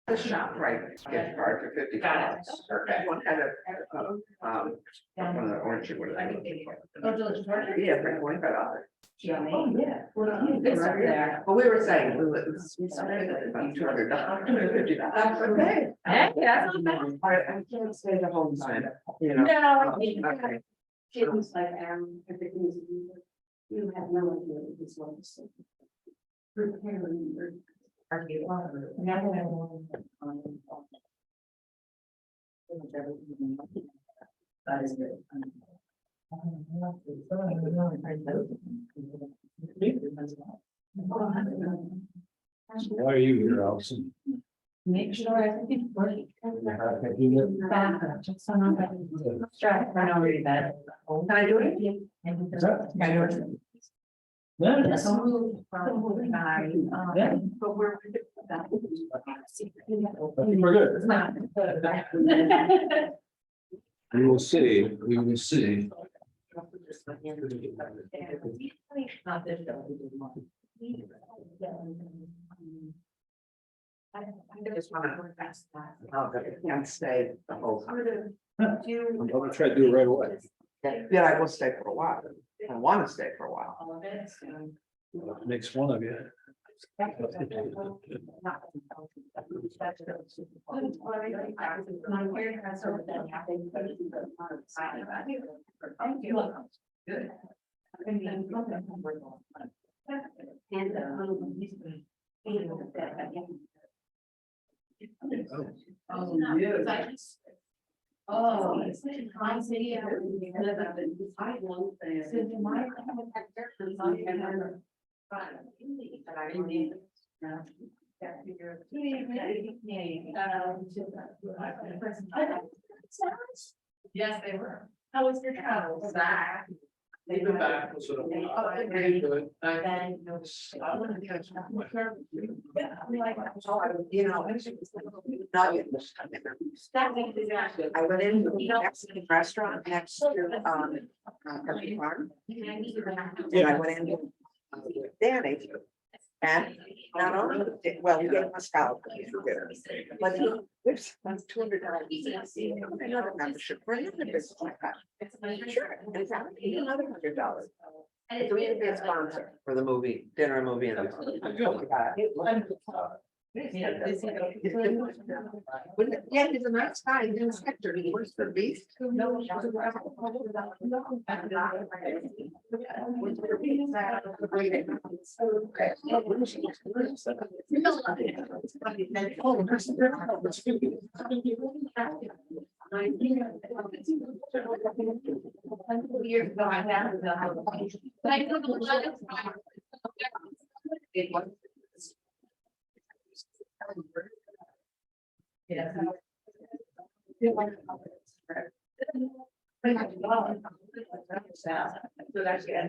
The shop right gift card for $50. Okay. One had one of the orange. What are they? Yeah, for $25. Oh, yeah. Good stuff there. But we were saying, we started at about $200, $250. That's okay. Yeah, that's not bad. I can't stay the whole time, you know. No, Okay. It was like, if it was, you have no idea what this was. Preparing. That is good. Why are you here, Allison? Make sure everything's working. Just so I'm not stressed. I know where you're at. Can I do it? Is that? Can I do it? Yeah. Yes. Yeah. But we're. I think we're good. We will see, we will see. I just want to. Can't stay the whole time. I'm gonna try to do it right away. Yeah, I will stay for a while. I want to stay for a while. All of it. Makes one of you. Good. Oh, it's like my city. Yes, they were. How was your travels? They've been back. Very good. You know. I went into the Mexican restaurant next to, Country Farm. And I went in with Danny. And not only, well, he gave us out, but he gives us $200. Another membership for another business like that. Sure, and it's out, another $100. So we need to be a sponsor for the movie, dinner movie. And yeah, he's a nice guy, he's an inspector, he works for Beast. Years ago, I had yeah. So that's yeah.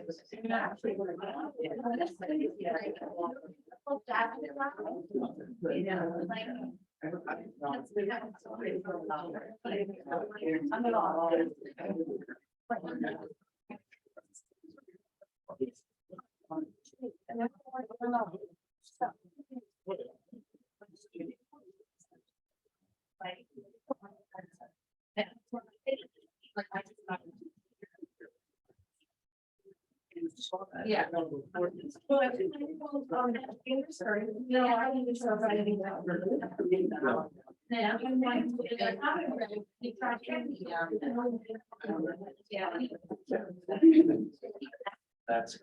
No, I think yeah, I'm going to That's.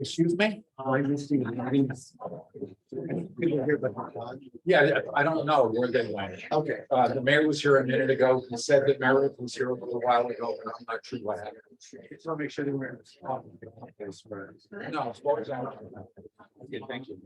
Excuse me? Yeah, I don't know where they went. Okay, the mayor was here a minute ago. He said that Meredith was here a little while ago, but I'm not sure what happened. Just want to make sure they were. No, as far as I know. Okay, thank you.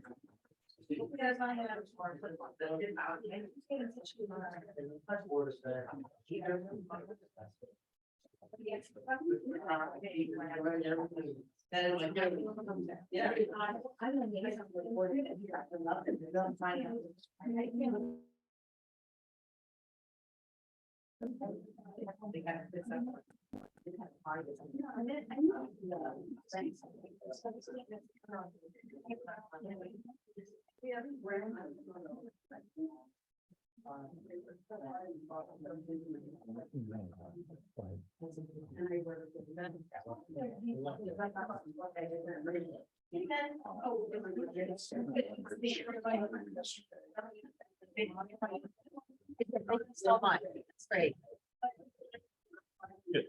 So much, it's great.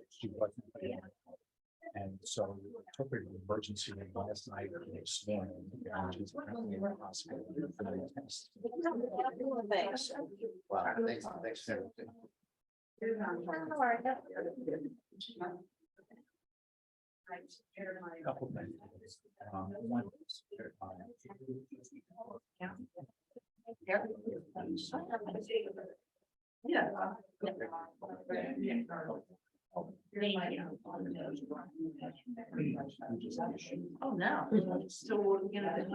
She wasn't there. And so we took her to the emergency room last night or this morning. And she's currently in the hospital for the test. Thanks. Wow, thanks for everything. Couple things. One is, Yeah. Oh, no. Still working at it.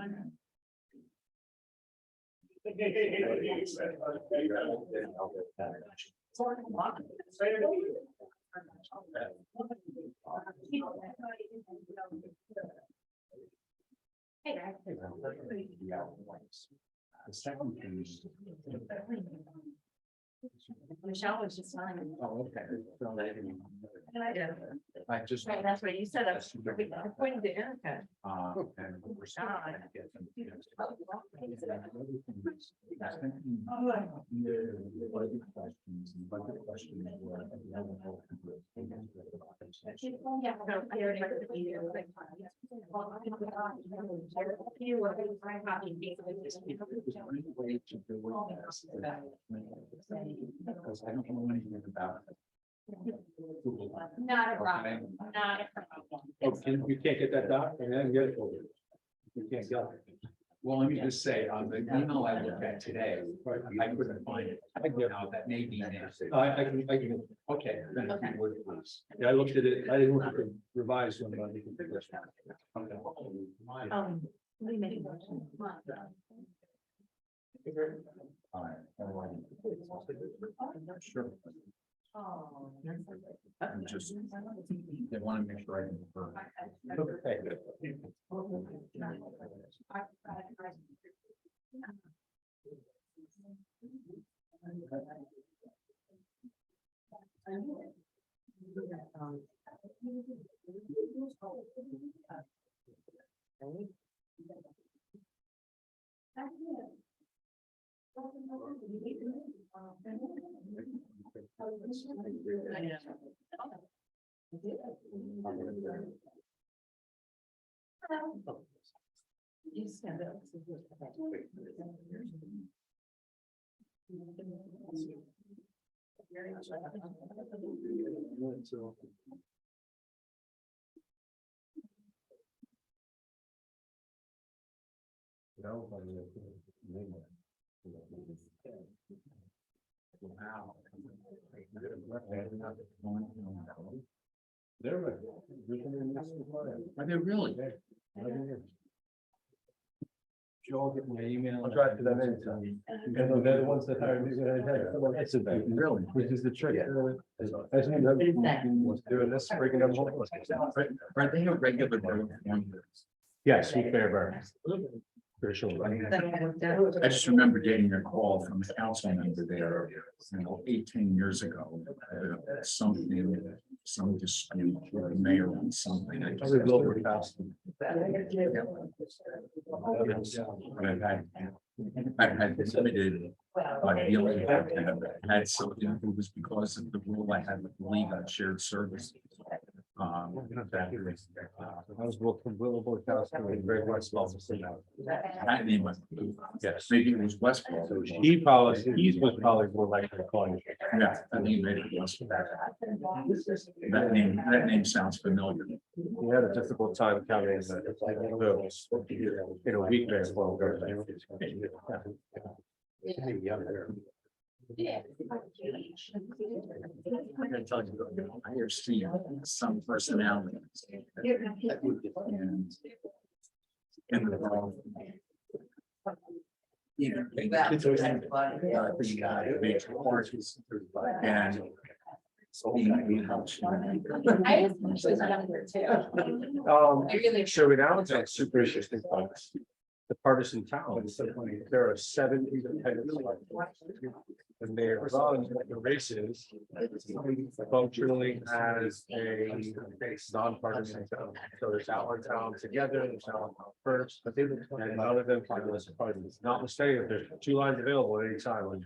The second thing is. Michelle was just telling me. Oh, okay. Yeah. I just. Right, that's what you said. I pointed to Erica. And we're still trying to get them. Budget questions and budget questions were at the level way to do it. Because I don't know anything about it. Not a problem, not a problem. Oh, you can't get that doc, and then get it over. You can't get it. Well, let me just say, on the email I looked at today, I couldn't find it. I don't know, that may be nasty. I can, Okay, then if you would please. yeah, I looked at it, I didn't look at the revised one, but I can figure this one. Okay. We made a motion. All right. Sure. I'm just, they want to make sure I can. So, Wow. they're right. Are they really? You all get my email. I'll drive to them anytime. And they're the ones that hired me. It's a bit, Really? which is the trick. As you know, was doing this, breaking up. Are they a regular? Yes, we Fairburn. For sure. I just remember getting a call from a council member there, 18 years ago. Some dispute with the mayor on something. I just- I've had limited dealing with him. I had something that was because of the rule I had with the league on shared services. I was working with Wilbur and Greg Westfall. That name was, Yes. maybe it was Westfall. He was probably more likely to call you. Yeah, I think maybe it was. That name sounds familiar. We had a difficult time counting in a week there. I'm gonna tell you, I have seen some personalities. And the. You know, they get to the major parties and. So in Allentown, super interesting folks. The partisan town, there are 7 independents. And they're run the races functionally as a nonpartisan town. So there's Allentown together, there's Allentown first, but and none of them finalist parties. Notwithstanding, there's 2 lines available at any time. And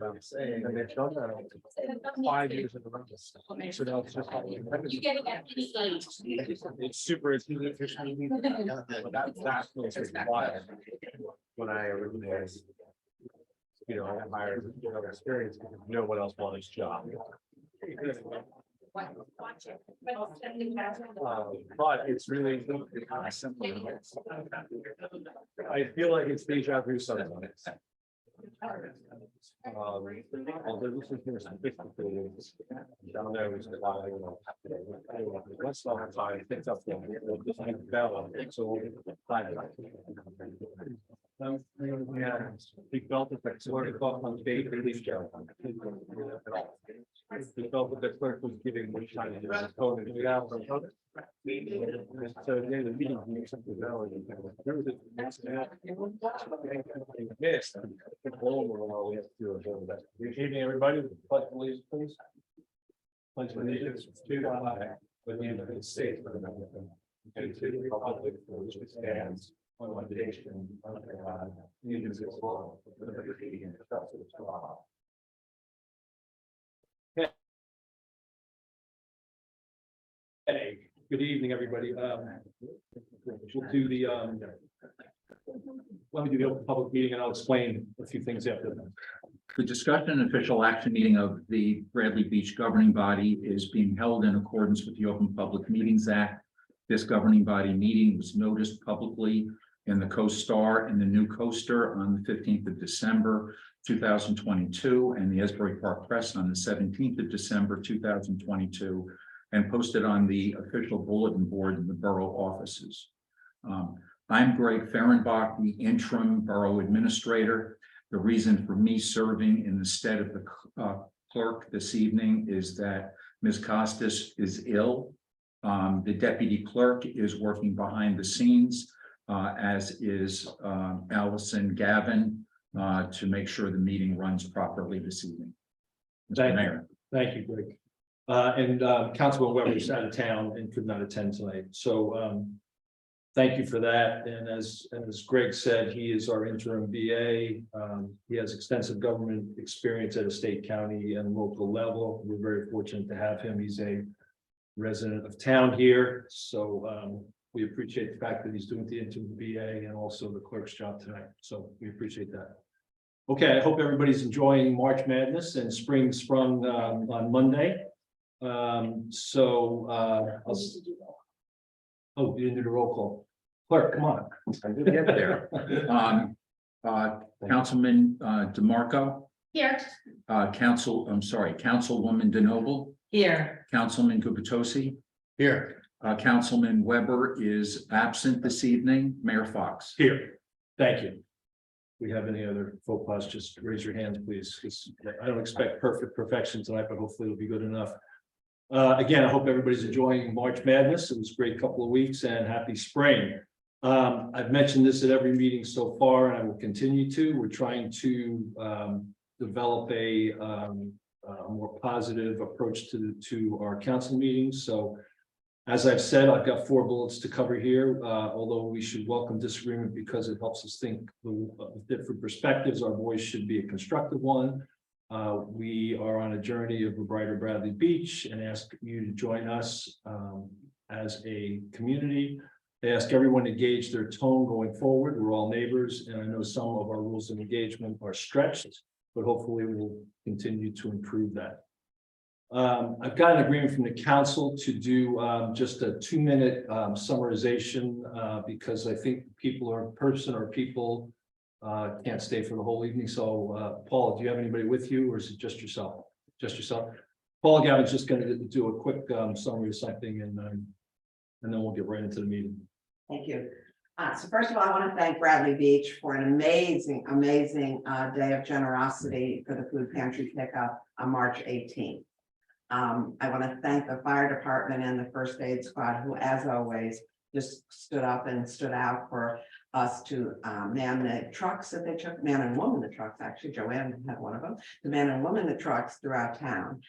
they've done that 5 years in a row. So now it's just. You getting at any age? It's super, it's really efficient. That's wild. When I originally. You know, I hired, experience because no one else wanted his job. Watch it. But it's really. I feel like it's deja vu sometimes. Although this is more sophisticated, down there was the line, you know. Let's not time picked up the bell, so. Yeah, we felt that the clerk on stage released. We felt that the clerk was giving more time to the code and get out from. So then the meeting. Missed. Good evening, everybody. Pledge of allegiance, please. Pledge of allegiance to the flag of the United States of America and to the republic for which it stands, one nation, under God, indivisible, with liberty and justice for all. Hey, good evening, everybody. We'll do the let me do the open public meeting and I'll explain a few things after that. The discussion and official action meeting of the Bradley Beach governing body is being held in accordance with the Open Public Meetings Act. This governing body meeting was noticed publicly in the Co-Star and the New Coaster on the 15th of December, 2022, and the Asbury Park Press on the 17th of December, 2022, and posted on the official bulletin board in the borough offices. I'm Greg Fehrenbach, the interim borough administrator. The reason for me serving in the stead of the clerk this evening is that Ms. Costas is ill. The deputy clerk is working behind the scenes, as is Allison Gavin, to make sure the meeting runs properly this evening. Mr. Mayor. Thank you, Greg. And Councilman Weber is out of town and could not attend tonight. So thank you for that. And as Greg said, he is our interim BA. He has extensive government experience at a state, county, and local level. We're very fortunate to have him. He's a resident of town here. So we appreciate the fact that he's doing the interim BA and also the clerk's job tonight. So we appreciate that. Okay, I hope everybody's enjoying March Madness and spring sprung on Monday. Oh, you didn't do the roll call. Clerk, come on. I did get there. Councilman DeMarco, Here. Councilwoman DeNoble, Here. Councilman Gubitosi, Here. Councilman Weber is absent this evening. Mayor Fox. Here. Thank you. We have any other faux pas, just raise your hands, please, because I don't expect perfection tonight, but hopefully it'll be good enough. Again, I hope everybody's enjoying March Madness. It was a great couple of weeks and happy spring. I've mentioned this at every meeting so far, and I will continue to. We're trying to develop a more positive approach to our council meetings. So as I've said, I've got 4 bullets to cover here, although we should welcome disagreement because it helps us think of different perspectives. Our voice should be a constructive one. We are on a journey of a brighter Bradley Beach and ask you to join us as a community. They ask everyone to gauge their tone going forward. We're all neighbors, and I know some of our rules of engagement are stretched, but hopefully we'll continue to improve that. I've got an agreement from the council to do just a 2-minute summarization because I think people can't stay for the whole evening. So Paul, do you have anybody with you, or is it just yourself? Just yourself. Paul Gavin's just going to do a quick summary of something, and then we'll get right into the meeting. Thank you. So first of all, I want to thank Bradley Beach for an amazing day of generosity for the food pantry pickup on March 18th. I want to thank the fire department and the first aid squad, who, as always, just stood up and stood out for us to man the trucks that they took, man and woman the trucks, actually, Joanne had one of them, the man and woman the trucks throughout town.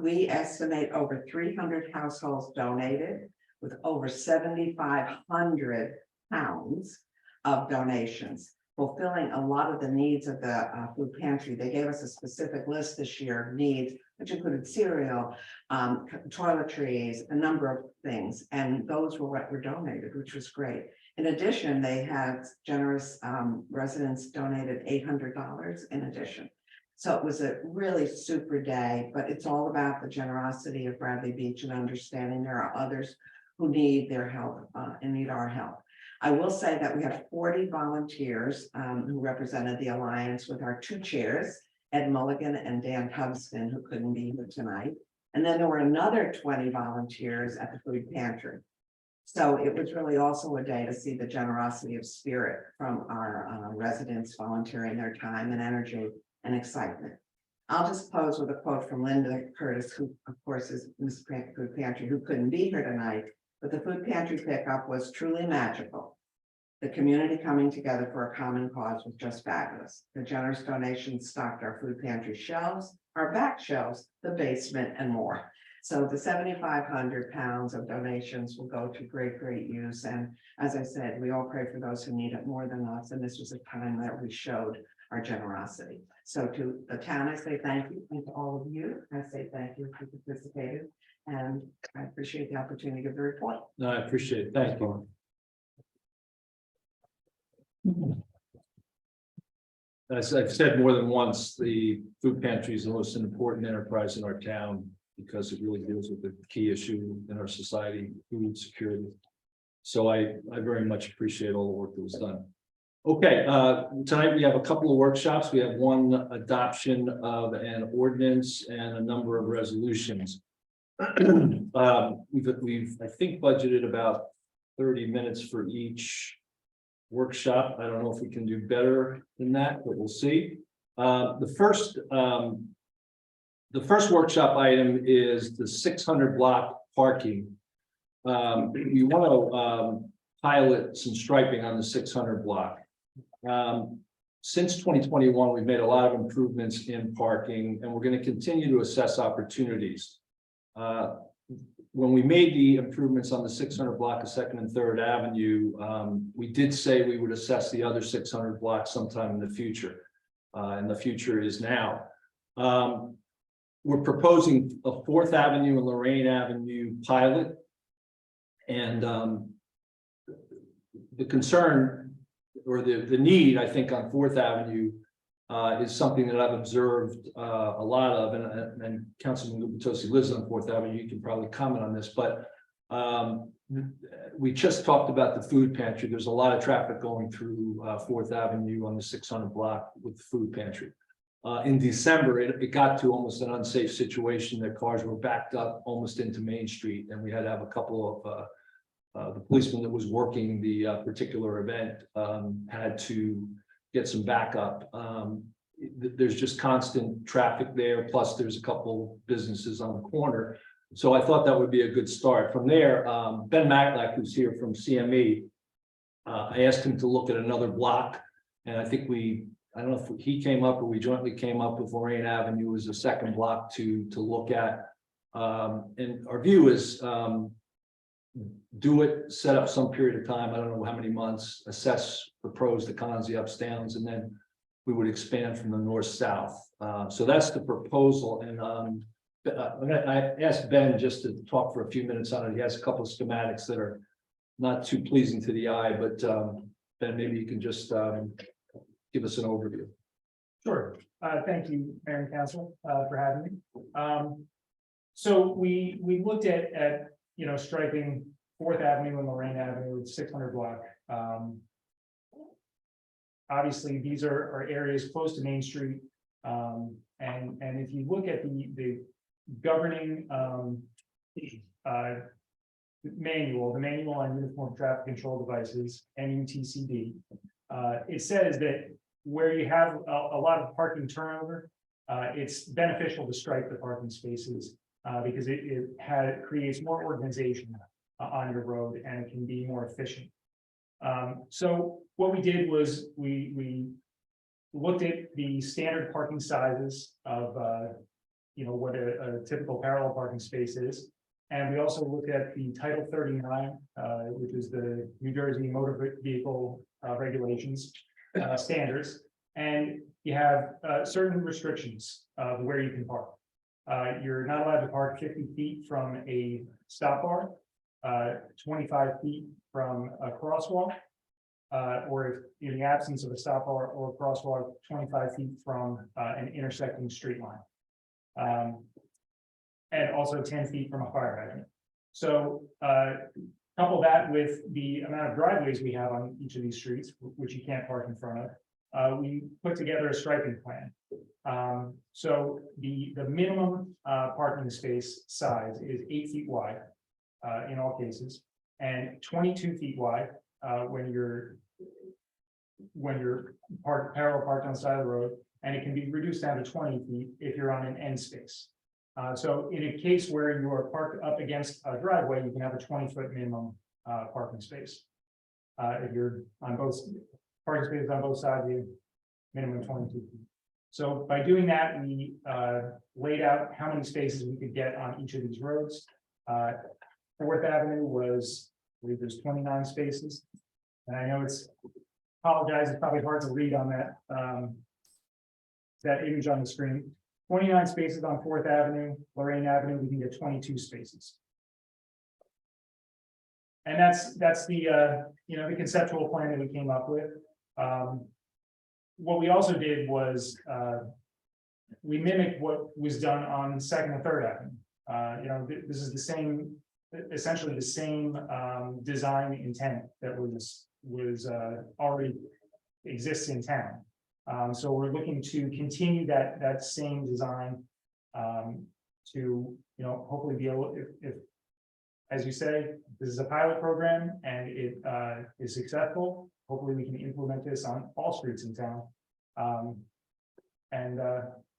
We estimate over 300 households donated, with over 7,500 pounds of donations, fulfilling a lot of the needs of the food pantry. They gave us a specific list this year of needs, which included cereal, toiletries, a number of things, and those were what were donated, which was great. In addition, they had generous residents donated $800 in addition. So it was a really super day, but it's all about the generosity of Bradley Beach and understanding there are others who need their help and need our help. I will say that we had 40 volunteers who represented the Alliance with our 2 chairs, Ed Mulligan and Dan Hubston, who couldn't be here tonight. And then there were another 20 volunteers at the food pantry. So it was really also a day to see the generosity of spirit from our residents volunteering their time and energy and excitement. I'll just close with a quote from Linda Curtis, who of course is Miss Food Pantry, who couldn't be here tonight. But the food pantry pickup was truly magical. The community coming together for a common cause was just fabulous. The generous donations stocked our food pantry shelves, our back shelves, the basement, and more. So the 7,500 pounds of donations will go to great use. And as I said, we all pray for those who need it more than us. And this was a time that we showed our generosity. So to the town, I say thank you, and to all of you, I say thank you for participating. And I appreciate the opportunity to give the report. No, I appreciate it. Thank you. As I've said more than once, the food pantry is the most important enterprise in our town because it really deals with the key issue in our society, food security. So I very much appreciate all the work that was done. Okay, tonight we have a couple of workshops. We have one adoption of an ordinance and a number of resolutions. We've I think budgeted about 30 minutes for each workshop. I don't know if we can do better than that, but we'll see. The first workshop item is the 600 block parking. We want to pilot some striping on the 600 block. Since 2021, we've made a lot of improvements in parking, and we're going to continue to assess opportunities. When we made the improvements on the 600 block of 2nd and 3rd Avenue, we did say we would assess the other 600 blocks sometime in the future, and the future is now. We're proposing a 4th Avenue and Lorraine Avenue pilot, and the concern or the need, I think, on 4th Avenue is something that I've observed a lot of, and Councilman Gubitosi lives on 4th Avenue. You can probably comment on this, but we just talked about the food pantry. There's a lot of traffic going through 4th Avenue on the 600 block with the food pantry. In December, it got to almost an unsafe situation. Their cars were backed up almost into Main Street, and we had to have a couple of the policeman that was working the particular event had to get some backup. There's just constant traffic there, plus there's a couple businesses on the corner. So I thought that would be a good start. From there, Ben Macklack, who's here from CME, I asked him to look at another block, and I think I don't know if he came up or we jointly came up with Lorraine Avenue as a second block to look at. And our view is, do it, set up some period of time, I don't know how many months, assess the pros, the cons, the ups, downs, and then we would expand from the north, south. So that's the proposal, and I asked Ben just to talk for a few minutes on it. He has a couple of schematics that are not too pleasing to the eye, but Ben, maybe you can just give us an overview. Sure. Thank you, Mayor and Council, for having me. So we looked at, striping 4th Avenue and Lorraine Avenue with 600 block. Obviously, these are areas close to Main Street. And if you look at the governing manual, the manual on uniform traffic control devices, NUTCD, it says that where you have a lot of parking turnover, it's beneficial to stripe the parking spaces because it creates more organization on your road and it can be more efficient. So what we did was we looked at the standard parking sizes of what a typical parallel parking space is. And we also looked at the Title 39, which is the New Jersey Motor Vehicle Regulations standards. And you have certain restrictions of where you can park. You're not allowed to park 50 feet from a stop bar, 25 feet from a crosswalk, or if in the absence of a stop bar or a crosswalk, 25 feet from an intersecting street line. And also 10 feet from a fire hydrant. So couple that with the amount of driveways we have on each of these streets, which you can't park in front of. We put together a striping plan. So the minimum parking space size is 8 feet wide in all cases, and 22 feet wide when you're parallel parked on the side of the road, and it can be reduced down to 20 feet if you're on an end space. So in a case where you are parked up against a driveway, you can have a 20-foot minimum parking space. If you're on both parking spaces on both sides, you minimum 22 feet. So by doing that, we laid out how many spaces we could get on each of these roads. 4th Avenue was, I believe there's 29 spaces. And I know it's probably hard to read on that image on the screen. 29 spaces on 4th Avenue, Lorraine Avenue, we can get 22 spaces. And that's the the conceptual plan that we came up with. What we also did was we mimicked what was done on 2nd and 3rd Avenue. This is the same, essentially the same design intent that was already exists in town. So we're looking to continue that same design to hopefully be able, if as you say, this is a pilot program and it is successful, hopefully we can implement this on all streets in town and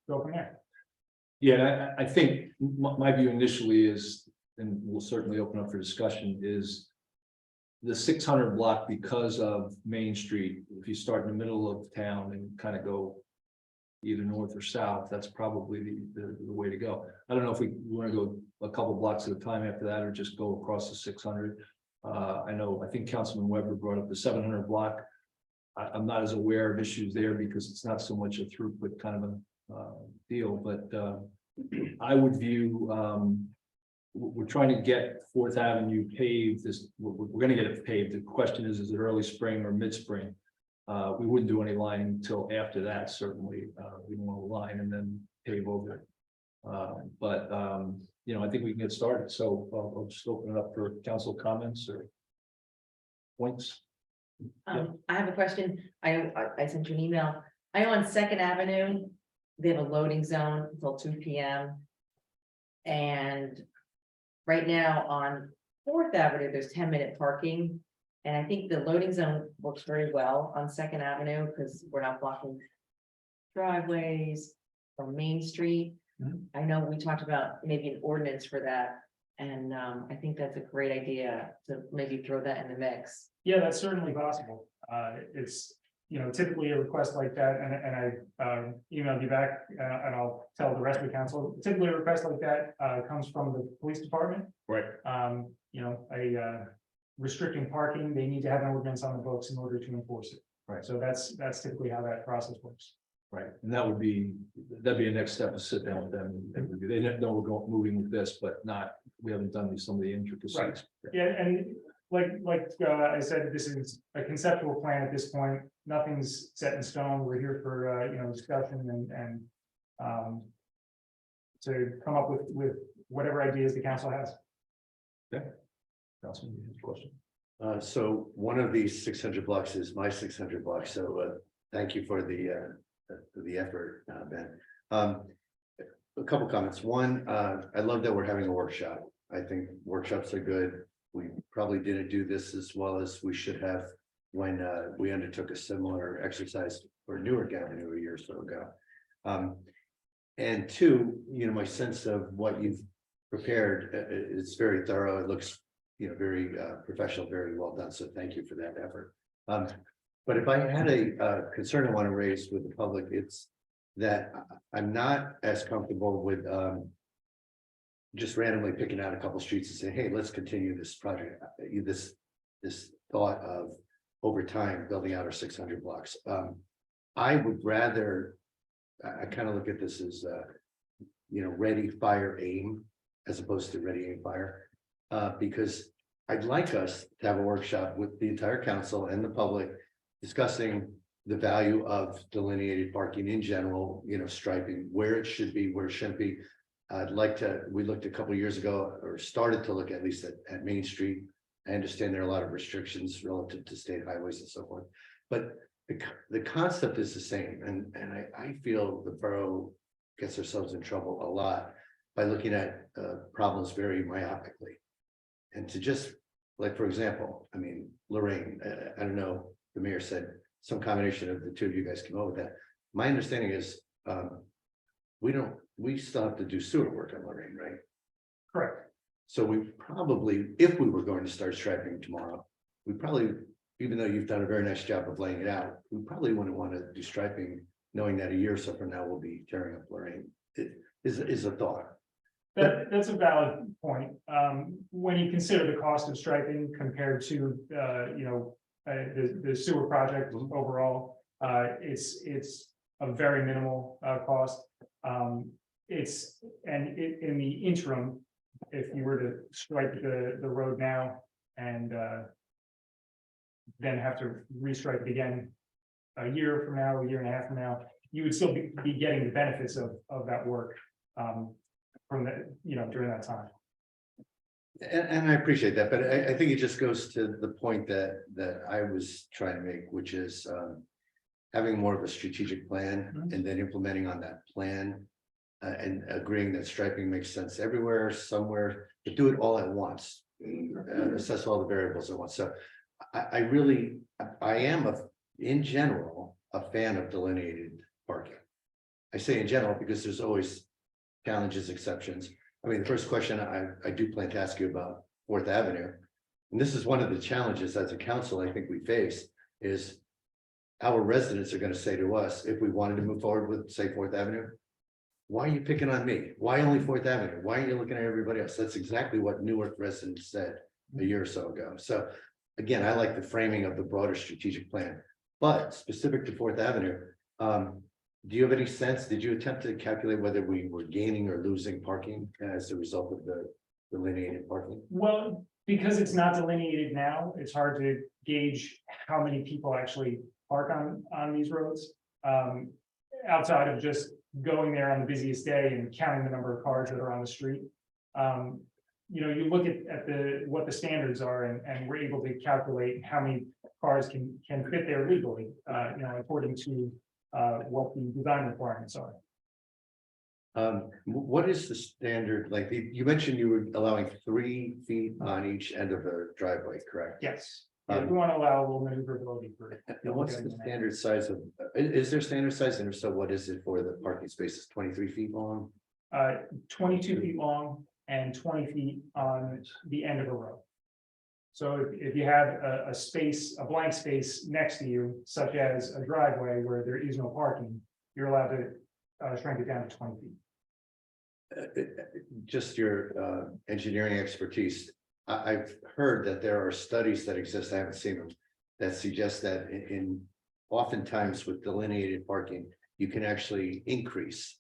go from there. Yeah, I think my view initially is, and we'll certainly open up for discussion, is the 600 block because of Main Street. If you start in the middle of town and kind of go either north or south, that's probably the way to go. I don't know if we want to go a couple blocks at a time after that or just go across the 600. I think Councilman Weber brought up the 700 block. I'm not as aware of issues there because it's not so much a throughput kind of a deal, but I would view we're trying to get 4th Avenue paved. We're going to get it paved. The question is it early spring or mid spring? We wouldn't do any lining until after that. Certainly, we don't want to line and then pave over it. But I think we can get started. So I'll just open it up for council comments or points. I have a question. I sent you an email. I know on 2nd Avenue, they have a loading zone until 2 p.m. And right now on 4th Avenue, there's 10-minute parking. And I think the loading zone works very well on 2nd Avenue because we're not blocking driveways from Main Street. I know we talked about maybe an ordinance for that. And I think that's a great idea to maybe throw that in the mix. Yeah, that's certainly possible. It's, typically a request like that, and I emailed you back, and I'll tell the rest of the council, typically a request like that comes from the police department. Right. Restricting parking, they need to have an ordinance on the books in order to enforce it. Right. So that's typically how that process works. Right, and that'd be a next step to sit down with them and review. They know we're going, moving with this, but we haven't done some of the intricacies. Right. Yeah, and like I said, this is a conceptual plan at this point. Nothing's set in stone. We're here for, discussion and to come up with whatever ideas the council has. Councilman, you have a question? So one of these 600 blocks is my 600 blocks, so thank you for the effort, Ben. A couple comments. One, I love that we're having a workshop. I think workshops are good. We probably didn't do this as well as we should have when we undertook a similar exercise for Newark Avenue a year or so ago. And two, my sense of what you've prepared, it's very thorough. It looks very professional, very well done. So thank you for that effort. But if I had a concern I want to raise with the public, it's that I'm not as comfortable with just randomly picking out a couple streets and saying, hey, let's continue this project, this thought of over time building out our 600 blocks. I would rather, I kind of look at this as ready, fire, aim, as opposed to ready, aim, fire. Because I'd like us to have a workshop with the entire council and the public discussing the value of delineated parking in general, striping, where it should be, where it shouldn't be. We looked a couple of years ago, or started to look at least at Main Street. I understand there are a lot of restrictions relative to state highways and so forth, but the concept is the same. And I feel the borough gets ourselves in trouble a lot by looking at problems very myopically. And to just, like, for example, Lorraine, I don't know, the mayor said some combination of the two of you guys came up with that. My understanding is we still have to do sewer work on Lorraine, right? Correct. So we probably, if we were going to start striping tomorrow, we probably, even though you've done a very nice job of laying it out, we probably wouldn't want to do striping, knowing that a year or so from now we'll be tearing up Lorraine. It is a thought. That's a valid point. When you consider the cost of striping compared to, the sewer project overall, it's a very minimal cost. In the interim, if you were to stripe the road now and then have to restripe it again a year from now, a year and a half from now, you would still be getting the benefits of that work from during that time. And I appreciate that, but I think it just goes to the point that I was trying to make, which is having more of a strategic plan and then implementing on that plan and agreeing that striping makes sense everywhere, somewhere, but do it all at once, assess all the variables at once. So I am in general a fan of delineated parking. I say in general because there's always challenges, exceptions. The first question I do plan to ask you about 4th Avenue, and this is one of the challenges as a council I think we face, is our residents are going to say to us, if we wanted to move forward with, say, 4th Avenue, why are you picking on me? Why only 4th Avenue? Why aren't you looking at everybody else? That's exactly what Newark residents said a year or so ago. So again, I like the framing of the broader strategic plan, but specific to 4th Avenue, do you have any sense? Did you attempt to calculate whether we were gaining or losing parking as a result of the delineated parking? Well, because it's not delineated now, it's hard to gauge how many people actually park on these roads. Outside of just going there on the busiest day and counting the number of cars that are on the street. You look at what the standards are and we're able to calculate how many cars can fit there legally, according to what the design requirements are. What is the standard? Like you mentioned, you were allowing 3 feet on each end of a driveway, correct? Yes. Yeah, we want to allow a little maneuverability for. And what's the standard size of? Is there standard size, and if so, what is it for the parking spaces? 23 feet long? 22 feet long and 20 feet on the end of a row. So if you have a space, a blank space next to you, such as a driveway where there is no parking, you're allowed to shrink it down to 20 feet. Just your engineering expertise. I've heard that there are studies that exist, I haven't seen them, that suggest that in oftentimes with delineated parking, you can actually increase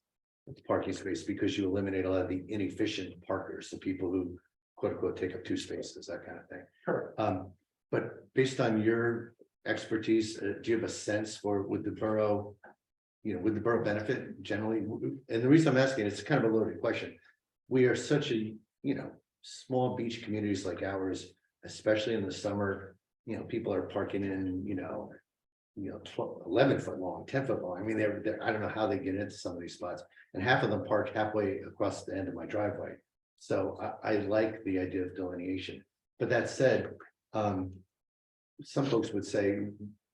parking space because you eliminate a lot of the inefficient parkers, the people who quote unquote take up 2 spaces, that kind of thing. Correct. But based on your expertise, do you have a sense for would the borough, would the borough benefit generally? And the reason I'm asking, it's kind of a loaded question. We are such a, small beach communities like ours, especially in the summer, people are parking in, 12, 11 foot long, 10 foot long. I mean, they're, I don't know how they get into some of these spots, and half of them park halfway across the end of my driveway. So I like the idea of delineation. But that said, some folks would say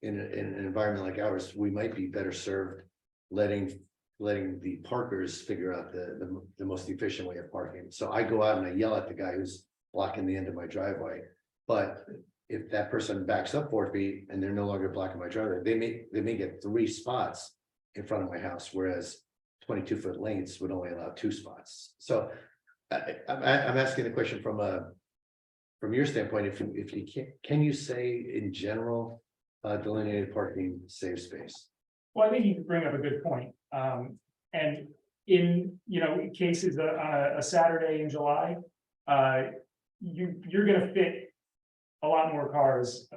in an environment like ours, we might be better served letting the parkers figure out the most efficient way of parking. So I go out and I yell at the guy who's blocking the end of my driveway. But if that person backs up 4 feet and they're no longer blocking my driveway, they may get 3 spots in front of my house, whereas 22-foot lanes would only allow 2 spots. So I'm asking the question from your standpoint, if you can you say in general, delineated parking saves space? Well, I think you bring up a good point. And in, cases on a Saturday in July, you're gonna fit a lot more cars,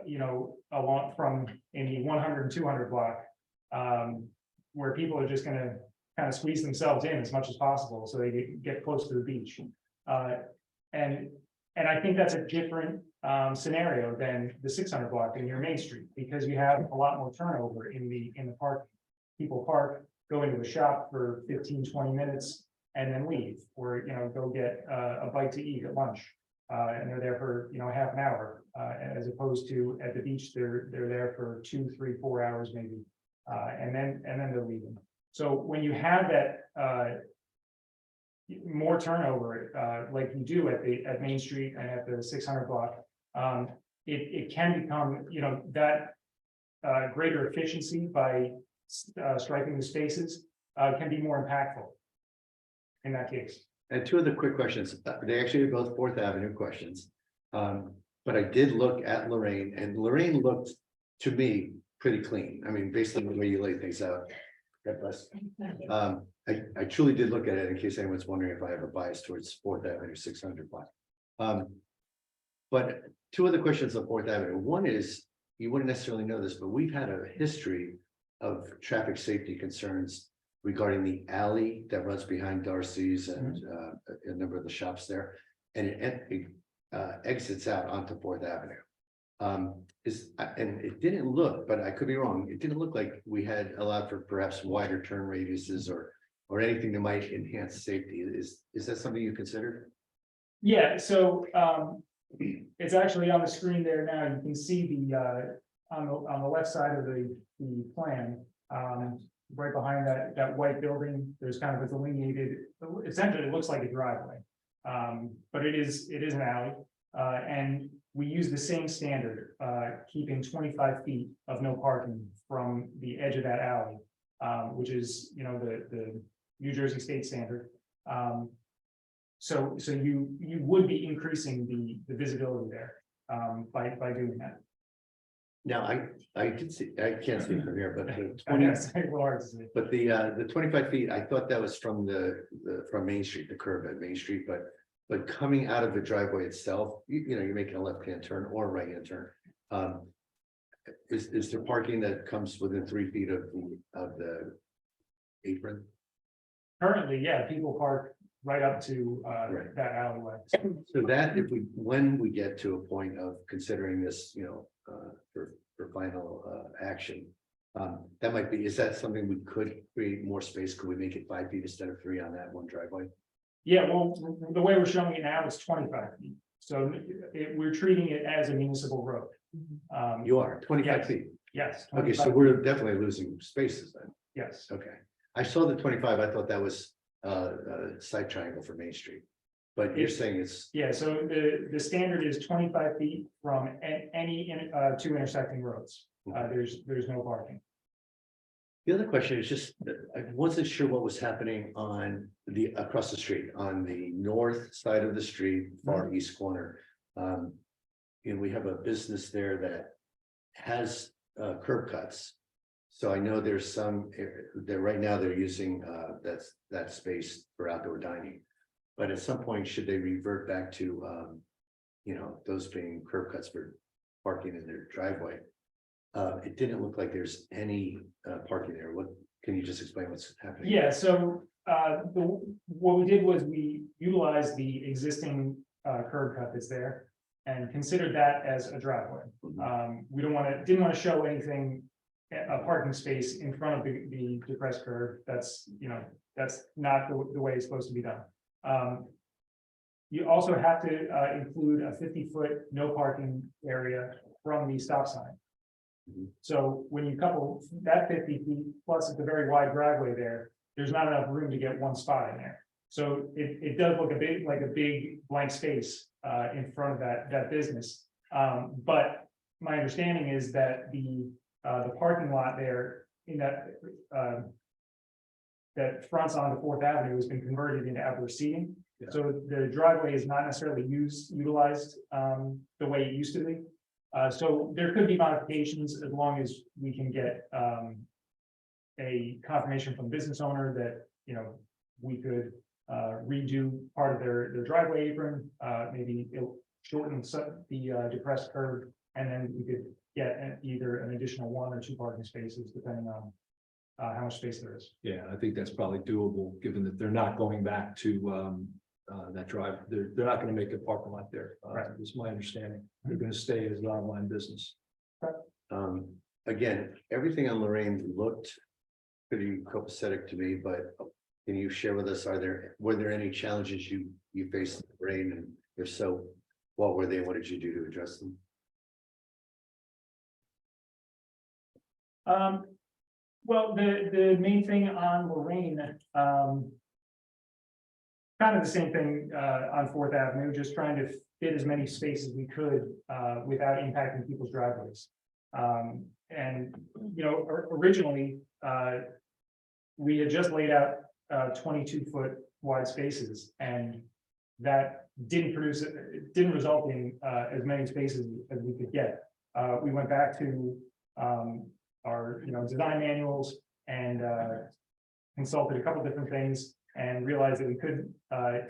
along from in the 100 and 200 block, where people are just gonna kind of squeeze themselves in as much as possible so they get close to the beach. And I think that's a different scenario than the 600 block in your Main Street, because you have a lot more turnover in the parking. People park, go into a shop for 15-20 minutes and then leave, or go get a bite to eat at lunch, and they're there for half an hour, as opposed to at the beach they're there for 2, 3, 4 hours maybe, and then they're leaving. So when you have that more turnover, like you do at Main Street and at the 600 block, it can become, that greater efficiency by striping the spaces can be more impactful in that case. And 2 other quick questions. They actually are both 4th Avenue questions. But I did look at Lorraine, and Lorraine looked to me pretty clean. I mean, based on the way you lay things out. God bless. I truly did look at it in case anyone's wondering if I have a bias towards 4th Avenue, 600 block. But 2 other questions on 4th Avenue. One is, you wouldn't necessarily know this, but we've had a history of traffic safety concerns regarding the alley that runs behind Darcy's and a number of the shops there, and it exits out onto 4th Avenue. And it didn't look, but I could be wrong, it didn't look like we had allowed for perhaps wider turn radiuses or anything that might enhance safety. Is that something you considered? Yeah, so it's actually on the screen there now. You can see the on the left side of the plan, right behind that white building, there's kind of a delineated, essentially it looks like a driveway. But it is an alley, and we use the same standard, keeping 25 feet of no parking from the edge of that alley, which is, the New Jersey state standard. So you would be increasing the visibility there, by doing that. Now, I did see, I can't see from here, but the I 20, know, it's a little hard to see. but the 25 feet, I thought that was from from Main Street, the curve at Main Street, but coming out of the driveway itself, you're making a left-hand turn or a right-hand turn. Is there parking that comes within 3 feet of the apron? Currently, yeah, people park right up to Right. that alleyway. So that when we get to a point of considering this, for final action, that might be, is that something we could create more space? Could we make it 5 feet instead of 3 on that one driveway? Yeah, well, the way we're showing it now is 25 feet. So we're treating it as a municipal road. You are 25 Yes. feet. Yes. Okay, so 25 we're definitely losing spaces then. Yes. Okay, I saw the 25. I thought that was a side triangle for Main Street. But you're saying it's, Yeah, so the standard is 25 feet from any two intersecting roads. There's no parking. the other question is just, I wasn't sure what was happening on the, across the street, on the north side of the street, far east corner. And we have a business there that has curb cuts. So I know there's some, there right now they're using that space for outdoor dining. But at some point, should they revert back to, those being curb cuts for parking in their driveway? It didn't look like there's any parking there. What, can you just explain what's happening? Yeah, so what we did was we utilized the existing curb cut that's there and considered that as a driveway. We didn't want to show anything, a parking space in front of the depressed curb. That's not the way it's supposed to be done. You also have to include a 50-foot no parking area from the stop sign. So when you couple that 50 feet plus it's a very wide driveway there, there's not enough room to get one spot in there. So it does look a bit like a big blank space in front of that business. But my understanding is that the parking lot there in that fronts onto 4th Avenue has been converted into outdoor seating. Yeah. So the driveway is not necessarily utilized the way it used to be. So there could be modifications as long as we can get a confirmation from the business owner that, we could redo part of their driveway apron, maybe shorten the depressed curb, and then we could get either an additional 1 or 2 parking spaces, depending on how much space there is. Yeah, I think that's probably doable, given that they're not going back to that drive. They're not going to make a parking lot there. Right. Is my understanding. They're going to stay as an online business. Again, everything on Lorraine looked pretty copacetic to me, but can you share with us, were there any challenges you faced in Lorraine, and if so, what were they? What did you do to address them? Well, the main thing on Lorraine, kind of the same thing on 4th Avenue, just trying to fit as many spaces as we could without impacting people's driveways. And, originally, we had just laid out 22-foot wide spaces, and that didn't result in as many spaces as we could get. We went back to our design manuals and consulted a couple different things and realized that we could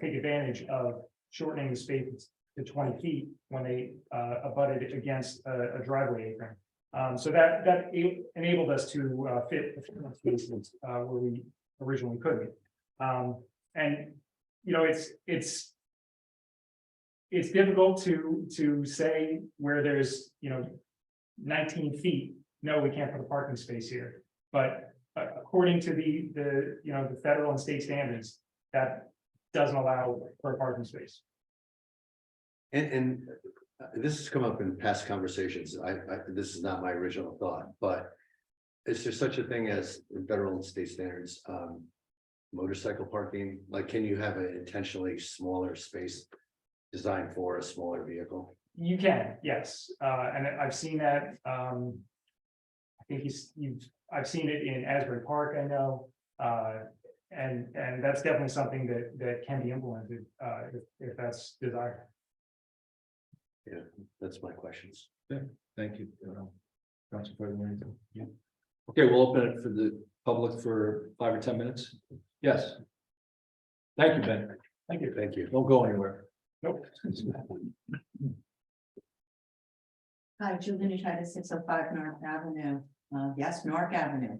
take advantage of shortening the space to 20 feet when they abutted against a driveway apron. So that enabled us to fit the spaces where we originally couldn't. And it's difficult to say where there's 19 feet. No, we can't put a parking space here. But according to the federal and state standards, that doesn't allow for a parking space. And this has come up in past conversations. This is not my original thought, but is there such a thing as federal and state standards, motorcycle parking? Like, can you have an intentionally smaller space designed for a smaller vehicle? You can, yes, and I've seen that. I think I've seen it in Asbury Park, I know, and that's definitely something that can be implemented if that's desired. Yeah, that's my questions. Thank you. Council President Warrington. Yeah. Okay, we'll open it for the public for 5 or 10 minutes. Yes. Thank you, Ben. Thank you. Thank you. Don't go anywhere. Nope. Hi, Julie Nuccitis, 605 North Avenue. Yes, North Avenue.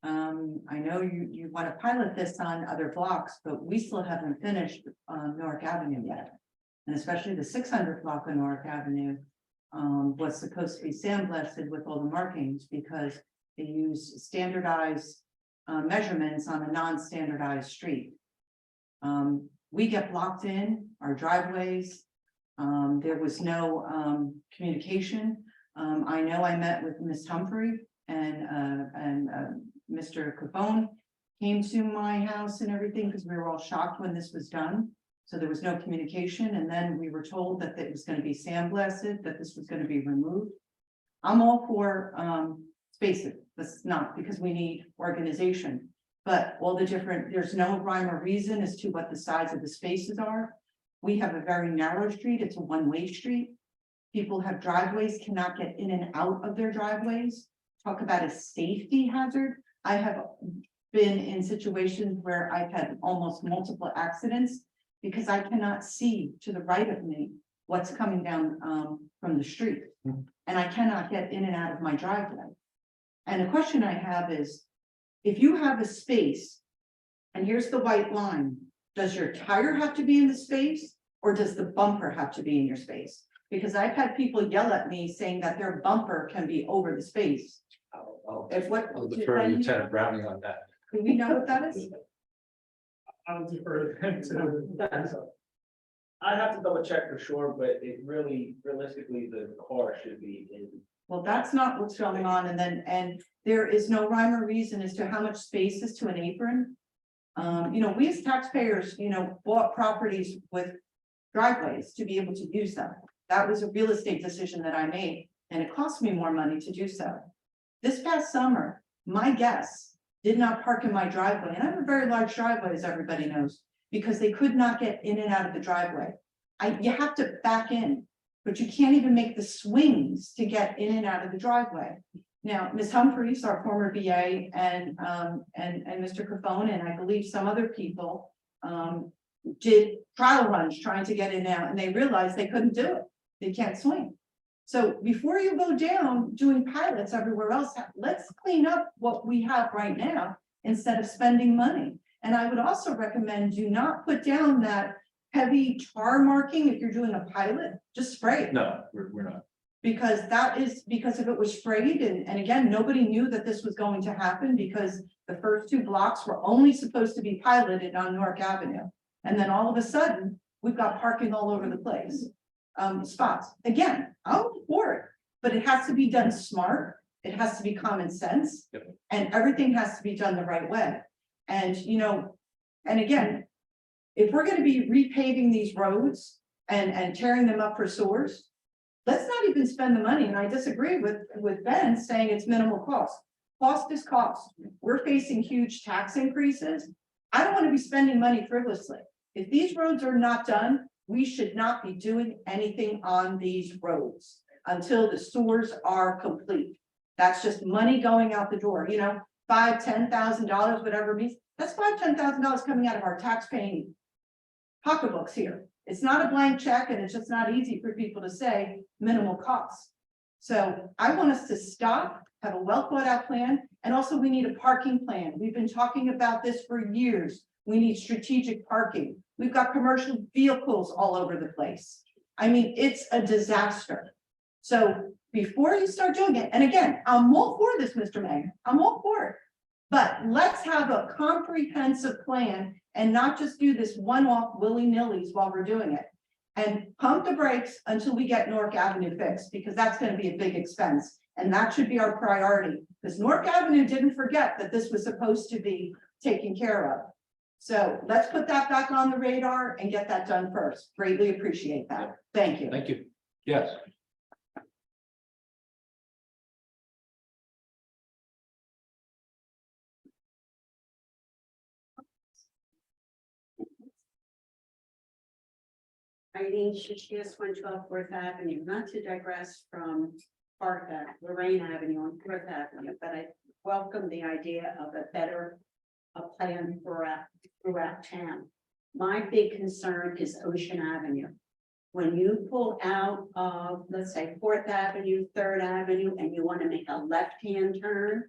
I know you want to pilot this on other blocks, but we still haven't finished North Avenue yet. And especially the 600 block on North Avenue was supposed to be sandblasted with all the markings because they use standardized measurements on a non-standardized street. We get blocked in our driveways. There was no communication. I know I met with Ms. Humphrey and Mr. Capone came to my house and everything because we were all shocked when this was done. So there was no communication, and then we were told that it was gonna be sandblasted, that this was gonna be removed. I'm all for spaces, this is not, because we need organization. But all the different, there's no rhyme or reason as to what the size of the spaces are. We have a very narrow street, it's a one-way street. People have driveways, cannot get in and out of their driveways. Talk about a safety hazard. I have been in situations where I've had almost multiple accidents because I cannot see to the right of me what's coming down from the street. And I cannot get in and out of my driveway. And the question I have is, if you have a space, and here's the white line, does your tire have to be in the space? Or does the bumper have to be in your space? Because I've had people yell at me saying that their bumper can be over the space. If what? I'll defer to Lieutenant Browning on that. Do we know what that is? I'll defer to. I'd have to double check for sure, but it really, realistically, the car should be in. Well, that's not what's going on, and there is no rhyme or reason as to how much space is to an apron. We as taxpayers, bought properties with driveways to be able to use them. That was a real estate decision that I made, and it cost me more money to do so. This past summer, my guests did not park in my driveway, and I have a very large driveway, as everybody knows, because they could not get in and out of the driveway. You have to back in, but you can't even make the swings to get in and out of the driveway. Now, Ms. Humphries, our former BA, and Mr. Cofone, and I believe some other people, did trial runs trying to get in and out, and they realized they couldn't do it. They can't swing. So before you go down doing pilots everywhere else, let's clean up what we have right now instead of spending money. And I would also recommend do not put down that heavy tar marking if you're doing a pilot, just spray it. No, we're not. Because if it was sprayed, and again, nobody knew that this was going to happen because the first two blocks were only supposed to be piloted on Newark Avenue. And then all of a sudden, we've got parking all over the place. Spots, again, I'm for it, but it has to be done smart, it has to be common sense. Yep. And everything has to be done the right way. And and again, if we're gonna be repaving these roads and tearing them up for sewers, let's not even spend the money, and I disagree with Ben saying it's minimal cost. Cost is cost. We're facing huge tax increases. I don't want to be spending money frivolously. If these roads are not done, we should not be doing anything on these roads until the sewers are complete. That's just money going out the door, $5,000-$10,000, whatever it means. That's $5,000-$10,000 coming out of our tax-paying pocketbooks here. It's not a blank check, and it's just not easy for people to say minimal cost. So I want us to stop, have a well thought out plan, and also we need a parking plan. We've been talking about this for years. We need strategic parking. We've got commercial vehicles all over the place. I mean, it's a disaster. So before you start doing it, and again, I'm all for this, Mr. Mayor, I'm all for it. But let's have a comprehensive plan and not just do this one-off willy-nillys while we're doing it. And pump the brakes until we get Newark Avenue fixed, because that's going to be a big expense. And that should be our priority, because Newark Avenue didn't forget that this was supposed to be taken care of. So let's put that back on the radar and get that done first. Greatly appreciate that. Thank you. Thank you. Yes. Irene Shishis, 112 Fourth Avenue, not to digress from Lorraine Avenue on Fourth Avenue, but I welcome the idea of a plan throughout town. My big concern is Ocean Avenue. When you pull out of, let's say, Fourth Avenue, Third Avenue, and you want to make a left-hand turn,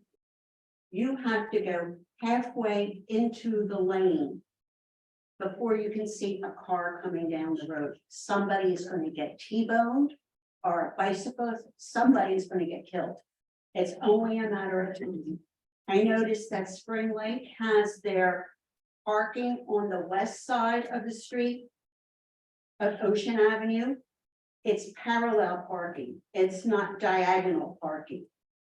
you have to go halfway into the lane before you can see a car coming down the road. Somebody is going to get T-boned, or a bicycle, somebody is going to get killed. It's only a matter of time. I noticed that Spring Lake has their parking on the west side of the street of Ocean Avenue. It's parallel parking. It's not diagonal parking.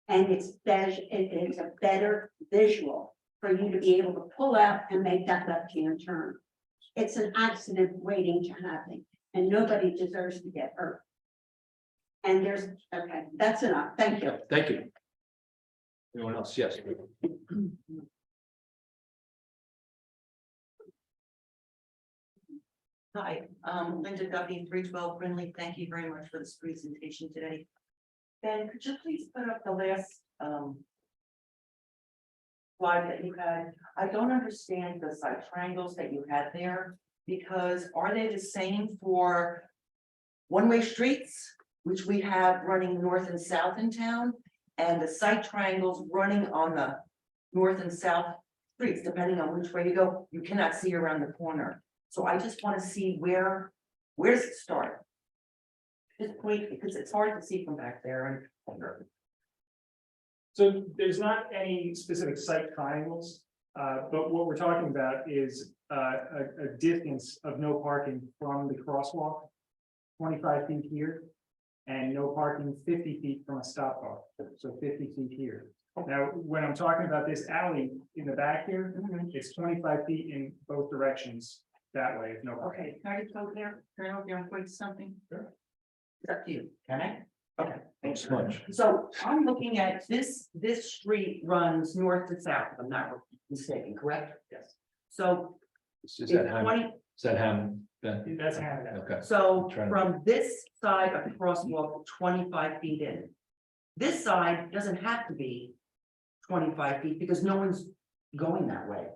And it's a better visual for you to be able to pull out and make that left-hand turn. It's an accident waiting to happen, and nobody deserves to get hurt. And there's, okay, that's enough, thank you. Thank you. Anyone else? Yes. Hi, Linda Duffy, 312 Brindley. Thank you very much for this presentation today. Ben, could you please put up the last slide that you had? I don't understand the side triangles that you had there, because are they the same for one-way streets, which we have running north and south in town, and the side triangles running on the north and south streets, depending on which way you go, you cannot see around the corner. So I just want to see where does it start? This point, because it's hard to see from back there and. So there's not any specific site triangles, but what we're talking about is a distance of no parking from the crosswalk. 25 feet here, and no parking 50 feet from a stop bar, so 50 feet here. Now, when I'm talking about this alley in the back here, it's 25 feet in both directions that way, no parking. Okay, can I just go there? Can I go there and point to something? Sure. It's up to you, can I? Okay. Thanks so much. So I'm looking at this street runs north to south, if I'm not mistaken, correct? Yes. So Is it's that Ham? 20, Is that Ham? Ben? That's Hannah. Okay. so Trying to- from this side of the crosswalk, 25 feet in. This side doesn't have to be 25 feet because no one's going that way.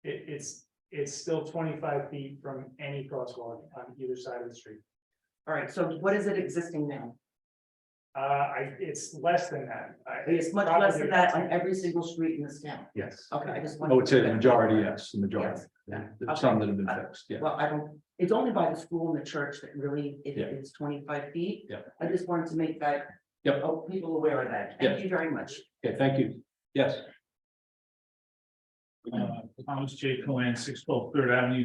It's still 25 feet from any crosswalk on either side of the street. All right, so what is it existing now? It's less than that. It's much less than that on every single street in this town. Yes. Okay, I just I want. would say the majority, yes, the majority. Yes. There's some that have been fixed, yeah. Well, I don't, it's only by the school and the church that really, Yeah. it's 25 feet. Yeah. I just wanted to make that. Yep. Oh, people aware of that. Thank you very much. Okay, thank you. Yes. Thomas J. Cohen, 612 Third Avenue.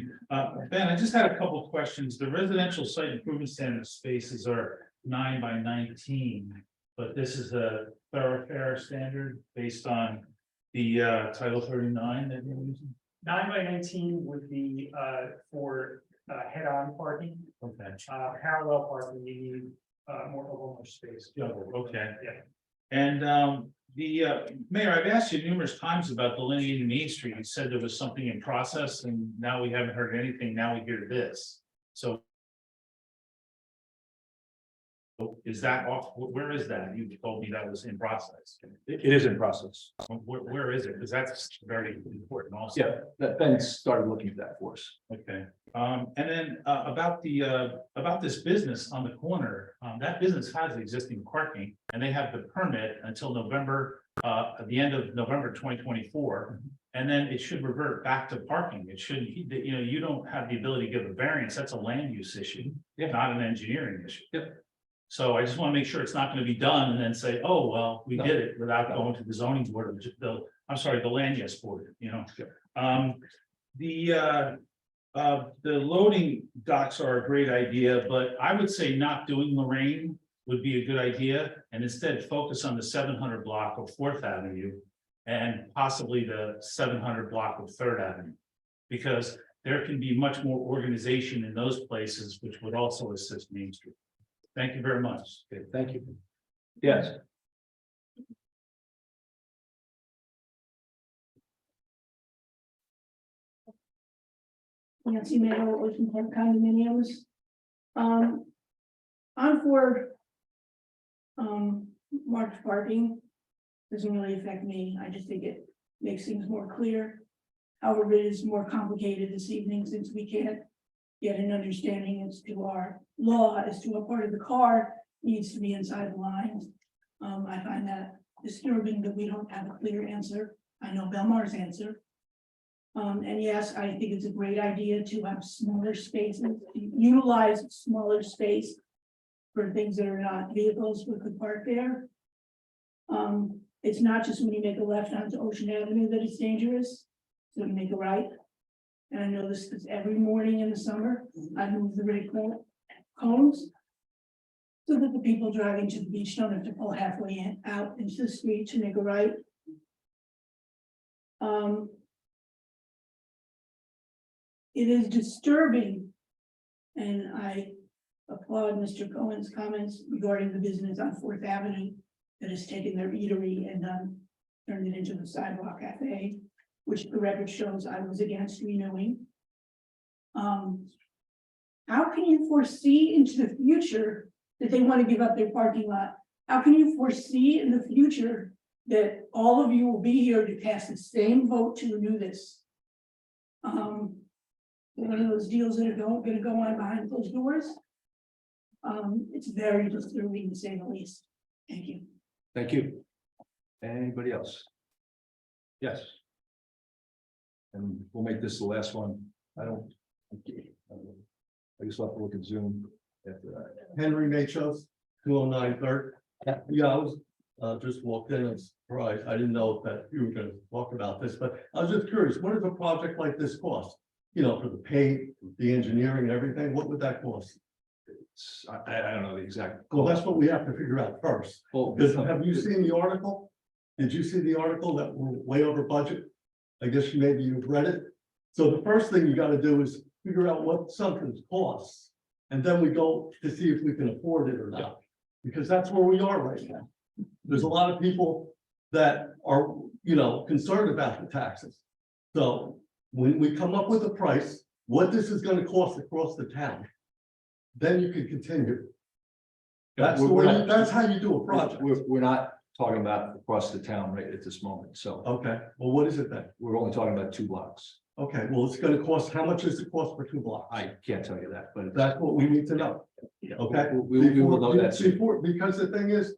Ben, I just had a couple of questions. The residential site improvement standard spaces are 9 by 19. But this is a thoroughfare standard based on the Title 39 that you're using? 9 by 19 would be for head-on parking. Okay. Parallel parking, you need more space. Yeah, okay. Yeah. And the mayor, I've asked you numerous times about delineating Main Street. You said there was something in process and now we haven't heard anything. Now we hear this. So is that off? Where is that? You told me that was in process. It is in process. Where is it? Because that's very important also. Yeah, that Ben started looking at that for us. Okay, and then about this business on the corner, that business has existing parking and they have the permit until November, at the end of November 2024. And then it should revert back to parking. It shouldn't, you don't have the ability to give a variance. That's a land use issue, not an engineering issue. Yep. So I just want to make sure it's not going to be done and then say, oh, well, we No. did it without going to the zoning board, or the land use board, The loading docks are a great idea, but I would say not doing Lorraine would be a good idea, and instead focus on the 700 block of Fourth Avenue and possibly the 700 block of Third Avenue. Because there can be much more organization in those places, which would also assist Main Street. Thank you very much. Okay, thank you. Yes. Nancy Mayo, Ocean Park condominiums. On for. March parking. Doesn't really affect me, I just think it makes things more clear. However, it is more complicated this evening since we can't get an understanding as to our law as to what part of the car needs to be inside the lines. I find that disturbing that we don't have a clear answer. I know Belmar's answer. And yes, I think it's a great idea to have smaller spaces, utilize smaller space for things that are not vehicles that could park there. It's not just when you make a left onto Ocean Avenue that it's dangerous, so to make a right. And I know this is every morning in the summer, I move the red cones. So that the people driving to the beach don't have to pull halfway in, out into the street to make a right. it is disturbing. And I applaud Mr. Cohen's comments regarding the business on Fourth Avenue that has taken their eatery and turned it into the sidewalk cafe, which the record shows I was against renewing. How can you foresee into the future that they want to give up their parking lot? How can you foresee in the future that all of you will be here to pass the same vote to renew this? One of those deals that are gonna go on behind closed doors. It's very disturbing to say the least. Thank you. Thank you. Anybody else? Yes. And we'll make this the last one. I guess I'll have to look at Zoom after that. Henry Machos, 209 Third. Yeah, I was just walked in and surprised. I didn't know that you were gonna talk about this, but I was just curious, what does a project like this cost? You know, for the paint, the engineering and everything, what would that cost? I don't know the exact. Well, that's what we have to figure out first. Well, Because have you seen the article? Did you see the article that we're way over budget? I guess maybe you've read it. So the first thing you gotta do is figure out what something costs. And then we go to see if we can afford it or not. Because that's where we are right now. There's a lot of people that are, you know, concerned about the taxes. So when we come up with a price, what this is gonna cost across the town, then you can continue. That's the way, that's how you do a project. We're not talking about across the town right at this moment, so Okay, well, what is it then? we're only talking about 2 blocks. Okay, well, it's gonna cost, how much does it cost for 2 blocks? I can't tell you that, but That's what we need to know, okay? we will know that soon. Because the thing is,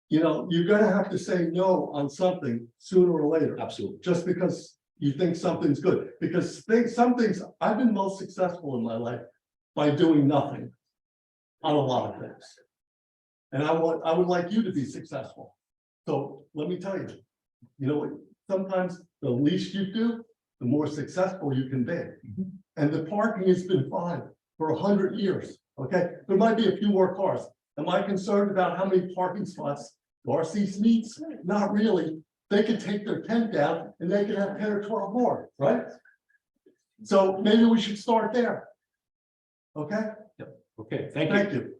you know, you're gonna have to say no on something sooner or later, Absolutely. just because you think something's good. Because some things, I've been most successful in my life by doing nothing on a lot of things. And I would like you to be successful. So let me tell you, you know what, sometimes the least you do, the more successful you can be. And the parking has been fine for 100 years, okay? There might be a few more cars. Am I concerned about how many parking spots Darcy's needs? Not really. They could take their tent down and they could have 10 or 12 more, right? So maybe we should start there. Okay, Okay, thank you. thank you.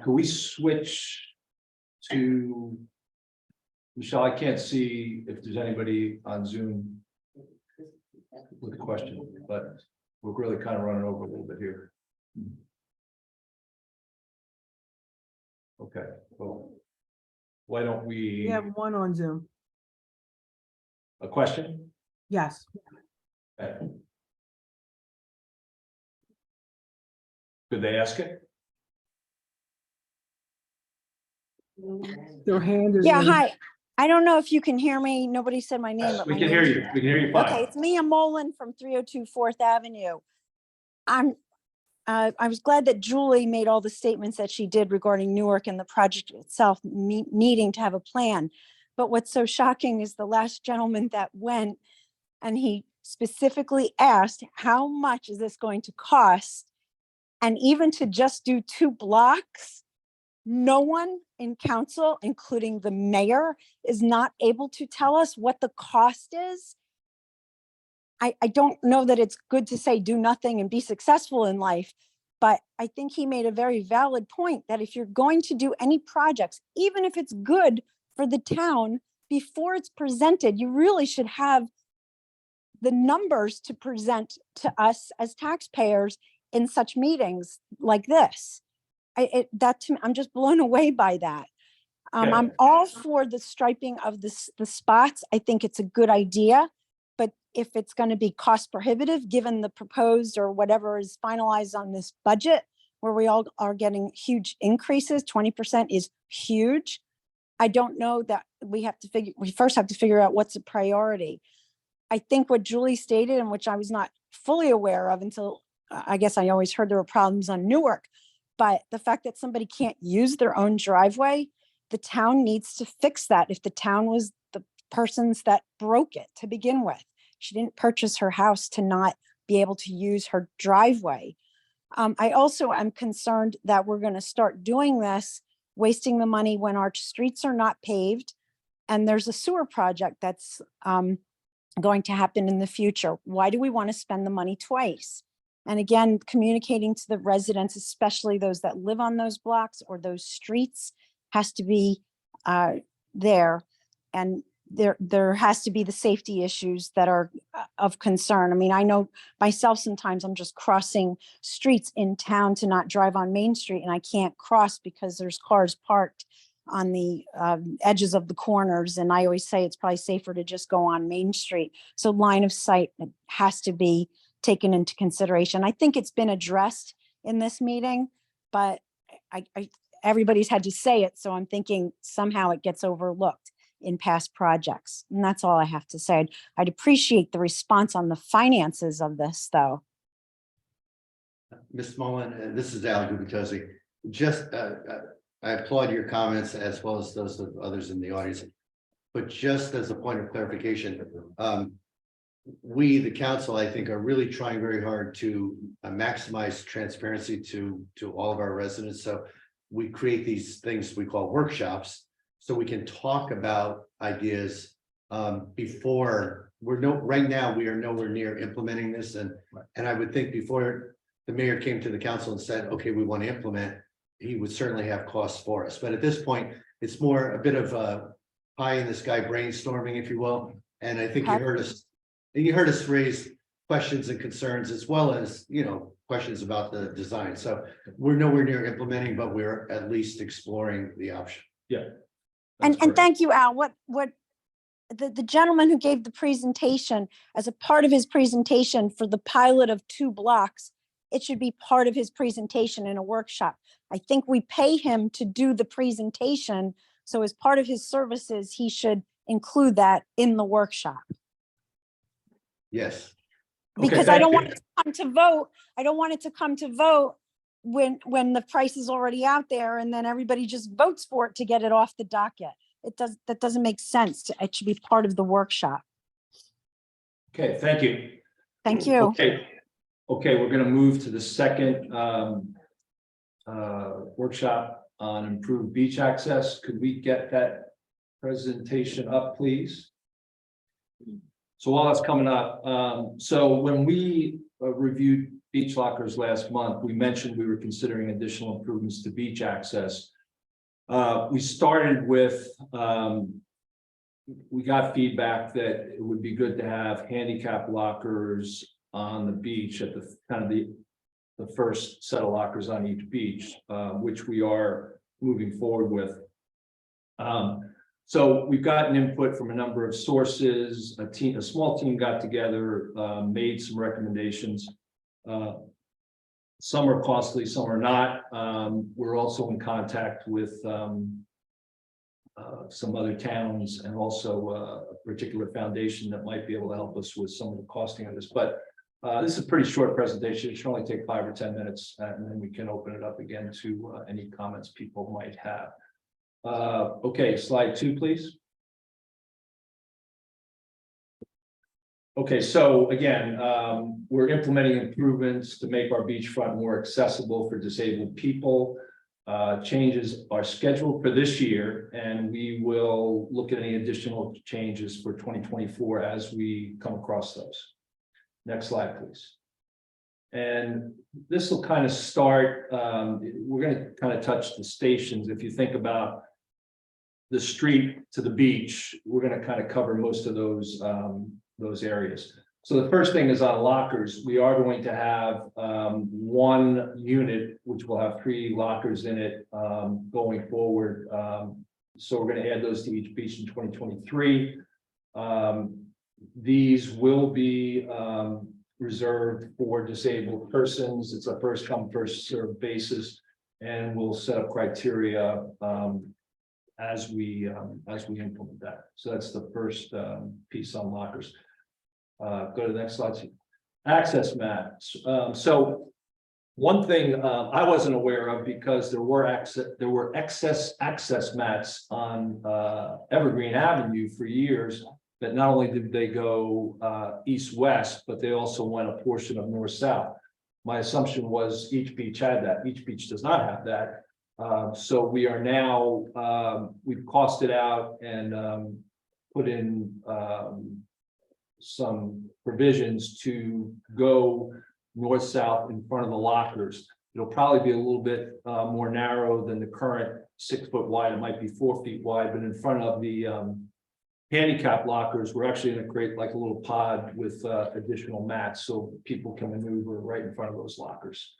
Can we switch to? Michelle, I can't see if there's anybody on Zoom with a question, but we're really kind of running over a little bit here. Okay, well, why don't we? We have one on Zoom. A question? Yes. Okay. Could they ask it? Their hand is. Yeah, raised. hi. I don't know if you can hear me. Nobody said my name. but We my can name hear is- you. We can hear you Okay, fine. it's Mia Mullen from 302 Fourth Avenue. I was glad that Julie made all the statements that she did regarding Newark and the project itself needing to have a plan. But what's so shocking is the last gentleman that went and he specifically asked, how much is this going to cost? And even to just do 2 blocks, no one in council, including the mayor, is not able to tell us what the cost is. I don't know that it's good to say do nothing and be successful in life, but I think he made a very valid point that if you're going to do any projects, even if it's good for the town, before it's presented, you really should have the numbers to present to us as taxpayers in such meetings like this. I'm just blown away by that. I'm all for the striping of the spots. I think it's a good idea. But if it's going to be cost prohibitive, given the proposed or whatever is finalized on this budget, where we all are getting huge increases, 20% is huge. I don't know that we first have to figure out what's a priority. I think what Julie stated, and which I was not fully aware of until I guess I always heard there were problems on Newark, but the fact that somebody can't use their own driveway, the town needs to fix that. If the town was the persons that broke it to begin with, she didn't purchase her house to not be able to use her driveway. I also am concerned that we're going to start doing this, wasting the money when our streets are not paved. And there's a sewer project that's going to happen in the future? Why do we want to spend the money twice? And again, communicating to the residents, especially those that live on those blocks or those streets, has to be there. And there has to be the safety issues that are of concern. I mean, I know myself, sometimes I'm just crossing streets in town to not drive on Main Street, and I can't cross because there's cars parked on the edges of the corners. And I always say it's probably safer to just go on Main Street. So line of sight has to be taken into consideration. I think it's been addressed in this meeting, but everybody's had to say it. So I'm thinking somehow it gets overlooked in past projects. And that's all I have to say. I'd appreciate the response on the finances of this, though. Ms. Mullen, this is Al Gubitosi. Just, I applaud your comments as well as those of others in the audience. But just as a point of clarification, we, the council, I think, are really trying very hard to maximize transparency to all of our residents. So we create these things we call workshops, so we can talk about ideas before right now we are nowhere near implementing this. And I would think before the mayor came to the council and said, okay, we want to implement, he would certainly have costs for us. But at this point, it's more a bit of a pie in the sky brainstorming, if you will. And I think you heard us raise questions and concerns, as well as, questions about the design. So we're nowhere near implementing, but we're at least exploring the option. Yeah. And thank you, Al. What the gentleman who gave the presentation, as a part of his presentation for the pilot of 2 blocks, it should be part of his presentation in a workshop. I think we pay him to do the presentation. So as part of his services, he should include that in the workshop. Yes. Because I don't want it to come to vote. I don't want it to come to vote when the price is already out there and then everybody just votes for it to get it off the docket. That doesn't make sense. It should be part of the workshop. Okay, thank you. Thank you. Okay, we're gonna move to the second workshop on improved beach access. Could we get that presentation up, please? So while that's coming up, so when we reviewed beach lockers last month, we mentioned we were considering additional improvements to beach access. We started with, we got feedback that it would be good to have handicap lockers on the beach at the kind of the first set of lockers on each beach, which we are moving forward with. So we've gotten input from a number of sources. A small team got together, made some recommendations. Some are costly, some are not. We're also in contact with some other towns and also a particular foundation that might be able to help us with some of the costing of this. But this is a pretty short presentation. It should only take 5 or 10 minutes, and then we can open it up again to any comments people might have. Okay, slide 2, please. Okay, so again, we're implementing improvements to make our beachfront more accessible for disabled people. Changes are scheduled for this year, and we will look at any additional changes for 2024 as we come across those. Next slide, please. And this will kind of start, we're going to kind of touch the stations. If you think about the street to the beach, we're going to kind of cover most of those areas. So the first thing is on lockers. We are going to have 1 unit, which will have 3 lockers in it going forward. So we're going to add those to each beach in 2023. These will be reserved for disabled persons. It's a first come, first served basis, and we'll set up criteria as we implement that. So that's the first piece on lockers. Go to the next slide. Access maps. So one thing I wasn't aware of, because there were excess access mats on Evergreen Avenue for years, that not only did they go east-west, but they also went a portion of north-south. My assumption was each beach had that. Each beach does not have that. So we are now, we've costed out and put in some provisions to go north-south in front of the lockers. It'll probably be a little bit more narrow than the current 6 foot wide. It might be 4 feet wide, but in front of the handicap lockers, we're actually going to create like a little pod with additional mats so people can maneuver right in front of those lockers.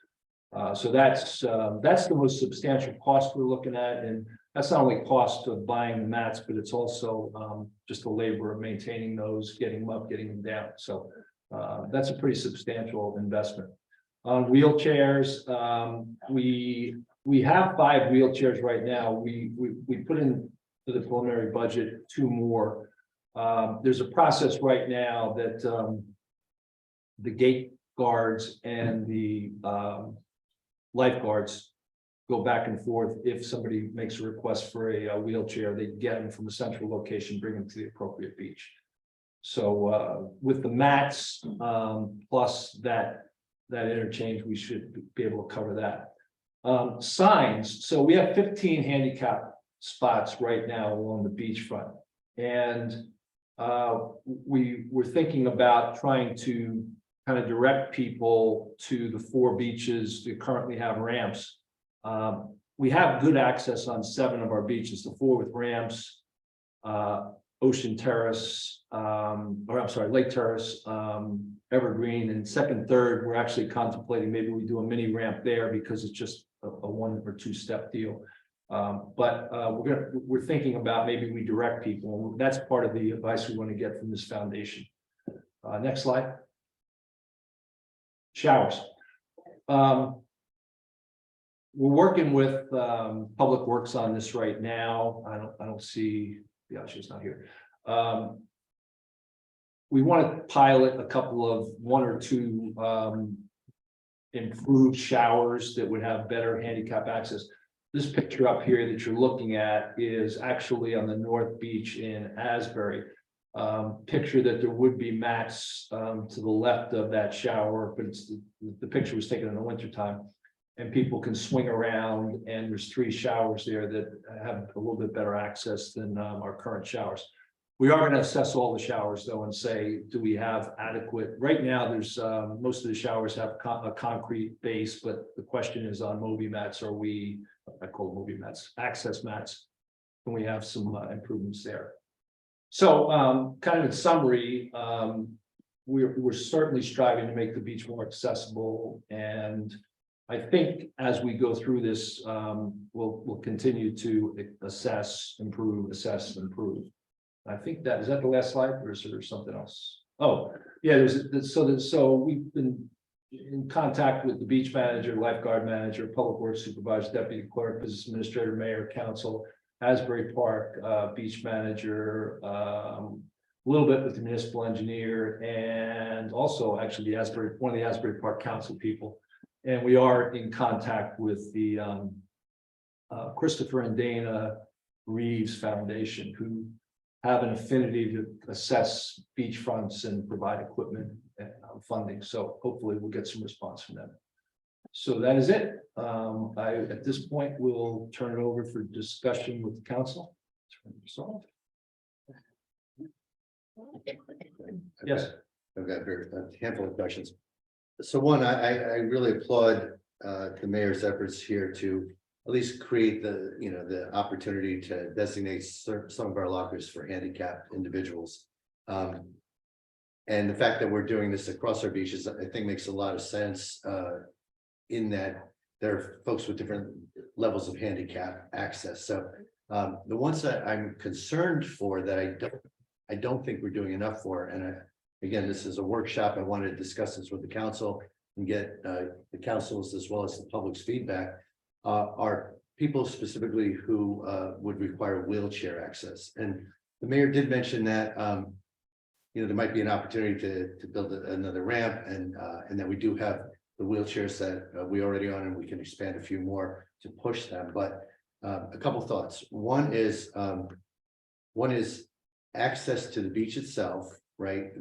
So that's the most substantial cost we're looking at, and that's not only cost of buying the mats, but it's also just the labor of maintaining those, getting them up, getting them down. So that's a pretty substantial investment. On wheelchairs, we have 5 wheelchairs right now. We put in to the preliminary budget 2 more. There's a process right now that the gate guards and the lifeguards go back and forth. If somebody makes a request for a wheelchair, they get them from a central location, bring them to the appropriate beach. So with the mats plus that interchange, we should be able to cover that. Signs. So we have 15 handicap spots right now along the beachfront, and we were thinking about trying to kind of direct people to the 4 beaches that currently have ramps. We have good access on 7 of our beaches, the 4 with ramps, Ocean Terrace, or I'm sorry, Lake Terrace, Evergreen, and 2nd, 3rd. We're actually contemplating maybe we do a mini ramp there because it's just a 1 or 2 step deal. But we're thinking about maybe we direct people. That's part of the advice we want to get from this foundation. Next slide. Showers. We're working with Public Works on this right now. I don't see, yeah, she's not here. We want to pilot a couple of 1 or 2 improved showers that would have better handicap access. This picture up here that you're looking at is actually on the North Beach in Asbury. Picture that there would be mats to the left of that shower, but it's the picture was taken in the wintertime. And people can swing around, and there's 3 showers there that have a little bit better access than our current showers. We are going to assess all the showers though and say, do we have adequate? Right now, there's most of the showers have a concrete base, but the question is on Moby mats. Are we? I call them Moby mats, access mats. Can we have some improvements there? So, kind of in summary, we're certainly striving to make the beach more accessible, and I think as we go through this, we'll continue to assess, improve, assess, improve. I think that is that the last slide, or is there something else? Oh, yeah, so we've been in contact with the beach manager, lifeguard manager, public works supervisor, deputy clerk, business administrator, mayor, council, Asbury Park beach manager, a little bit with the municipal engineer, and also actually one of the Asbury Park council people. And we are in contact with the Christopher and Dana Reeves Foundation, who have an affinity to assess beachfronts and provide equipment and funding. So hopefully we'll get some response from them. So that is it. At this point, we'll turn it over for discussion with the council. Yes. I've got a handful of questions. So one, I really applaud the mayor's efforts here to at least create the opportunity to designate some of our lockers for handicapped individuals. And the fact that we're doing this across our beaches, I think makes a lot of sense in that there are folks with different levels of handicap access. So the ones that I'm concerned for that I don't think we're doing enough for, and again, this is a workshop. I wanted to discuss this with the council and get the council's as well as the public's feedback. Are people specifically who would require wheelchair access. And the mayor did mention that there might be an opportunity to build another ramp, and that we do have the wheelchairs that we already own, and we can expand a few more to push them. But a couple thoughts. One is access to the beach itself, right?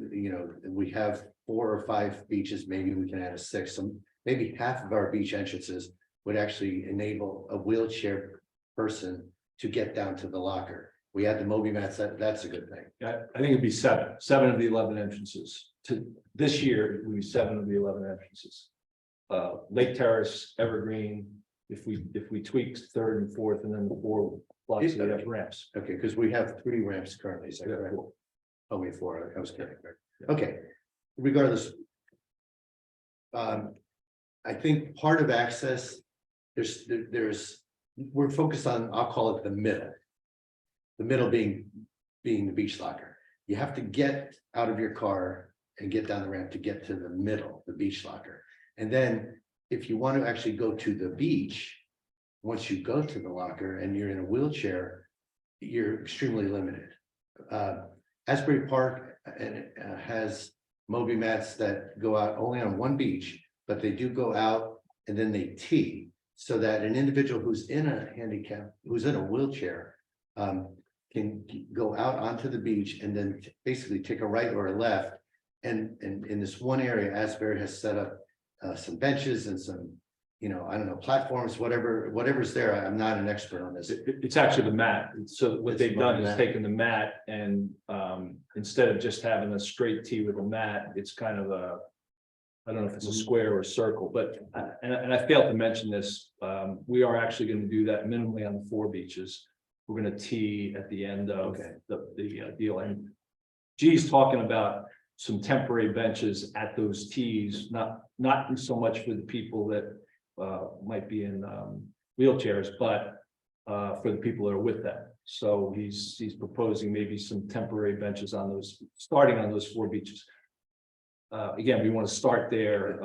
We have 4 or 5 beaches, maybe we can add a 6th. So maybe half of our beach entrances would actually enable a wheelchair person to get down to the locker. We add the Moby mats, that's a good thing. I think it'd be seven of the 11 entrances to this year, it would be 7 of the 11 entrances. Lake Terrace, Evergreen, if we tweak third and fourth, and then the 4 blocks that have ramps. Okay, because we have 3 ramps currently, is that Yeah, correct? cool. Oh, wait, 4, I was kidding. Okay, regardless. I think part of access, we're focused on, I'll call it the middle. The middle being the beach locker. You have to get out of your car and get down the ramp to get to the middle, the beach locker. And then if you want to actually go to the beach, once you go to the locker and you're in a wheelchair, you're extremely limited. Asbury Park has Moby mats that go out only on one beach, but they do go out and then they tee, so that an individual who's in a handicap, who's in a wheelchair, can go out onto the beach and then basically take a right or a left. And in this one area, Asbury has set up some benches and some, I don't know, platforms, whatever's there. I'm not an expert on this. It's actually the mat. So what It's they've done is mat. taken the mat and instead of just having a straight tee with a mat, it's kind of I don't know if it's a square or a circle, but and I failed to mention this. We are actually going to do that minimally on the 4 beaches. We're going to tee at the end of the deal. And G's talking about some temporary benches at those tees, not so much for the people that might be in wheelchairs, but for the people that are with them. So he's proposing maybe some temporary benches on those, starting on those 4 beaches. Again, we want to start there.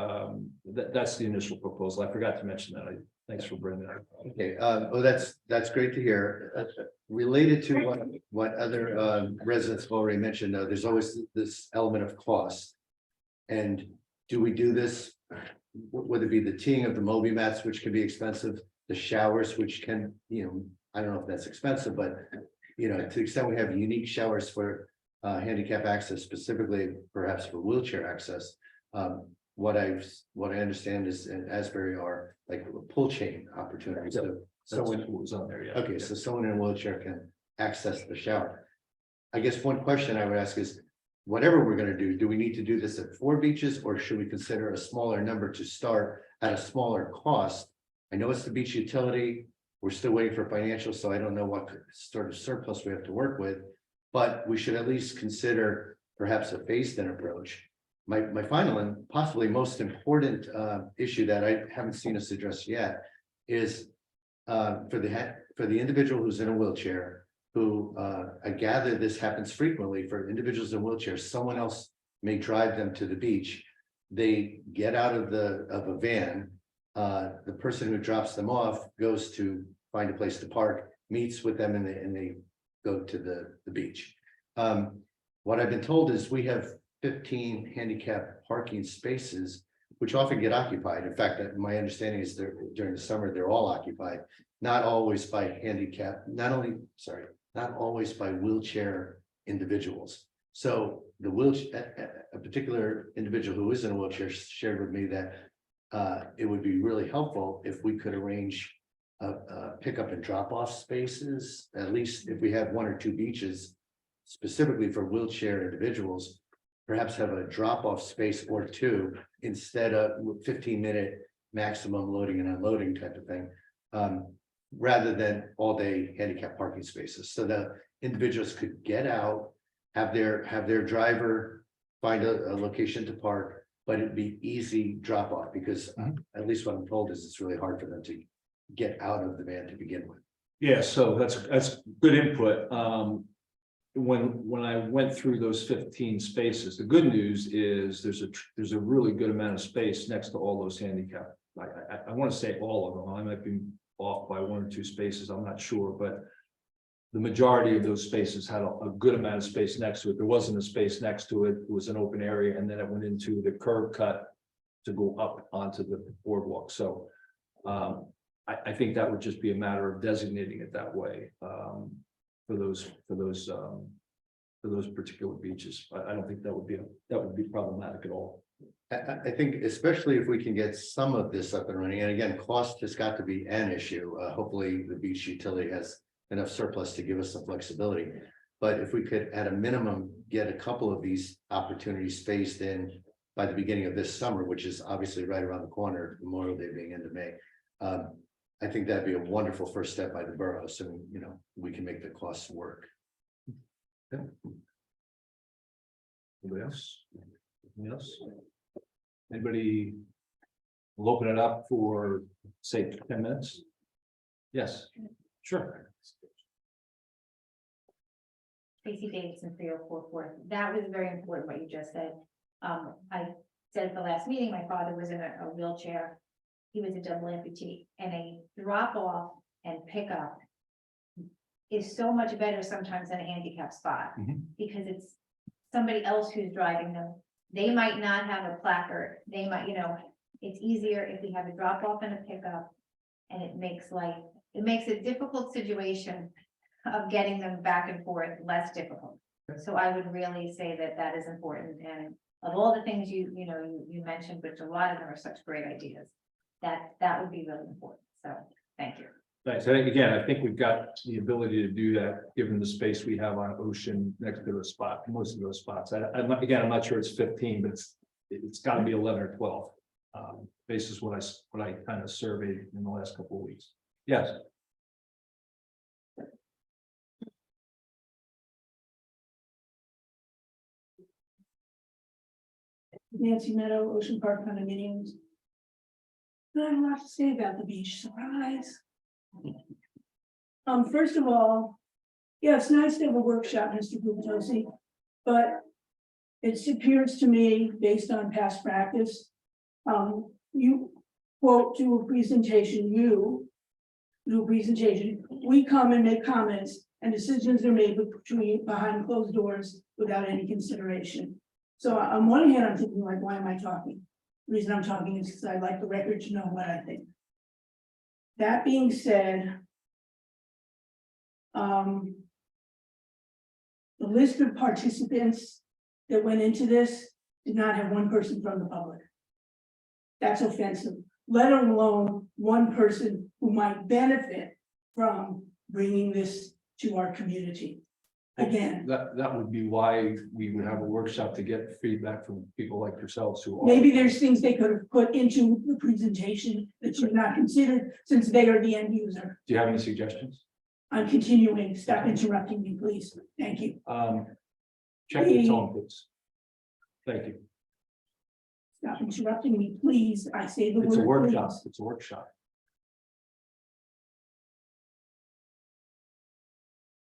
That's the initial proposal. I forgot to mention that. Thanks for bringing that up. Okay, well, that's great to hear. Related to what other residents have already mentioned, there's always this element of cost. And do we do this, whether it be the teeing of the Moby mats, which can be expensive, the showers, which can, I don't know if that's expensive, but to the extent we have unique showers for handicap access, specifically perhaps for wheelchair access. What I understand is in Asbury are like pull chain opportunities. So Someone who was on there, yeah. okay, so someone in a wheelchair can access the shower. I guess one question I would ask is, whatever we're gonna do we need to do this at 4 beaches, or should we consider a smaller number to start at a smaller cost? I know it's the beach utility. We're still waiting for financials, so I don't know what sort of surplus we have to work with. But we should at least consider perhaps a phased-in approach. My final and possibly most important issue that I haven't seen us address yet is for the individual who's in a wheelchair, who I gather this happens frequently for individuals in wheelchairs. Someone else may drive them to the beach. They get out of a van. The person who drops them off goes to find a place to park, meets with them, and they go to the beach. What I've been told is we have 15 handicap parking spaces, which often get occupied. In fact, my understanding is during the summer, they're all occupied, not always by handicap, not always by wheelchair individuals. So the wheelchair, a particular individual who is in a wheelchair shared with me that it would be really helpful if we could arrange pickup and drop off spaces, at least if we have 1 or 2 beaches specifically for wheelchair individuals, perhaps have a drop off space or 2 instead of 15-minute maximum loading and unloading type of thing, rather than all day handicap parking spaces. So the individuals could get out, have their driver find a location to park, but it'd be easy drop off, because at least what I'm told is it's really hard for them to get out of the van to begin with. Yeah, so that's good input. When I went through those 15 spaces, the good news is there's a really good amount of space next to all those handicap. I want to say all of them. I might be off by 1 or 2 spaces. I'm not sure, but the majority of those spaces had a good amount of space next to it. There wasn't a space next to it. It was an open area, and then it went into the curb cut to go up onto the boardwalk. So I think that would just be a matter of designating it that way for those particular beaches. I don't think that would be problematic at all. I think especially if we can get some of this up and running, and again, cost has got to be an issue. Hopefully the beach utility has enough surplus to give us some flexibility. But if we could, at a minimum, get a couple of these opportunities spaced in by the beginning of this summer, which is obviously right around the corner, Memorial Day being end of May. I think that'd be a wonderful first step by the borough, so, you know, we can make the costs work. Anybody else? Anything else? Anybody? We'll open it up for, say, 10 minutes. Yes, sure. Tracy Davidson, 3044. That was very important what you just said. I said at the last meeting, my father was in a wheelchair. He was a double amputee, and a drop off and pickup is so much better sometimes than a handicap spot, because it's somebody else who's driving them. They might not have a placard. They might, you know, it's easier if we have a drop off and a pickup. And it makes a difficult situation of getting them back and forth less difficult. So I would really say that that is important. And of all the things you mentioned, which a lot of them are such great ideas, that would be really important. So thank you. Thanks. I think we've got the ability to do that, given the space we have on Ocean next to the spot, most of those spots. I'm not sure it's 15, but it's got to be 11 or 12. Basis what I kind of surveyed in the last couple of weeks. Yes. Nancy Meadow, Ocean Park condominiums. I have a lot to say about the beach, surprise. First of all, yeah, it's nice to have a workshop, Mr. Gubitosi, but it appears to me, based on past practice, you quote do a presentation, we come and make comments, and decisions are made behind closed doors without any consideration. So on one hand, I'm thinking like, why am I talking? The reason I'm talking is because I'd like the record to know what I think. That being said, the list of participants that went into this did not have one person from the public. That's offensive, let alone one person who might benefit from bringing this to our community. Again, That would be why we would have a workshop to get feedback from people like yourselves who are. maybe there's things they could have put into the presentation that you've not considered, since they are the end user. Do you have any suggestions? I'm continuing, stop interrupting me, please, thank you. Check your tone, please. Thank you. Stop interrupting me, please, I say the word. It's a workshop. please. It's a workshop.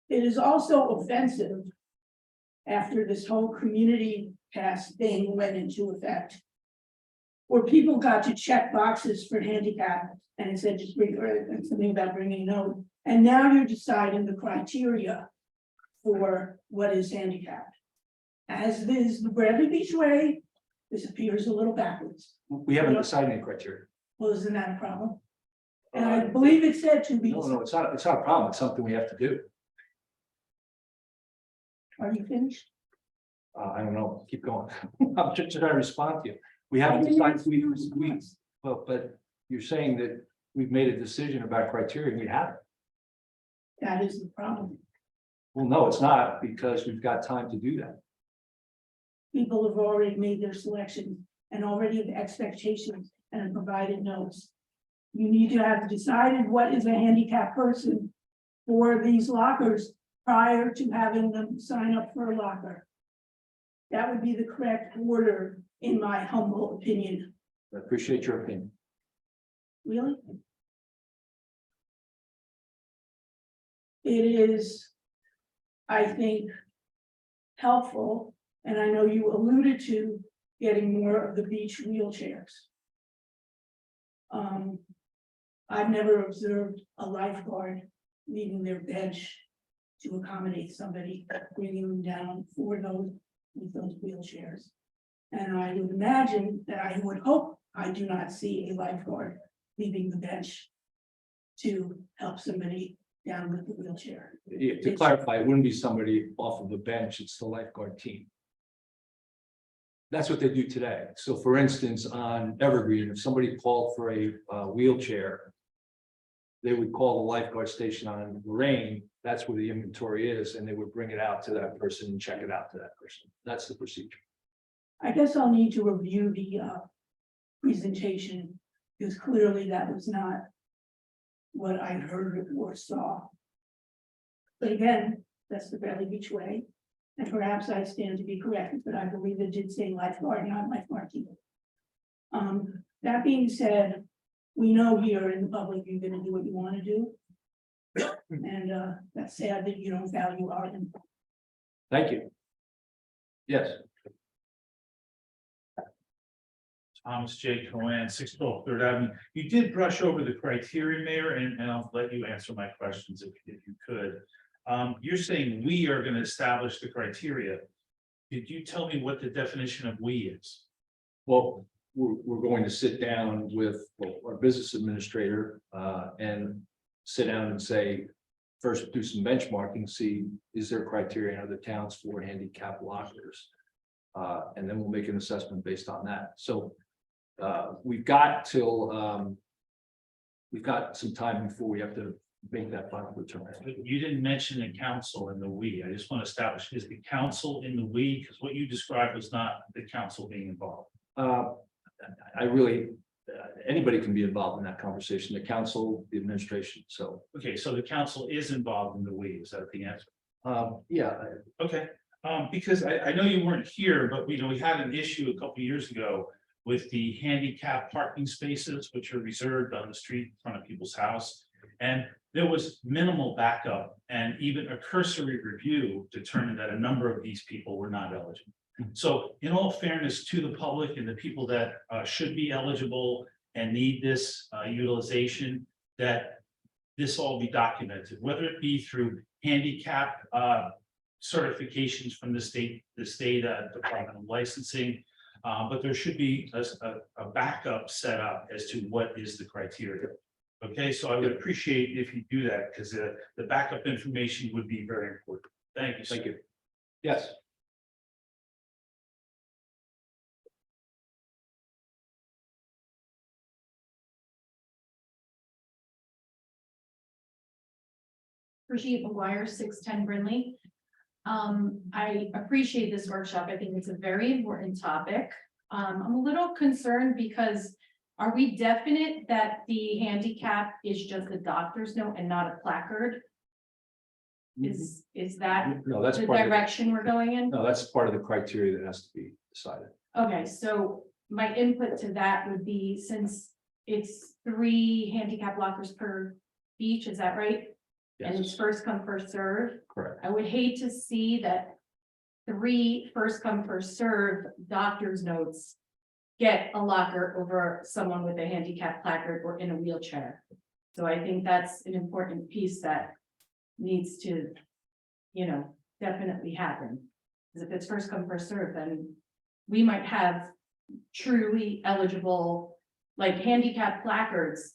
It is also offensive after this whole community pass thing went into effect, where people got to check boxes for handicap, and it said just bring, or something about bringing a note, and now you're deciding the criteria for what is handicapped. As is the Bradley Beach Way, this appears a little backwards. We haven't decided any criteria. Well, isn't that a problem? And I believe it said to be. No, it's not a problem. It's something we have to do. Are you finished? I don't know. Keep going. I'm just trying to respond to you. We haven't decided, but you're saying that we've made a decision about criteria and we haven't. That is the problem. Well, no, it's not, because we've got time to do that. People have already made their selection and already have expectations and have provided notes. You need to have decided what is a handicapped person for these lockers prior to having them sign up for a locker. That would be the correct order, in my humble opinion. I appreciate your opinion. Really? It is, I think, helpful, and I know you alluded to getting more of the beach wheelchairs. I've never observed a lifeguard leaving their bench to accommodate somebody, bringing them down for those, with those wheelchairs. And I would imagine that I would hope I do not see a lifeguard leaving the bench to help somebody down with the wheelchair. Yeah, to clarify, it wouldn't be somebody off of the bench, it's the lifeguard team. That's what they do today. So for instance, on Evergreen, if somebody called for a wheelchair, they would call the lifeguard station on Lorraine, that's where the inventory is, and they would bring it out to that person and check it out to that person. That's the procedure. I guess I'll need to review the presentation, because clearly that was not what I heard or saw. But again, that's the Bradley Beach way, and perhaps I stand to be corrected, but I believe it did say lifeguard, not lifeguard team. That being said, we know here in the public, you're gonna do what you wanna do. And that's sad that you don't value our input. Thank you. Yes. Thomas J. Cohen, 612 Third Avenue. You did brush over the criteria, Mayor, and I'll let you answer my questions if you could. You're saying we are gonna establish the criteria. Could you tell me what the definition of we is? Well, we're going to sit down with our business administrator and sit down and say, first do some benchmarking, see, is there criteria in other towns for handicap lockers? And then we'll make an assessment based on that. So we've got some time before we have to make that final determination. You didn't mention the council in the we. I just want to establish, is the council in the we? Because what you described was not the council being involved. I really, anybody can be involved in that conversation, the council, the administration, so. Okay, so the council is involved in the we, is that the answer? Yeah, Okay, because I know you weren't here, but we had an issue a couple years ago with the handicap parking spaces, which are reserved on the street in front of people's house. And there was minimal backup, and even a cursory review determined that a number of these people were not eligible. So in all fairness to the public and the people that should be eligible and need this utilization, that this all be documented, whether it be through handicap certifications from the state Department of Licensing. But there should be a backup set up as to what is the criteria. Okay, so I would appreciate if you do that, because the backup information would be very important. Thank you. thank you. Yes. Brigitte McGuire, 610 Brinley. I appreciate this workshop. I think it's a very important topic. I'm a little concerned because are we definite that the handicap is just a doctor's note and not a placard? Is that No, that's the part of, direction we're going in? no, that's part of the criteria that has to be decided. Okay, so my input to that would be, since it's 3 handicap lockers per beach, is that right? And it's Yes, first come, first serve. correct. I would hate to see that 3 first come, first serve doctor's notes get a locker over someone with a handicap placard or in a wheelchair. So I think that's an important piece that needs to, definitely happen. Because if it's first come, first serve, then we might have truly eligible, like handicap placards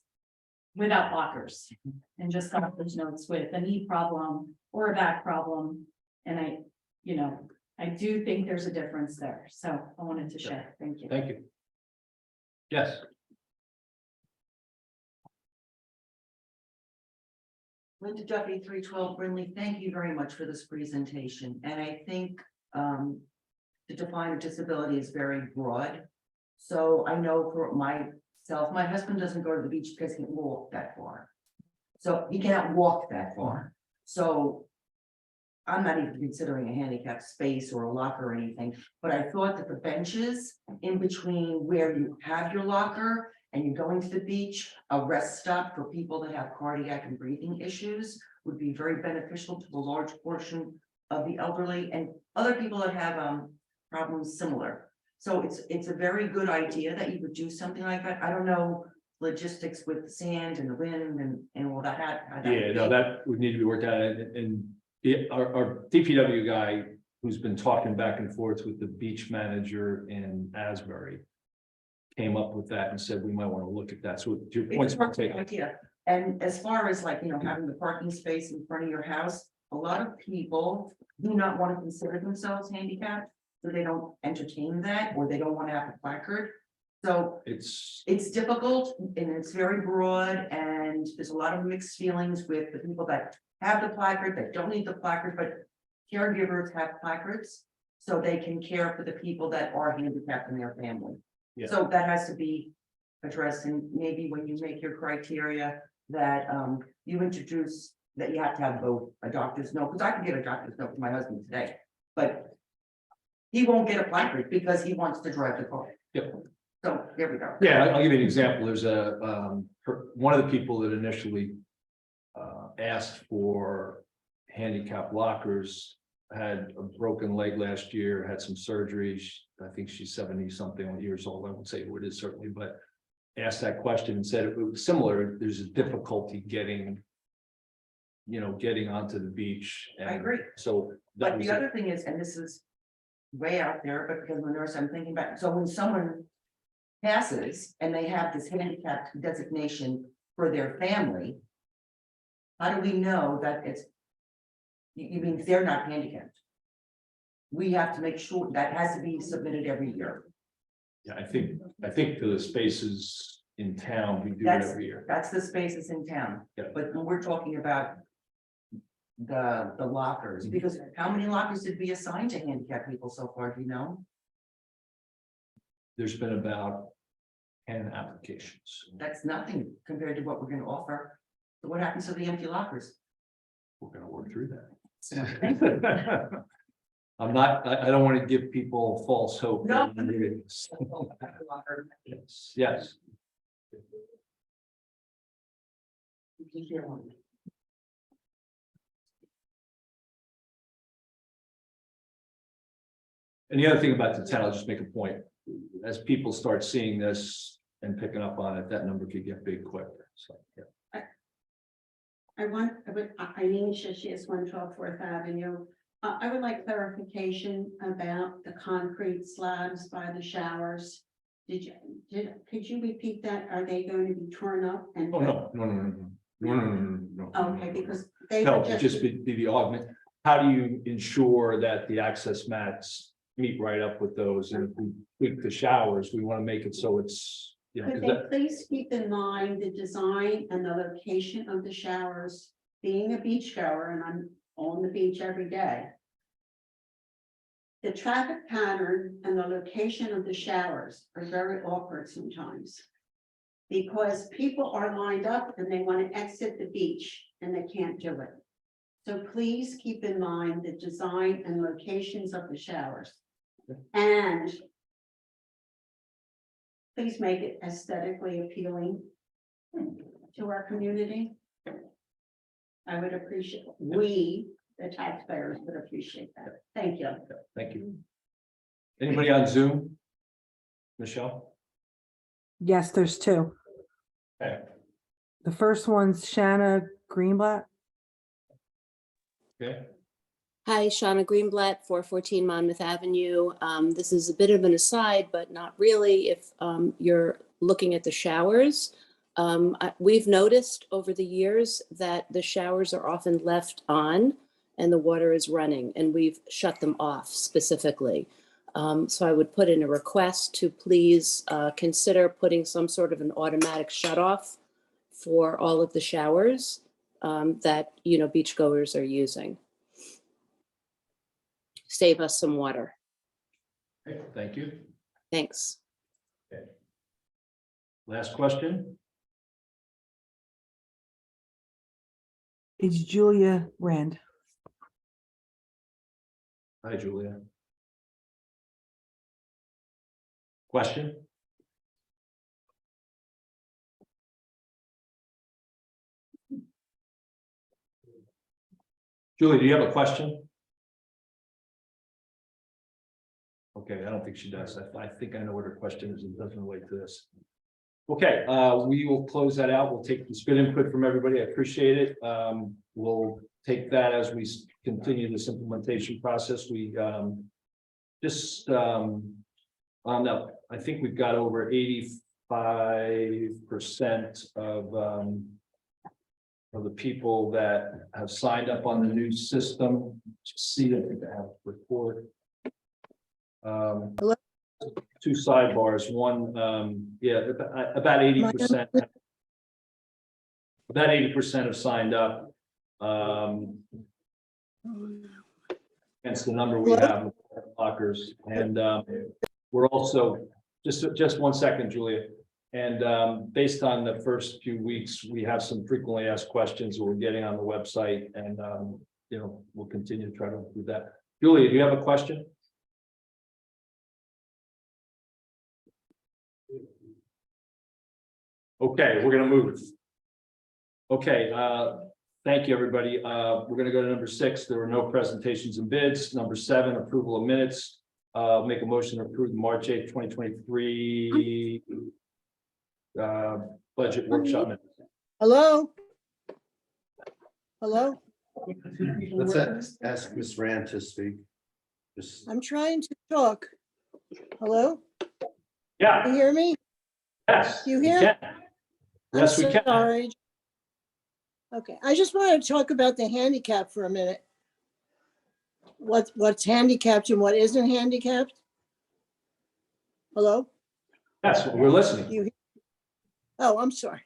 without lockers, and just doctor's notes with a knee problem or a back problem. And I do think there's a difference there, so I wanted to share. Thank you. Thank you. Yes. Linda Duffy, 312 Brinley, thank you very much for this presentation, and I think to define a disability is very broad. So I know for myself, my husband doesn't go to the beach because he can't walk that far. So he cannot walk that far. So I'm not even considering a handicap space or a locker or anything, but I thought that the benches in between where you have your locker and you're going to the beach, a rest stop for people that have cardiac and breathing issues would be very beneficial to a large portion of the elderly and other people that have problems similar. So it's a very good idea that you would do something like that. I don't know logistics with sand and the wind and all that. how that Yeah, would no, be. that would need to be worked out, and our DPW guy, who's been talking back and forth with the beach manager in Asbury, came up with that and said we might want to look at that, so to your point. It's a perfect idea. And as far as like, having the parking space in front of your house, a lot of people do not want to consider themselves handicapped. So they don't entertain that, or they don't want to have a placard. So It's, it's difficult and it's very broad and there's a lot of mixed feelings with the people that have the placard, that don't need the placard, but caregivers have placards. So they can care for the people that are handicapped in their family. Yeah. So that has to be addressed, and maybe when you make your criteria that you introduce that you have to have both a doctor's note, because I can get a doctor's note for my husband today, but he won't get a placard because he wants to drive the car. Yep. So there we go. yeah, I'll give you an example. There's one of the people that initially asked for handicap lockers, had a broken leg last year, had some surgery. I think she's 70 something years old. I won't say who it is certainly, but asked that question and said it was similar. There's a difficulty getting, getting onto the beach. I agree. So that But was the it. other thing is, and this is way out there, but because I'm a nurse, I'm thinking back, so when someone passes and they have this handicap designation for their family, how do we know that it's, you mean they're not handicapped? We have to make sure that has to be submitted every year. Yeah, I think for the spaces in town, we do it That's, every year. that's the spaces in town. Yeah. But when we're talking about the lockers, Mm-hmm. because how many lockers did we assign to handicapped people so far, do you know? There's been about 10 applications. That's nothing compared to what we're gonna offer. So what happens to the empty lockers? We're gonna work through that. I'm not, I don't want to give people false hope. No. Yes, yes. And the other thing about the town, I'll just make a point, as people start seeing this and picking up on it, that number could get big quicker, so, yeah. Eileen Shishias, 112 Fourth Avenue. I would like clarification about the concrete slabs by the showers. Could you repeat that? Are they going to be torn up and? Oh, no. Okay, because they No, were it'd just, just be the augment. How do you ensure that the access mats meet right up with those? And if we tweak the showers, we want to make it so it's, could 'cause they that- please keep in mind the design and the location of the showers? Being a beach goer, and I'm on the beach every day. The traffic pattern and the location of the showers are very awkward sometimes. Because people are lined up and they want to exit the beach and they can't do it. So please keep in mind the design and locations of the showers. And please make it aesthetically appealing to our community. I would appreciate, we, the taxpayers, would appreciate that. Thank you. Thank you. Anybody on Zoom? Michelle? Yes, there's two. Okay. The first one's Shanna Greenblatt. Okay. Hi, Shauna Greenblatt, 414 Monmouth Avenue. This is a bit of an aside, but not really if you're looking at the showers. We've noticed over the years that the showers are often left on and the water is running, and we've shut them off specifically. So I would put in a request to please consider putting some sort of an automatic shut off for all of the showers that, beachgoers are using. Save us some water. Okay, thank you. Thanks. Last question. It's Julia Rand. Hi, Julia. Question? Julie, do you have a question? Okay, I don't think she does. I think I know what her question is and doesn't relate to this. Okay, we will close that out. We'll take this good input from everybody. I appreciate it. We'll take that as we continue this implementation process. We just on that, I think we've got over 85% of the people that have signed up on the new system. Just see if they have a report. two sidebars. One, about 80%. About 80% have signed up. Hence the number we have with lockers. And we're also, just 1 second, Julia. And based on the first few weeks, we have some frequently asked questions that we're getting on the website, and we'll continue to try to improve that. Julia, do you have a question? Okay, we're gonna move. Okay, thank you, everybody. We're gonna go to number 6. There were no presentations and bids. Number 7, approval of minutes. Make a motion to approve the March 8th, 2023 budget workshop minutes. Hello? Hello? Let's ask Ms. Rand to speak. Just, I'm trying to talk. Hello? Yeah. You hear me? Yes. You we hear? can. Yes, we can. Sorry. Okay, I just wanted to talk about the handicap for a minute. What's handicapped and what isn't handicapped? Hello? Yes, we're listening. Oh, I'm sorry.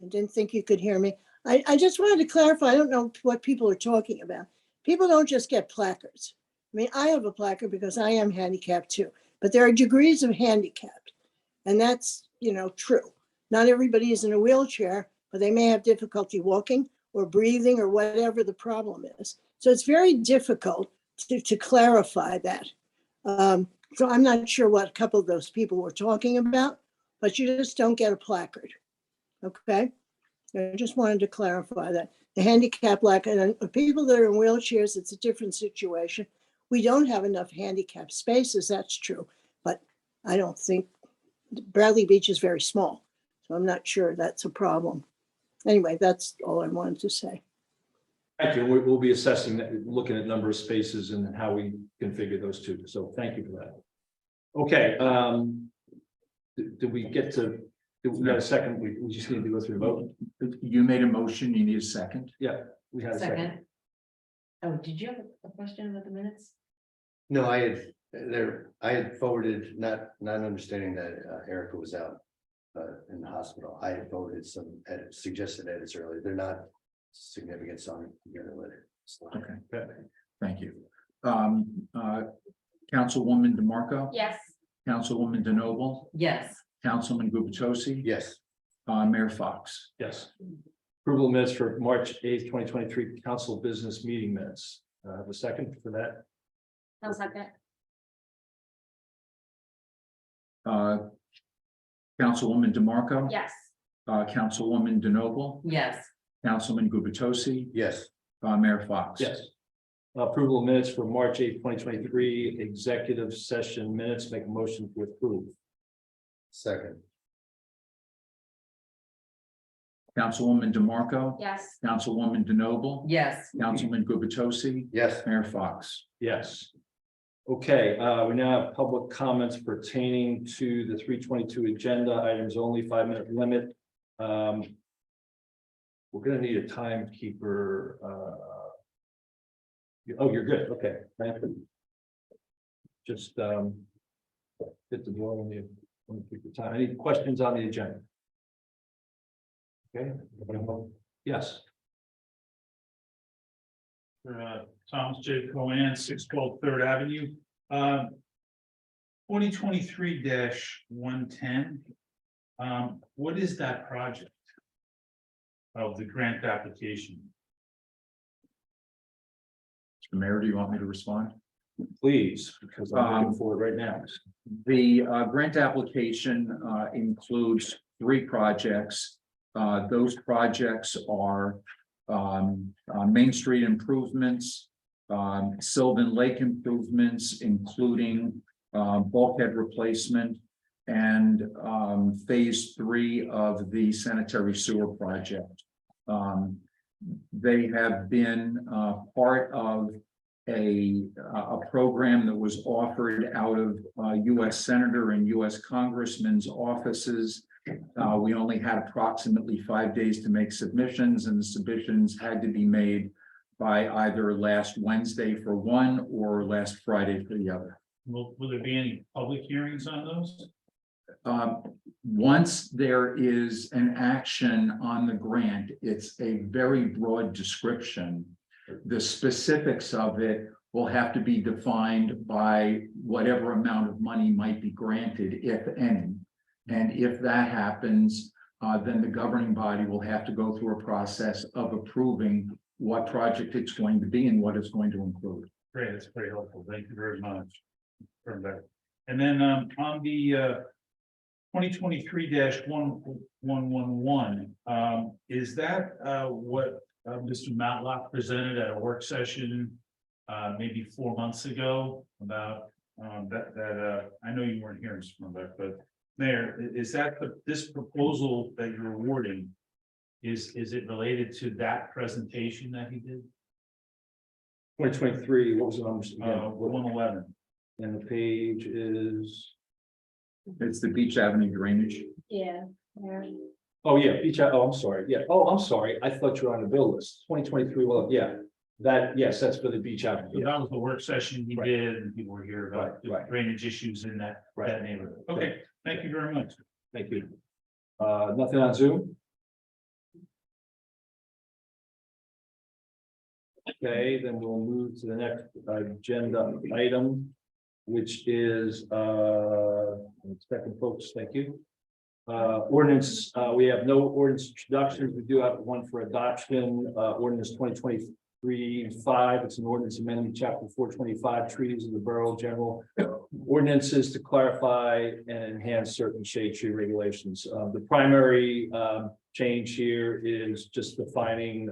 I didn't think you could hear me. I just wanted to clarify, I don't know what people are talking about. People don't just get placards. I mean, I have a placard because I am handicapped too, but there are degrees of handicapped. And that's, true. Not everybody is in a wheelchair, but they may have difficulty walking or breathing or whatever the problem is. So it's very difficult to clarify that. So I'm not sure what a couple of those people were talking about, but you just don't get a placard. Okay? I just wanted to clarify that. The handicap placard, and people that are in wheelchairs, it's a different situation. We don't have enough handicap spaces, that's true, but I don't think Bradley Beach is very small, so I'm not sure that's a problem. Anyway, that's all I wanted to say. Thank you. We'll be assessing that, looking at number of spaces and how we configure those two. So thank you for that. Okay, did we get to, we got a second? We just need to go through the vote. You made a motion, you need a second? Yeah, we had a second. Second. Oh, did you have a question about the minutes? no, I had forwarded, not understanding that Erica was out in the hospital. I had forwarded some edits, suggested edits earlier. They're not significant, so I'm gonna let it. Okay, thank you. Councilwoman DeMarco? Yes. Councilwoman DeNoble? Yes. Councilman Gubitosi? Yes. Mayor Fox? Yes. Approval of minutes for March 8th, 2023 council business meeting minutes. Have a second for that? No second. Councilwoman DeMarco? Yes. Councilwoman DeNoble? Yes. Councilman Gubitosi? Yes. Mayor Fox? Yes. Approval of minutes for March 8th, 2023 executive session minutes. Make a motion to approve. Second. Councilwoman DeMarco? Yes. Councilwoman DeNoble? Yes. Councilman Gubitosi? Yes. Mayor Fox? Yes. Okay, we now have public comments pertaining to the 322 agenda items only, 5-minute limit. We're gonna need a timekeeper. Oh, you're good. Okay. Thank you. Just hit the door when you keep the time. Any questions on the agenda? Okay. Yes. Thomas J. Cohen, 612 Third Avenue. 2023-110. What is that project of the grant application? Mr. Mayor, do you want me to respond? Please, because I'm looking for it right now. The grant application includes 3 projects. Those projects are Main Street improvements, Sylvan Lake improvements, including bulkhead replacement, and phase 3 of the sanitary sewer project. They have been part of a program that was offered out of U.S. Senator and U.S. Congressman's offices. We only had approximately 5 days to make submissions, and the submissions had to be made by either last Wednesday for one or last Friday for the other. will there be any public hearings on those? Once there is an action on the grant, it's a very broad description. The specifics of it will have to be defined by whatever amount of money might be granted, if any. And if that happens, then the governing body will have to go through a process of approving what project it's going to be and what it's going to include. Great, that's very helpful. Thank you very much. From that. And then on the 2023-1111, is that what Mr. Matlock presented at a work session maybe 4 months ago about that I know you weren't here, Mr. Murdock, but Mayor, is that this proposal that you're awarding, is it related to that presentation that he did? 2023, what was the numbers? 111. And the page is, It's the Beach Avenue drainage. Yeah. oh yeah, beach, I'm sorry, yeah, I'm sorry, I thought you were on the bill list, 2023, well, yeah. That, yes, that's for the beach So avenue. that was the work session he Right. did, and people were here about the Right. drainage issues in that neighborhood. Okay, thank you very much. Thank you. Nothing on Zoom? Okay, then we'll move to the next agenda item, which is, second folks, thank you. Ordinance, we have no ordinance introductions. We do have one for adoption, ordinance 2023-5. It's an ordinance amending chapter 425 trees of the borough general ordinances to clarify and enhance certain shade tree regulations. The primary change here is just defining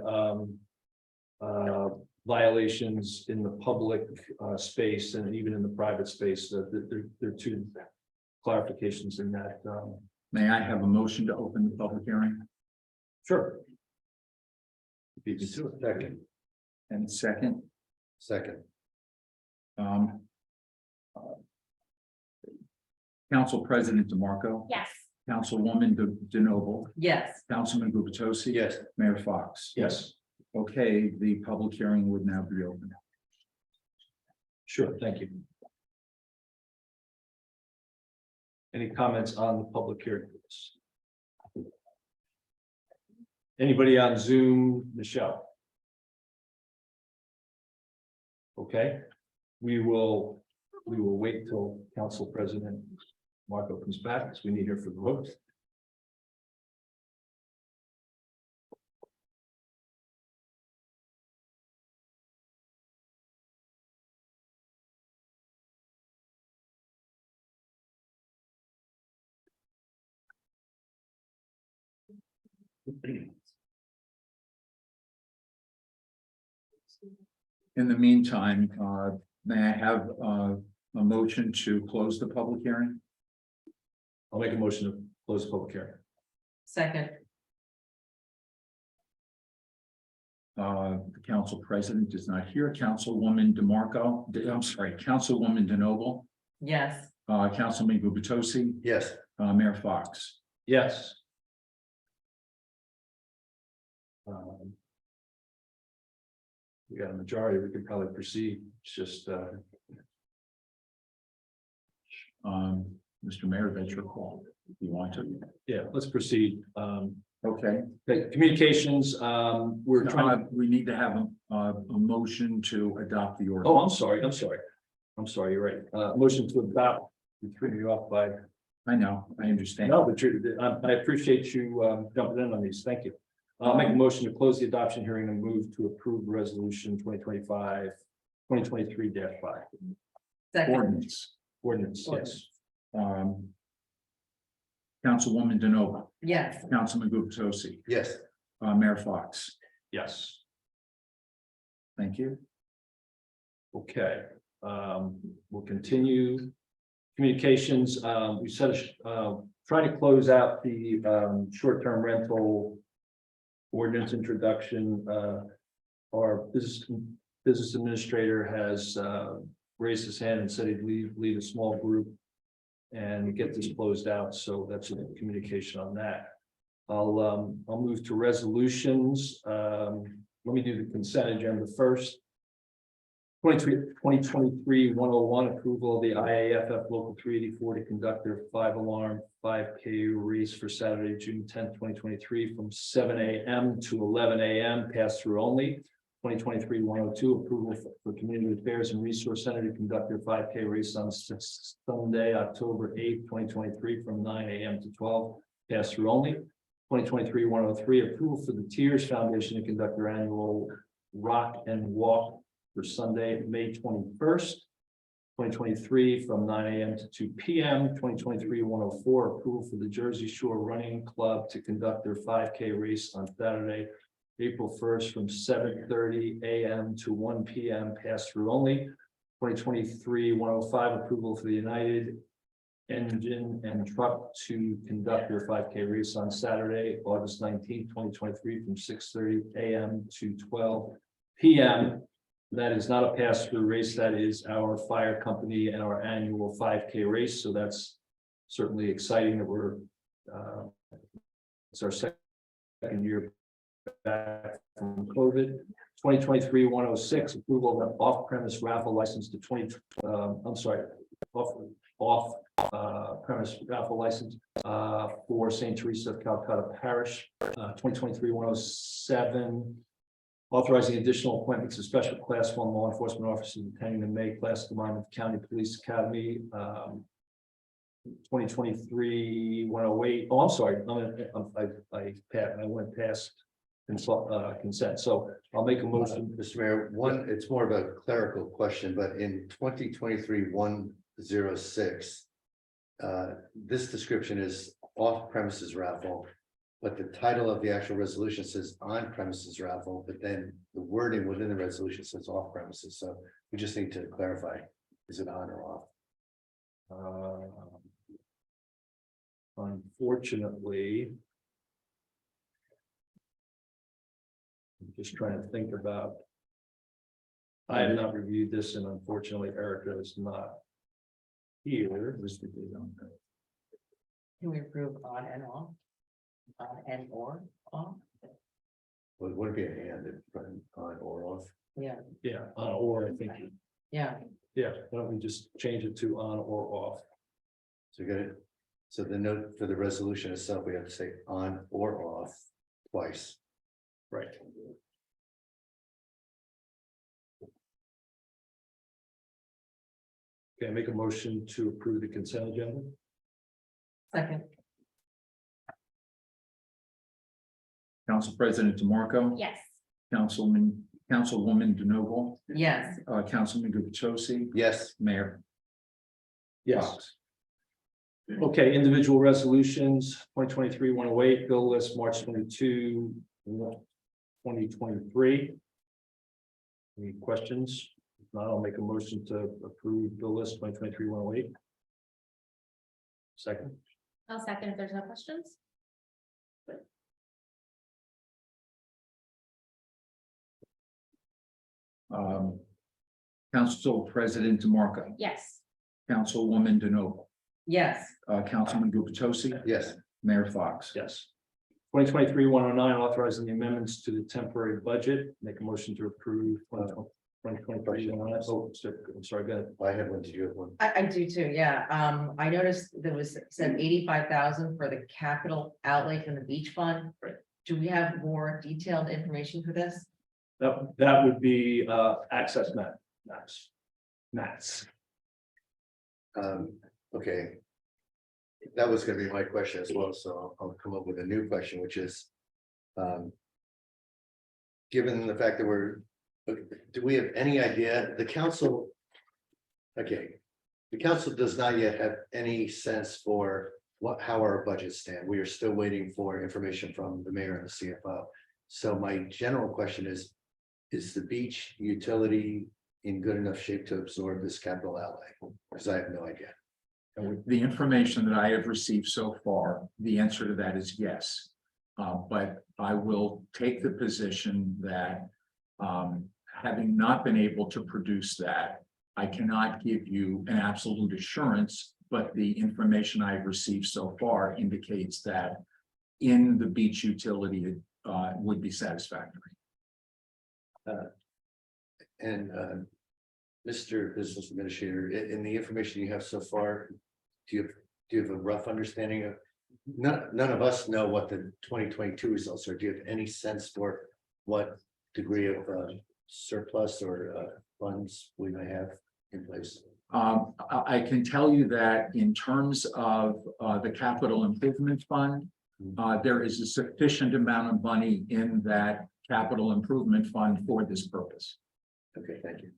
violations in the public space and even in the private space. There are two clarifications in that. May I have a motion to open the public hearing? Sure. Beat me to it. Second. And second, Second. Council President DeMarco. Yes. Councilwoman DeNoble, Yes. Councilman Gubatosi. Yes. Mayor Fox. Yes, Okay, the public hearing would now be open. sure, thank you. Any comments on the public hearing? Anybody on Zoom? Michelle? Okay, we will wait till Council President Marco comes back, because we need her for the vote. In the meantime, may I have a motion to close the public hearing? I'll make a motion to close the public hearing. Second. The council president is not here. Councilwoman DeMarco, I'm sorry, Councilwoman DeNoble, Yes. Councilman Gubatosi, Yes. Mayor Fox. Yes. We got a majority, we could probably proceed, it's just, Mr. Mayor, that's your call. If you want to. yeah, let's proceed. Okay. Okay, communications, we're trying, We need to have a motion to adopt the ordinance. oh, I'm sorry, you're right, motion to adopt, you threw me off by, I know, I understand. no, but I appreciate you jumping in on these, thank you. I'll make a motion to close the adoption hearing and move to approve resolution 2023-5. Second. Ordinance, yes. Councilwoman DeNoble, Yes. Councilman Gubatosi, Yes. Mayor Fox. Yes, Thank you. okay, we'll continue. Communications, we said, trying to close out the short-term rental ordinance introduction. Our business administrator has raised his hand and said he'd lead a small group and get this closed out, so that's a communication on that. I'll move to resolutions. Let me do the consent agenda first. 2023-101, approval of the IAFF Local 384 to conduct their 5-alarm 5K race for Saturday, June 10th, 2023, from 7 a.m. to 11 a.m. pass-through only. 2023-102, approval for Community Affairs and Resource Center to conduct their 5K race on Sunday, October 8th, 2023, from 9 a.m. to 12, pass-through only. 2023-103, approval for the Tears Foundation to conduct their annual Rock and Walk for Sunday, May 21st, 2023, from 9 a.m. to 2 p.m. 2023-104, approval for the Jersey Shore Running Club to conduct their 5K race on Saturday, April 1st, from 7:30 a.m. to 1 p.m. pass-through only. 2023-105, approval for the United Engine and Truck to conduct their 5K race on Saturday, August 19th, 2023, from 6:30 a.m. to 12 p.m. That is not a pass-through race. That is our fire company and our annual 5K race. So that's certainly exciting that we're, it's our second year back from COVID. 2023-106, approval of an off-premise raffle license to premise raffle license for St. Teresa of Calcutta Parish. 2023-107, authorizing additional appointments of special class 1 law enforcement officers attending the May class of Monmouth County Police Academy. 2023-108. Oh, I'm sorry. I went past consent. So I'll make a motion. Mr. Mayor, it's more of a clerical question, but in 2023-106, this description is off premises raffle, but the title of the actual resolution says on premises raffle, but then the wording within the resolution says off premises. So we just need to clarify, is it on or off? Unfortunately, I'm just trying to think about. I have not reviewed this, and unfortunately, Erica is not here. Can we approve on and off? On and or off? Well, it would be a hand on or off. Yeah, Yeah, or I think, yeah. yeah, why don't we just change it to on or off? So get it. So the note for the resolution itself, we have to say on or off twice. Right. Okay, make a motion to approve the consent agenda. Second, Council President DeMarco. Yes. Councilwoman DeNoble. yes. Councilman Gubichosi. Yes. Mayor. Yes. Fox. Okay, individual resolutions, 2023-108, bill list, March 22, 2023. Any questions? If not, I'll make a motion to approve bill list 2023-108. Second, I'll second if there's no questions. Council President DeMarco. Yes. Councilwoman DeNoble. Yes, Councilman Gubichosi. Yes. Mayor Fox. yes. 2023-109, authorizing the amendments to the temporary budget. Make a motion to approve 2023-109. Oh, I'm sorry, go ahead. I have one. Did you have one? I do too, yeah. I noticed there was said 85,000 for the capital outlay from the beach fund. Right. Do we have more detailed information for this? That would be access mats. Okay. That was gonna be my question as well, so I'll come up with a new question, which is. Given the fact that do we have any idea, the council? Okay, the council does not yet have any sense for how our budgets stand. We are still waiting for information from the mayor and the CFO. So my general question is the beach utility in good enough shape to absorb this capital outlay? Because I have no idea. And with the information that I have received so far, the answer to that is yes. But I will take the position that having not been able to produce that, I cannot give you an absolute assurance, but the information I've received so far indicates that in the beach utility would be satisfactory. Mr. Business Administrator, in the information you have so far, do you have a rough understanding of? None of us know what the 2022 results are. Do you have any sense for what degree of surplus or funds we may have in place? I can tell you that in terms of the capital improvement fund, there is a sufficient amount of money in that capital improvement fund for this purpose. Okay, thank you.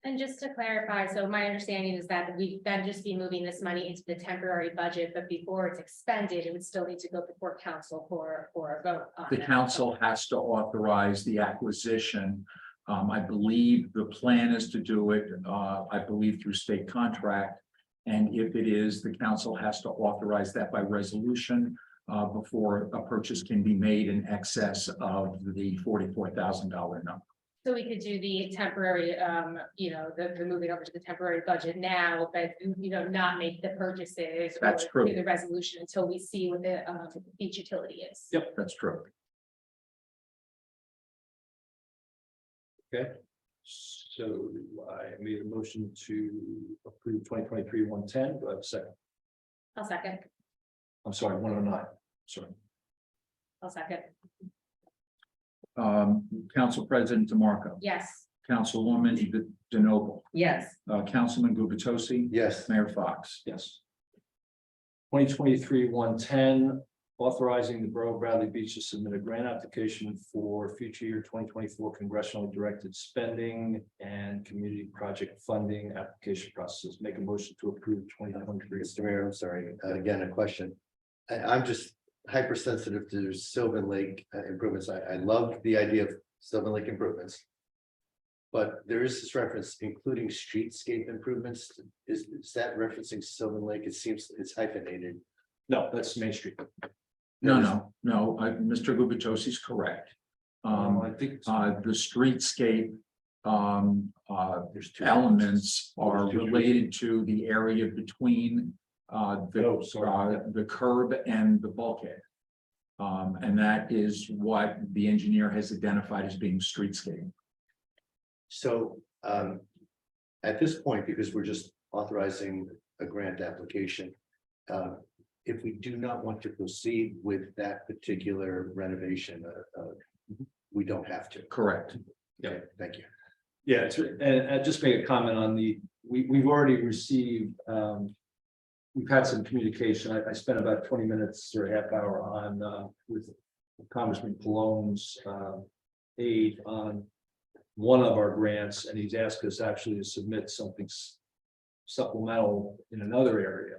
And just to clarify, so my understanding is that we then just be moving this money into the temporary budget, but before it's expended, it would still need to go before council for a vote. On The that. council has to authorize the acquisition. I believe the plan is to do it, I believe through state contract. And if it is, the council has to authorize that by resolution before a purchase can be made in excess of the $44,000 number. So we could do the temporary, the moving over to the temporary budget now, but, not make the purchases. That's or do true. the resolution until we see what the beach utility is. Yep, that's true. Okay, so I made a motion to approve 2023-110. Do I have a second? I'll second. I'm sorry, 109. Sorry. I'll second. Council President DeMarco. Yes. Councilwoman DeNoble. Yes. Councilman Gubitosi. Yes. Mayor Fox. Yes. 2023-110, authorizing the Borough of Bradley Beach to submit a grant application for future year 2024 congressionally directed spending and community project funding application processes. Make a motion to approve 2023. Mr. Mayor, I'm sorry, again, a question. I'm just hypersensitive to Sylvan Lake improvements. I love the idea of Sylvan Lake improvements. But there is this reference, including streetscape improvements. Is that referencing Sylvan Lake? It seems it's hyphenated. No, that's Main Street. No, Mr. Gubitosi is correct. I think The streetscape There's two elements are There's two related to the area between the curb and the bulkhead. And that is what the engineer has identified as being streetscape. So at this point, because we're just authorizing a grant application, if we do not want to proceed with that particular renovation, we don't have to. Correct. Okay, thank you. Yeah, and just make a comment on we've already received, we've had some communication. I spent about 20 minutes or a half hour on with Congressman Cologne's aide on one of our grants, and he's asked us actually to submit something supplemental in another area.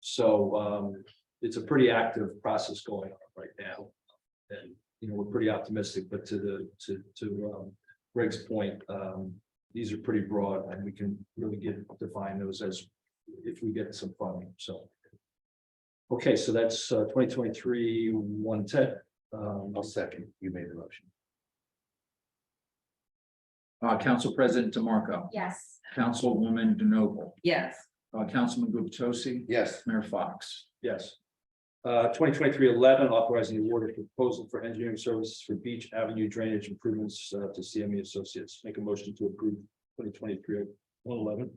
So it's a pretty active process going on right now. And we're pretty optimistic, but to Greg's point, these are pretty broad and we can really define those as if we get some funding. So. Okay, so that's 2023-110. I'll second. You made the motion. Council President DeMarco. Yes. Councilwoman DeNoble. Yes. Councilman Gubitosi. Yes. Mayor Fox. Yes. 2023-11, authorizing the award of proposal for engineering services for Beach Avenue drainage improvements to CME Associates. Make a motion to approve 2023-111.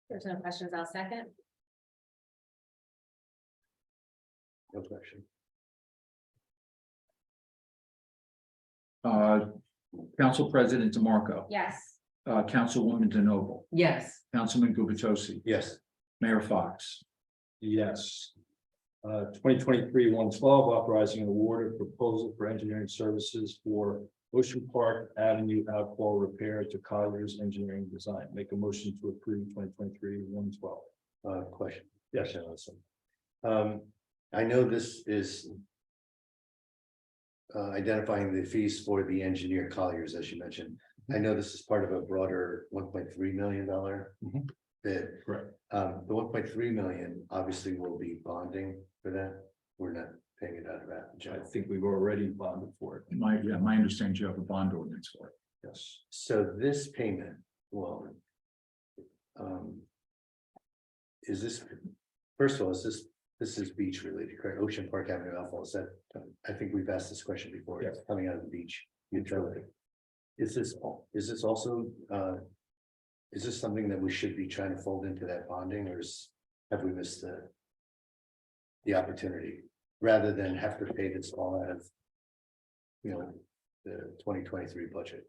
There's no questions. I'll second. No question. Council President DeMarco. Yes. Councilwoman DeNoble. Yes. Councilman Gubitosi. Yes. Mayor Fox. Yes. 2023-112, authorizing an award of proposal for engineering services for Ocean Park Avenue outfall repair to Colliers Engineering Design. Make a motion to approve 2023-112. Question. Yes. Allison. I know this is identifying the fees for the engineer Colliers, as you mentioned. I know this is part of a broader $1.3 million bid. Correct. The 1.3 million obviously will be bonding for that. We're not paying it out of that. I think we've already bonded for it. My understanding, you have a bond ordinance for it. Yes. So this payment, well, is this, first of all, this is beach related, correct? Ocean Park Avenue outfall, is that, I think we've asked this question before. Yes. It's coming out of the beach utility. Is this also, is this something that we should be trying to fold into that bonding, or have we missed the opportunity, rather than have to pay this all out of, the 2023 budget?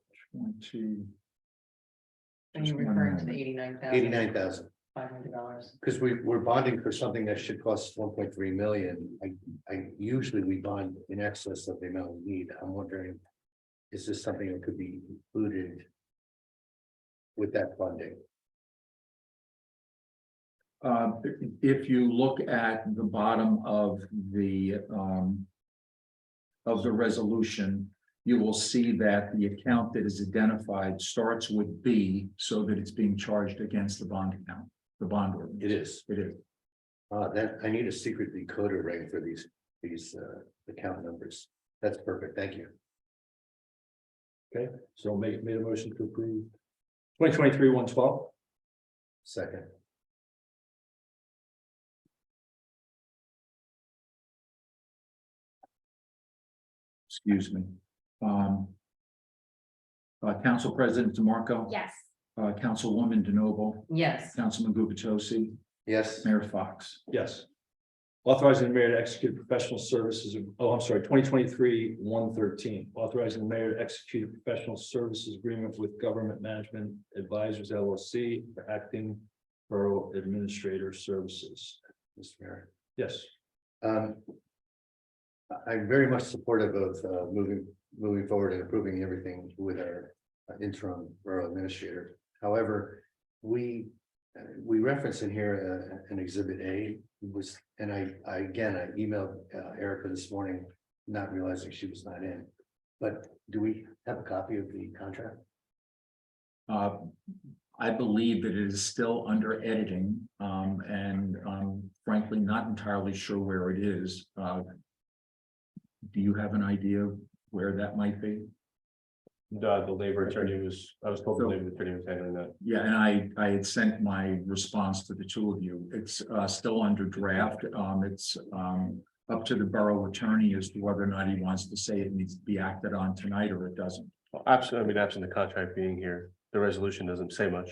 And you're referring to the 89,000. 89,000. $500. Because we're bonding for something that should cost 1.3 million. I usually we bond in excess of the amount we need. I'm wondering, is this something that could be included with that funding? If you look at the bottom of the resolution, you will see that the account that is identified starts with B, so that it's being charged against the bond account, the bond ordinance. It is. It is. That I need a secret decoder ring for these account numbers. That's perfect. Thank you. Okay, so made a motion to approve 2023-112. Second. Excuse me. Council President DeMarco. Yes. Councilwoman DeNoble. Yes. Councilman Gubitosi. Yes. Mayor Fox. Yes. Authorizing the mayor to execute professional services, 2023-113, authorizing the mayor to execute a professional services agreement with Government Management Advisors LLC for acting borough administrator services. Mr. Mayor. Yes. I'm very much supportive of moving forward and approving everything with our interim borough administrator. However, we reference in here an exhibit A was, and I emailed Erica this morning, not realizing she was not in. But do we have a copy of the contract? I believe that it is still under editing, and frankly, not entirely sure where it is. Do you have an idea of where that might be? The labor attorney I was told the labor attorney was handling that. Yeah, and I had sent my response to the two of you. It's still under draft. It's up to the borough attorney as to whether or not he wants to say it needs to be acted on tonight or it doesn't. Absolutely, I mean, absent the contract being here, the resolution doesn't say much.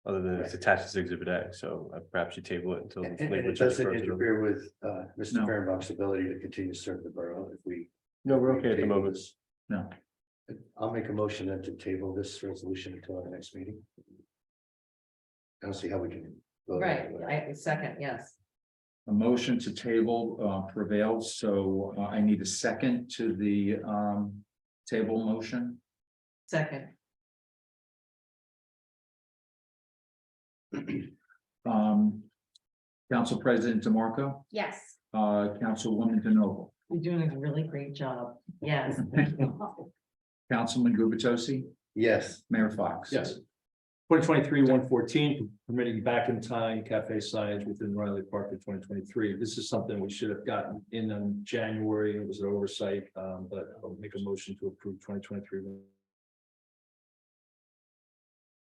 Other than it's attached as Exhibit A, so perhaps you table it until. And labor it attorney doesn't confirms it. interfere with Mr. No. Fehrenbach's ability to continue to serve the borough if we. No, we're okay at the table moment. this. No. I'll make a motion then to table this resolution until our next meeting. I don't see how we can. vote on Right, it. second, yes. A motion to table prevails, so I need a second to the table motion. Second. Council President DeMarco, Yes. Councilwoman DeNoble, You're doing a really great job. Yes. Councilman Gubitosi, Yes. Mayor Fox. Yes. 2023-114, permitting back in time cafe signage within Riley Park in 2023. This is something we should have gotten in January. It was an oversight, but I'll make a motion to approve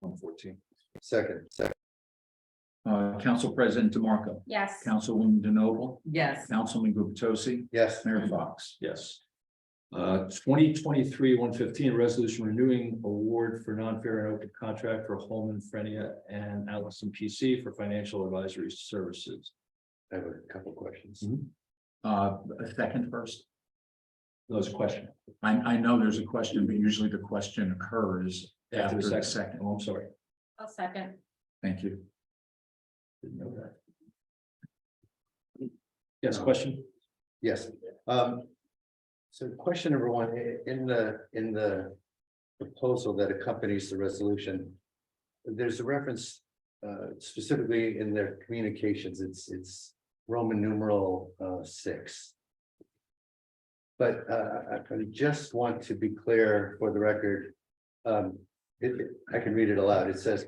2023-114. Second. Council President DeMarco, Yes. Councilwoman DeNoble, Yes. Councilman Gubitosi, Yes. Mayor Fox. Yes. 2023-115, resolution renewing award for non-fair and open contract for Holman, Frenia, and Allison PC for financial advisory services. I have a couple questions. A second first. There's a question. I know there's a question, but usually the question occurs after the second. Oh, I'm sorry. I'll second. Thank you. Didn't know that. Yes, question? Yes. So question number one, in the proposal that accompanies the resolution, there's a reference specifically in their communications, it's Roman numeral 6. But I just want to be clear for the record. I can read it aloud. It says,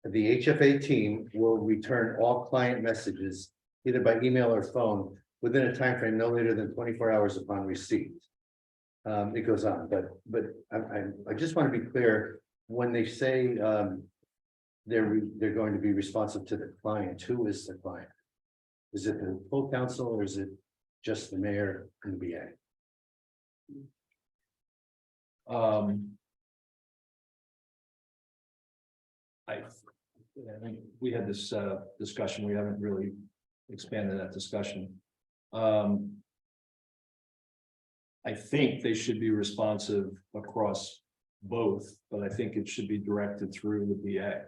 the HFA team will return all client messages either by email or phone within a time frame no later than 24 hours upon receipt. It goes on, but I just want to be clear, when they say they're going to be responsive to the client, who is the client? Is it the full council or is it just the mayor and the BA? I think we had this discussion, we haven't really expanded that discussion. I think they should be responsive across both, but I think it should be directed through the BA.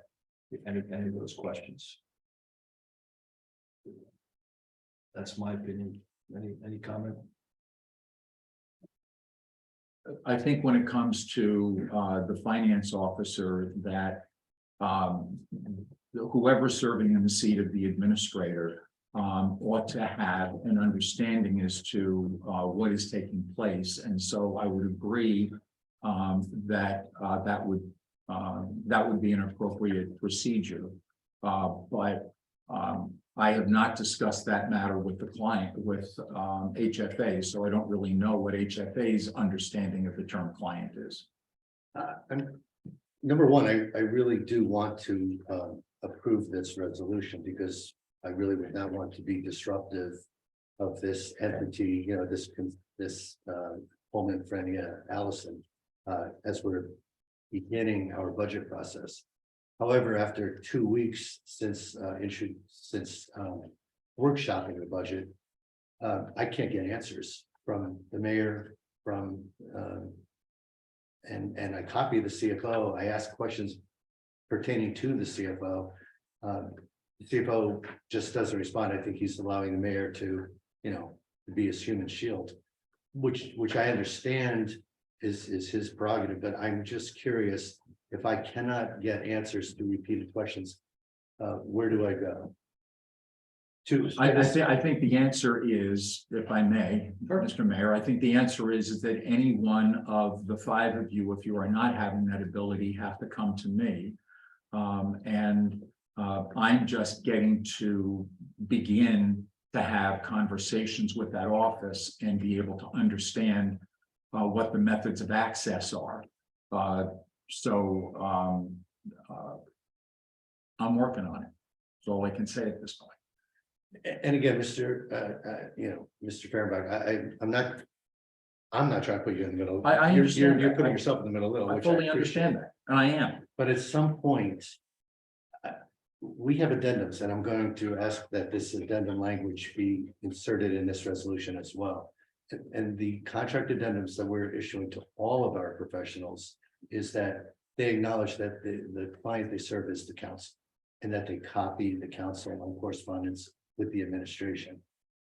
Any of those questions. That's my opinion. Any comment? I think when it comes to the finance officer, that whoever's serving in the seat of the administrator ought to have an understanding as to what is taking place. And so I would agree that that would be an appropriate procedure. But I have not discussed that matter with the client, with HFA, so I don't really know what HFA's understanding of the term client is. Number one, I really do want to approve this resolution because I really would not want to be disruptive of this entity, you know, this Pullman friend, Allison, as we're beginning our budget process. However, after 2 weeks since workshopping the budget, I can't get answers from the mayor, from and I copy the CFO. I ask questions pertaining to the CFO. The CFO just doesn't respond. I think he's allowing the mayor to, you know, be his human shield, which I understand is his prerogative, but I'm just curious, if I cannot get answers to repeated questions, where do I go? I think the answer is, if I may, Mr. Mayor, I think the answer is that any one of the 5 of you, if you are not having that ability, have to come to me. I'm just getting to begin to have conversations with that office and be able to understand what the methods of access are. I'm working on it. That's all I can say at this point. And again, Mr. Fehrenbach, I'm not trying to put you in the middle. I understand. You're putting yourself in the middle a little. I which fully appreciate. understand that, and I am. But at some point, we have addendums, and I'm going to ask that this addendum language be inserted in this resolution as well. And the contract addendums that we're issuing to all of our professionals is that they acknowledge that the client they serve is the council, and that they copy the council on correspondence with the administration.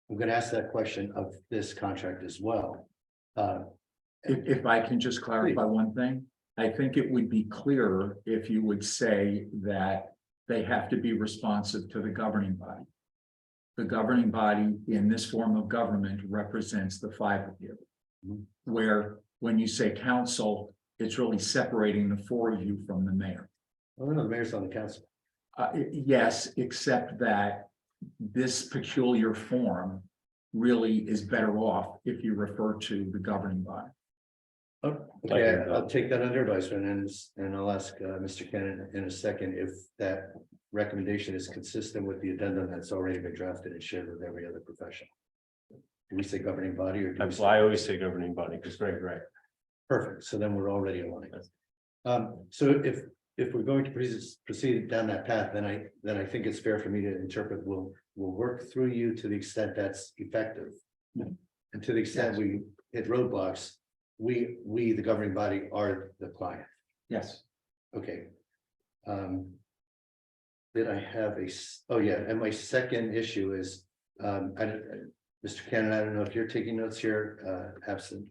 I'm going to ask that question of this contract as well. If I can just clarify one thing, I think it would be clearer if you would say that they have to be responsive to the governing body. The governing body in this form of government represents the 5 of you. Where when you say council, it's really separating the 4 of you from the mayor. Well, no, the mayor's on the council. Yes, except that this peculiar form really is better off if you refer to the governing body. Okay, I'll take that under advisement, and I'll ask Mr. Cannon in a second if that recommendation is consistent with the addendum that's already been drafted and shared with every other professional. Do we say governing body or? I always say governing body, because Greg, right? Perfect, so then we're already aligned. So if we're going to proceed down that path, then I think it's fair for me to interpret, we'll work through you to the extent that's effective. And to the extent we hit roadblocks, we, the governing body, are the client. Yes. Okay. Did I have oh yeah, and my second issue is, Mr. Cannon, I don't know if you're taking notes here, absent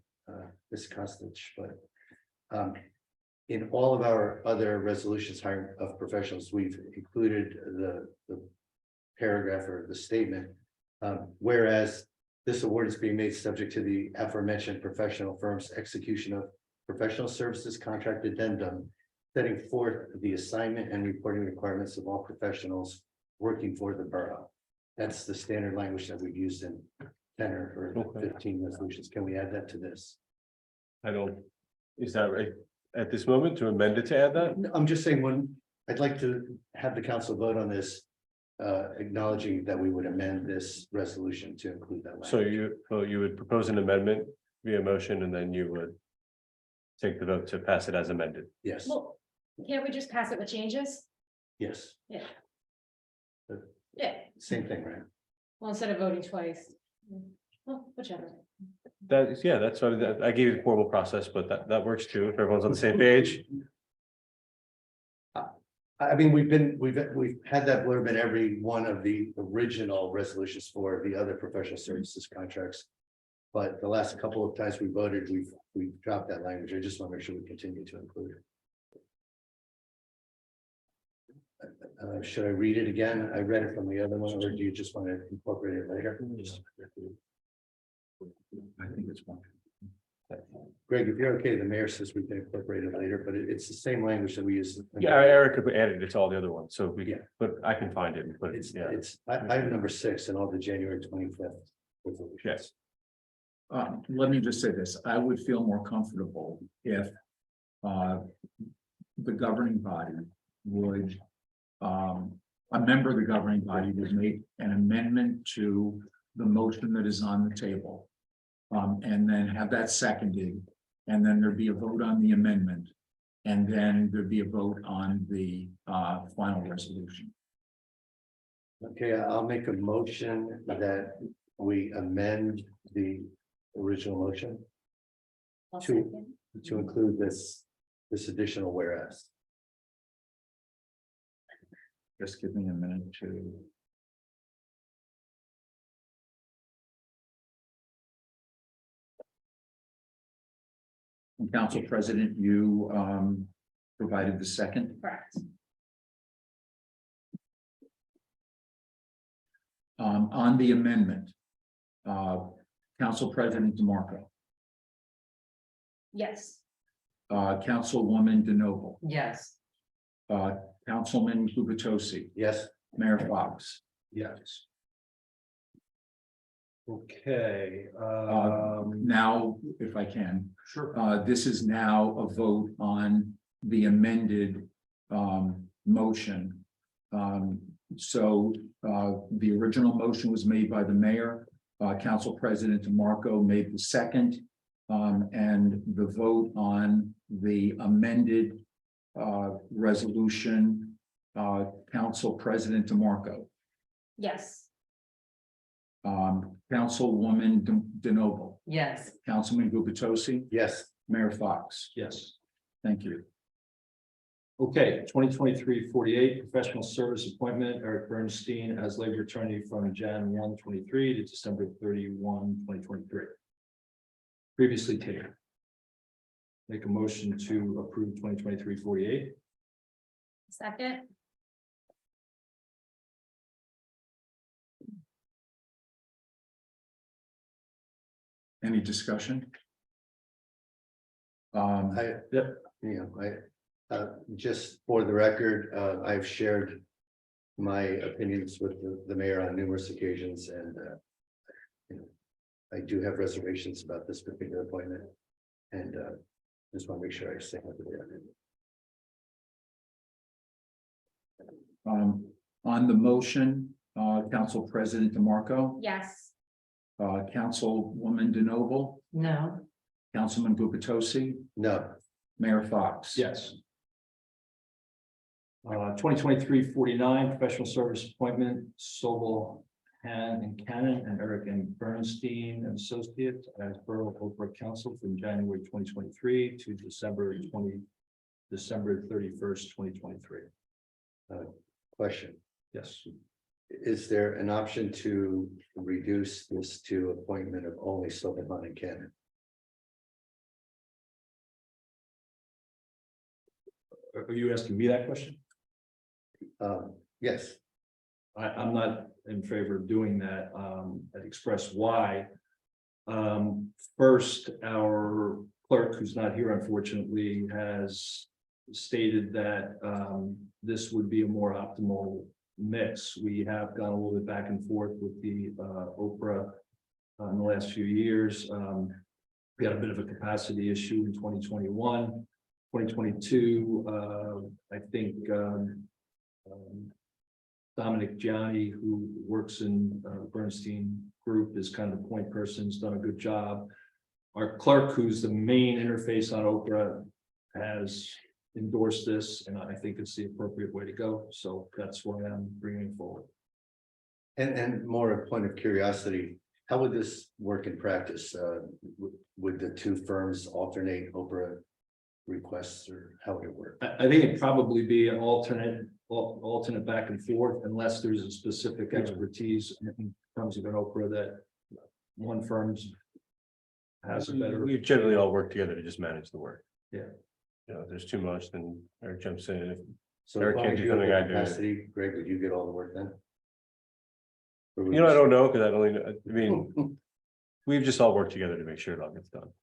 Ms. Kostic, but in all of our other resolutions hiring of professionals, we've included the paragraph or the statement. Whereas this award is being made subject to the aforementioned professional firm's execution of professional services contract addendum, setting forth the assignment and reporting requirements of all professionals working for the borough. That's the standard language that we've used in 10 or 15 resolutions. Can we add that to this? Is that right? At this moment to amend it to add that? I'm just saying, when I'd like to have the council vote on this, acknowledging that we would amend this resolution to include that. So you would propose an amendment via motion, and then you would take the vote to pass it as amended. Yes. Well, can't we just pass it with changes? Yes, Yeah. Yeah, same thing, right? well, instead of voting twice. Well, whichever. That is, yeah, that's sort of, I gave you the formal process, but that works too, if everyone's on the same page. I mean, we've had that blurb in every one of the original resolutions for the other professional services contracts. But the last couple of times we voted, we've dropped that language. I just want to make sure we continue to include it. Should I read it again? I read it from the other one, or do you just want to incorporate it later? I think it's one. Greg, if you're okay, the mayor says we can incorporate it later, but it's the same language that we use. Yeah, Eric added it to all the other ones, so we, Yeah. but I can find it and put it, It's, yeah. item number 6 and all the January 25th. Yes. Let me just say this, I would feel more comfortable if the governing body would, a member of the governing body would make an amendment to the motion that is on the table. And then have that seconded, and then there'd be a vote on the amendment. And then there'd be a vote on the final resolution. Okay, I'll make a motion that we amend the original motion to include this additional whereas. Just give me a minute to. Council President, you provided the second. Correct. On the amendment, Council President DeMarco, Yes. Councilwoman DeNoble, Yes. Councilman Gubitosi, Yes. Mayor Fox. Yes. Okay, Now, if I can, sure. this is now a vote on the amended motion. So the original motion was made by the mayor. Council President DeMarco made the second. And the vote on the amended resolution, Council President DeMarco, Yes. Councilwoman DeNoble, Yes. Councilman Gubitosi, Yes. Mayor Fox. Yes. Thank you. Okay, 2023-48 professional service appointment, Eric Bernstein as labor attorney from Jan 1/23 to December 31, 2023. Previously taken. Make a motion to approve 2023-48. Second. Any discussion? Just for the record, I've shared my opinions with the mayor on numerous occasions, and I do have reservations about this particular appointment, and just want to make sure I say what On the motion, Council President DeMarco, Yes. Councilwoman DeNoble, No. Councilman Gubitosi, No. Mayor Fox. Yes. 2023-49 professional service appointment, Sobel, Han and Cannon and Eric and Bernstein and Associates as Borough Oakbrook Council from January 2023 to December 31st, 2023. Question. Yes. Is there an option to reduce this to appointment of only Sobel, and Cannon? Are you asking me that question? Yes. I'm not in favor of doing that. I'd express why. First, our clerk, who's not here unfortunately, has stated that this would be a more optimal mix. We have gone a little bit back and forth with the Oprah in the last few years. We had a bit of a capacity issue in 2021. 2022, I think Dominic Gianni, who works in Bernstein Group, is kind of the point person, has done a good job. Our clerk, who's the main interface on Oprah, has endorse this, and I think it's the appropriate way to go, so that's why I'm bringing it forward. And more a point of curiosity, how would this work in practice? Would the two firms alternate Oprah requests, or how would it work? I think it'd probably be an alternate back and forth, unless there's a specific expertise in terms of an Oprah that one firm's has a better. We generally all work together to just manage the work. Yeah. You know, if there's too much, then Eric jumps in. If So Eric if can't I do do something, I the do it. capacity, Greg, would you get all the work done? Or would You know, I you- don't know, because I only, I mean, we've just all worked together to make sure it all gets done.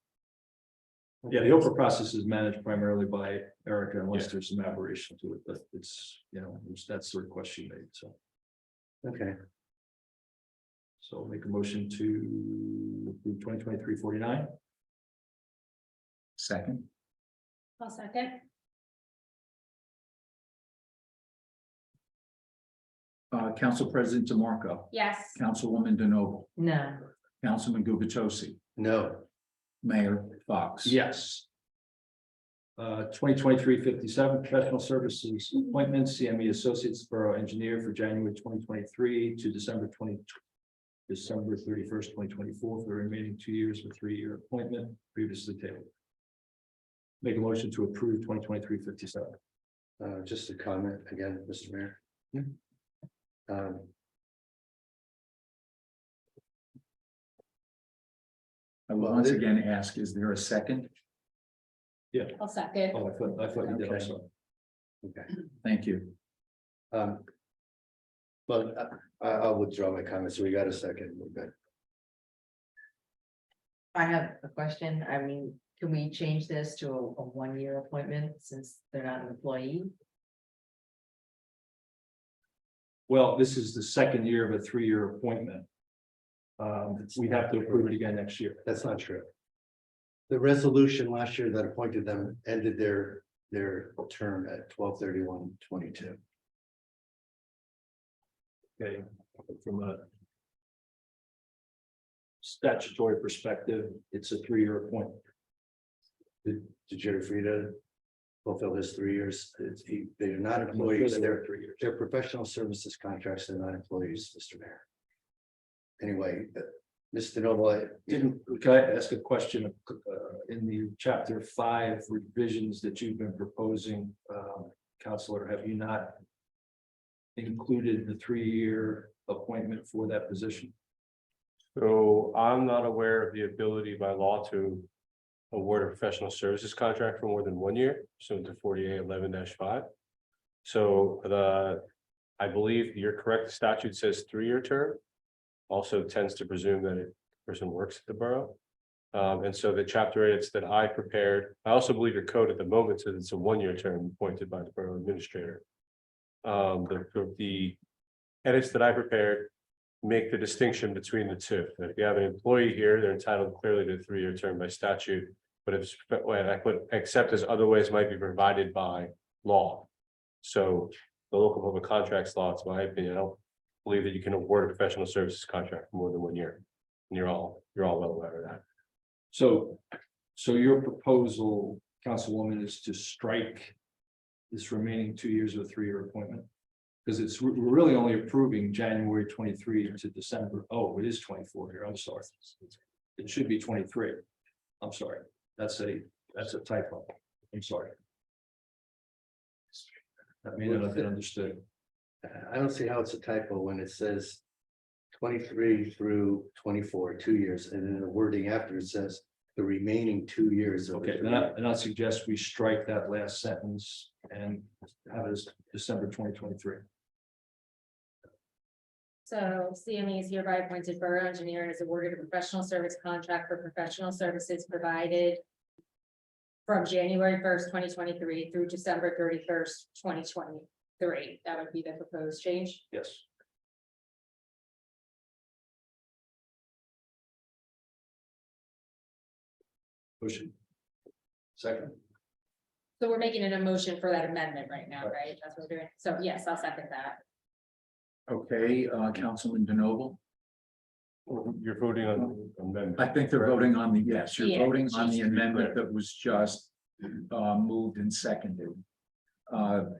Yeah, the Oprah process is managed primarily by Erica, unless there's some aberration to it, but it's, you know, that's the request she made, so. Okay, So make a motion to approve 2023-49. Second, I'll second. Council President DeMarco, Yes. Councilwoman DeNoble, No, Councilman Gubatose, no, Mayor Fox. Yes. 2023-57 professional services appointments, CME Associates Borough Engineer for January 2023 to December 31st, 2024, for the remaining 2 years of a 3-year appointment previously tabled. Make a motion to approve 2023-57. just a comment again, Mr. Mayor. I will once again ask, is there a second? I'll second. Oh, I thought you did also. Okay, Thank you. but I'll withdraw my comments, so we got a second, we're good. I have a question. I mean, can we change this to a 1-year appointment since they're not an employee? Well, this is the second year of a 3-year appointment. We'd have to approve it again next year. That's not true. The resolution last year that appointed them ended their term at 12/31/22. Okay, from a statutory perspective, it's a 3-year appointment. Did Jerry Frieda fulfill his 3 years? They're not I'm not sure employees, they were they're 3 years. professional services contracts, they're not employees, Mr. Mayor. Anyway, Mr. Noble, Can I ask a question? In the chapter 5 revisions that you've been proposing, Counselor, have you not included the 3-year appointment for that position? So I'm not aware of the ability by law to award a professional services contract for more than 1 year, pursuant to 4811-5. So I believe you're correct, the statute says 3-year term. Also tends to presume that a person works at the borough. And so the chapter edits that I prepared, I also believe your code at the moment says it's a 1-year term appointed by the borough administrator. The edits that I prepared make the distinction between the two. If you have an employee here, they're entitled clearly to a 3-year term by statute. But if, when I put except as other ways might be provided by law. So the local public contracts law, it's my opinion, I don't believe that you can award a professional services contract for more than 1 year. And you're all well aware of that. So your proposal, Councilwoman, is to strike this remaining 2 years of a 3-year appointment? Because we're really only approving January 23 to December. Oh, it is 24 here. I'm sorry. It should be 23. I'm sorry. That's a typo. I'm sorry. That may not have been understood. I don't see how it's a typo when it says 23 through 24, 2 years, and then the wording after it says the remaining 2 years. Okay, and I suggest we strike that last sentence and have it as December 2023. So CME is hereby appointed borough engineer and is awarded a professional service contract for professional services provided from January 1st, 2023 through December 31st, 2023. That would be the proposed change. Yes. Motion. Second. So we're making an motion for that amendment right now, right? That's what we're doing. So yes, I'll second that. Okay, Councilman DeNoble, You're voting on amendment. I think they're voting on the, yes, you're Yeah. voting on the amendment that was just Moved and seconded.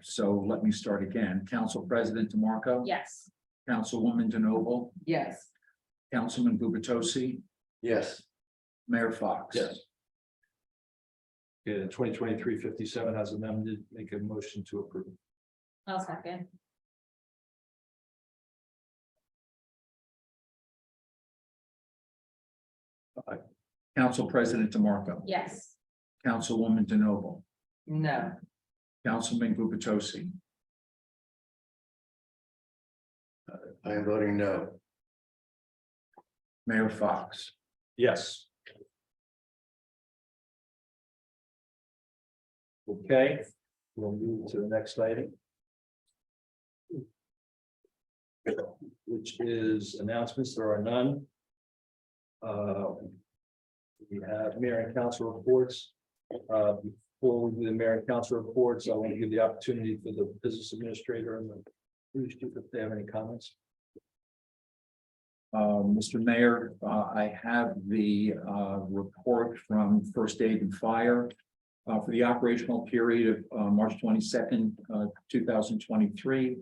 So let me start again. Council President DeMarco. Yes. Councilwoman DeNoble, Yes. Councilman Gubatosi, Yes. Mayor Fox. Yes. Yeah, 2023-57 has amended, make a motion to approve. I'll second. Council President DeMarco, Yes. Councilwoman DeNoble, No. Councilman Gubatosi, I am voting no. Mayor Fox. Yes. Okay, we'll move to the next item. Which is announcements, there are none. We have mayor and council reports. Before we do the mayor and council reports, I want to give the opportunity for the business administrator and the police chief if they have any comments. Mr. Mayor, I have the report from First Aid and Fire for the operational period of March 22nd, 2023.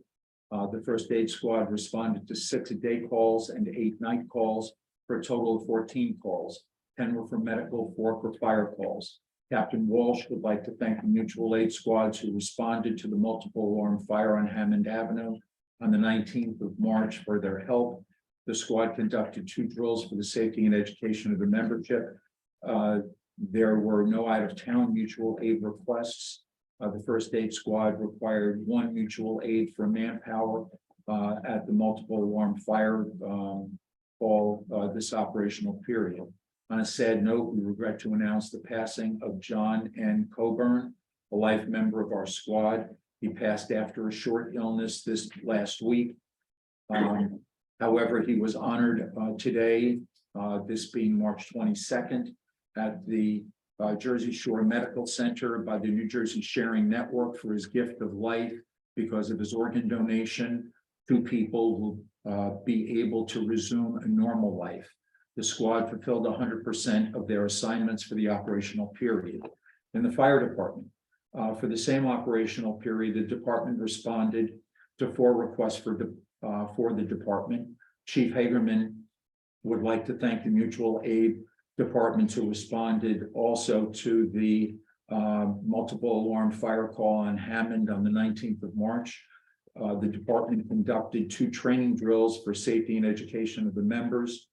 The First Aid Squad responded to 6 day calls and 8 night calls for a total of 14 calls. 10 were for medical, 4 for fire calls. Captain Walsh would like to thank the mutual aid squads who responded to the multiple alarm fire on Hammond Avenue on the 19th of March for their help. The squad conducted 2 drills for the safety and education of the membership. There were no out-of-town mutual aid requests. The First Aid Squad required 1 mutual aid for manpower at the multiple alarm fire call this operational period. On a sad note, we regret to announce the passing of John N. Coburn, a life member of our squad. He passed after a short illness this last week. However, he was honored today, this being March 22nd, at the Jersey Shore Medical Center by the New Jersey Sharing Network for his gift of life. Because of his organ donation, 2 people will be able to resume a normal life. The squad fulfilled 100% of their assignments for the operational period. In the fire department, for the same operational period, the department responded to 4 requests for the department. Chief Hagerman would like to thank the mutual aid departments who responded also to the multiple alarm fire call on Hammond on the 19th of March. The department conducted 2 training drills for safety and education of the members.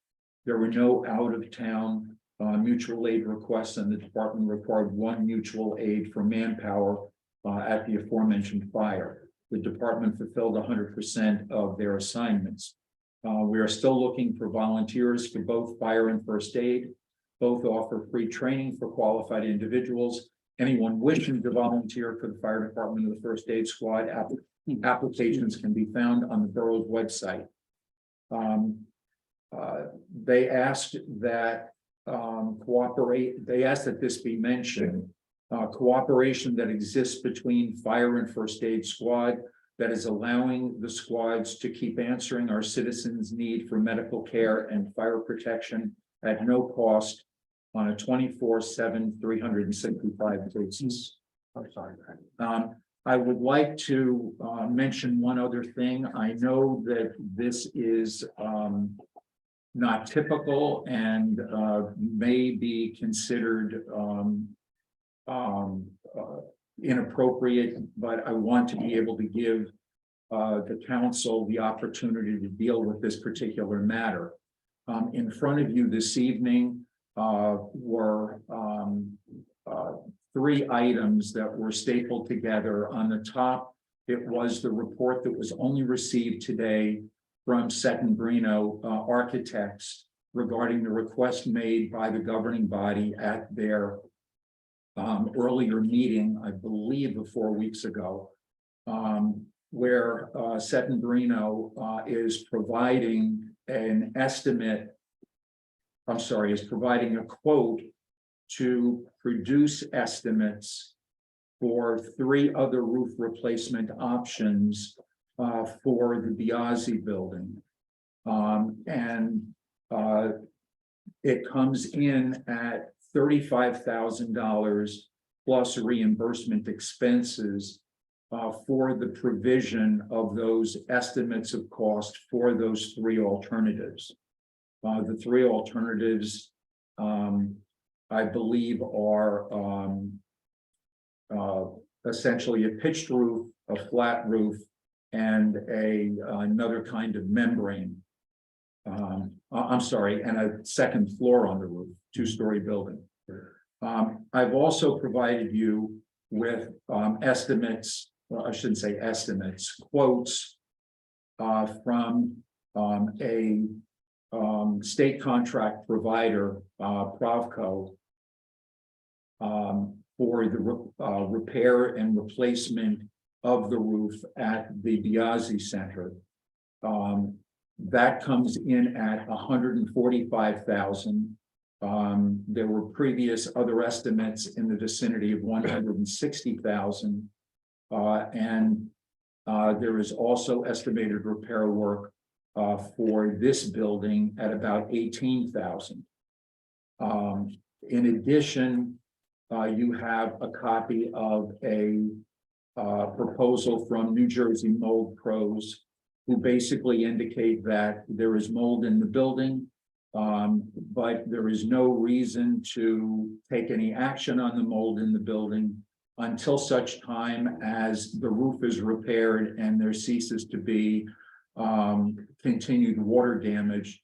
There were no out-of-town mutual aid requests, and the department required 1 mutual aid for manpower at the aforementioned fire. The department fulfilled 100% of their assignments. We are still looking for volunteers for both fire and first aid. Both offer free training for qualified individuals. Anyone wishing to volunteer for the fire department or the first aid squad, applications can be found on the borough's website. They asked that this be mentioned. Cooperation that exists between fire and first aid squad that is allowing the squads to keep answering our citizens' need for medical care and fire protection at no cost on a 24/7, 365 basis. I'm sorry. I would like to mention one other thing. I know that this is not typical and may be considered inappropriate, but I want to be able to give the council the opportunity to deal with this particular matter. In front of you this evening were 3 items that were stapled together. On the top, it was the report that was only received today from Settembrino Architects regarding the request made by the governing body at their earlier meeting, I believe 4 weeks ago, where Settembrino is providing an estimate, is providing a quote to produce estimates for 3 other roof replacement options for the Biazzi building. It comes in at $35,000 plus reimbursement expenses for the provision of those estimates of cost for those three alternatives. The three alternatives, I believe, are essentially a pitched roof, a flat roof, and another kind of membrane. I'm sorry, and a second floor on the roof, two-story building. I've also provided you with estimates, well, I shouldn't say estimates, quotes from a state contract provider, Provco, for the repair and replacement of the roof at the Biasi Center. That comes in at $145,000. There were previous other estimates in the vicinity of $160,000. And there is also estimated repair work for this building at about $18,000. In addition, you have a copy of a proposal from New Jersey Mold Pros, who basically indicate that there is mold in the building, but there is no reason to take any action on the mold in the building until such time as the roof is repaired and there ceases to be continued water damage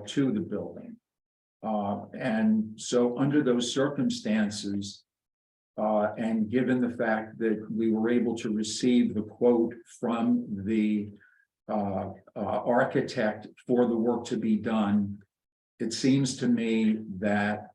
to the building. And so under those circumstances, and given the fact that we were able to receive the quote from the architect for the work to be done, it seems to me that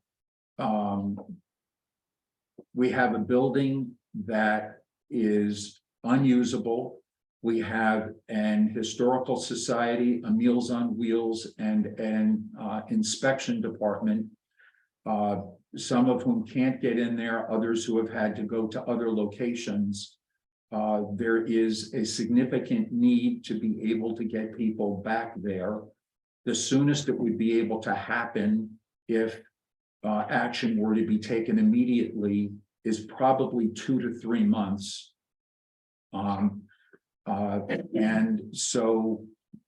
we have a building that is unusable. We have an historical society, a Meals on Wheels, and an inspection department, some of whom can't get in there, others who have had to go to other locations. There is a significant need to be able to get people back there. The soonest it would be able to happen, if action were to be taken immediately, is probably 2 to 3 months. And so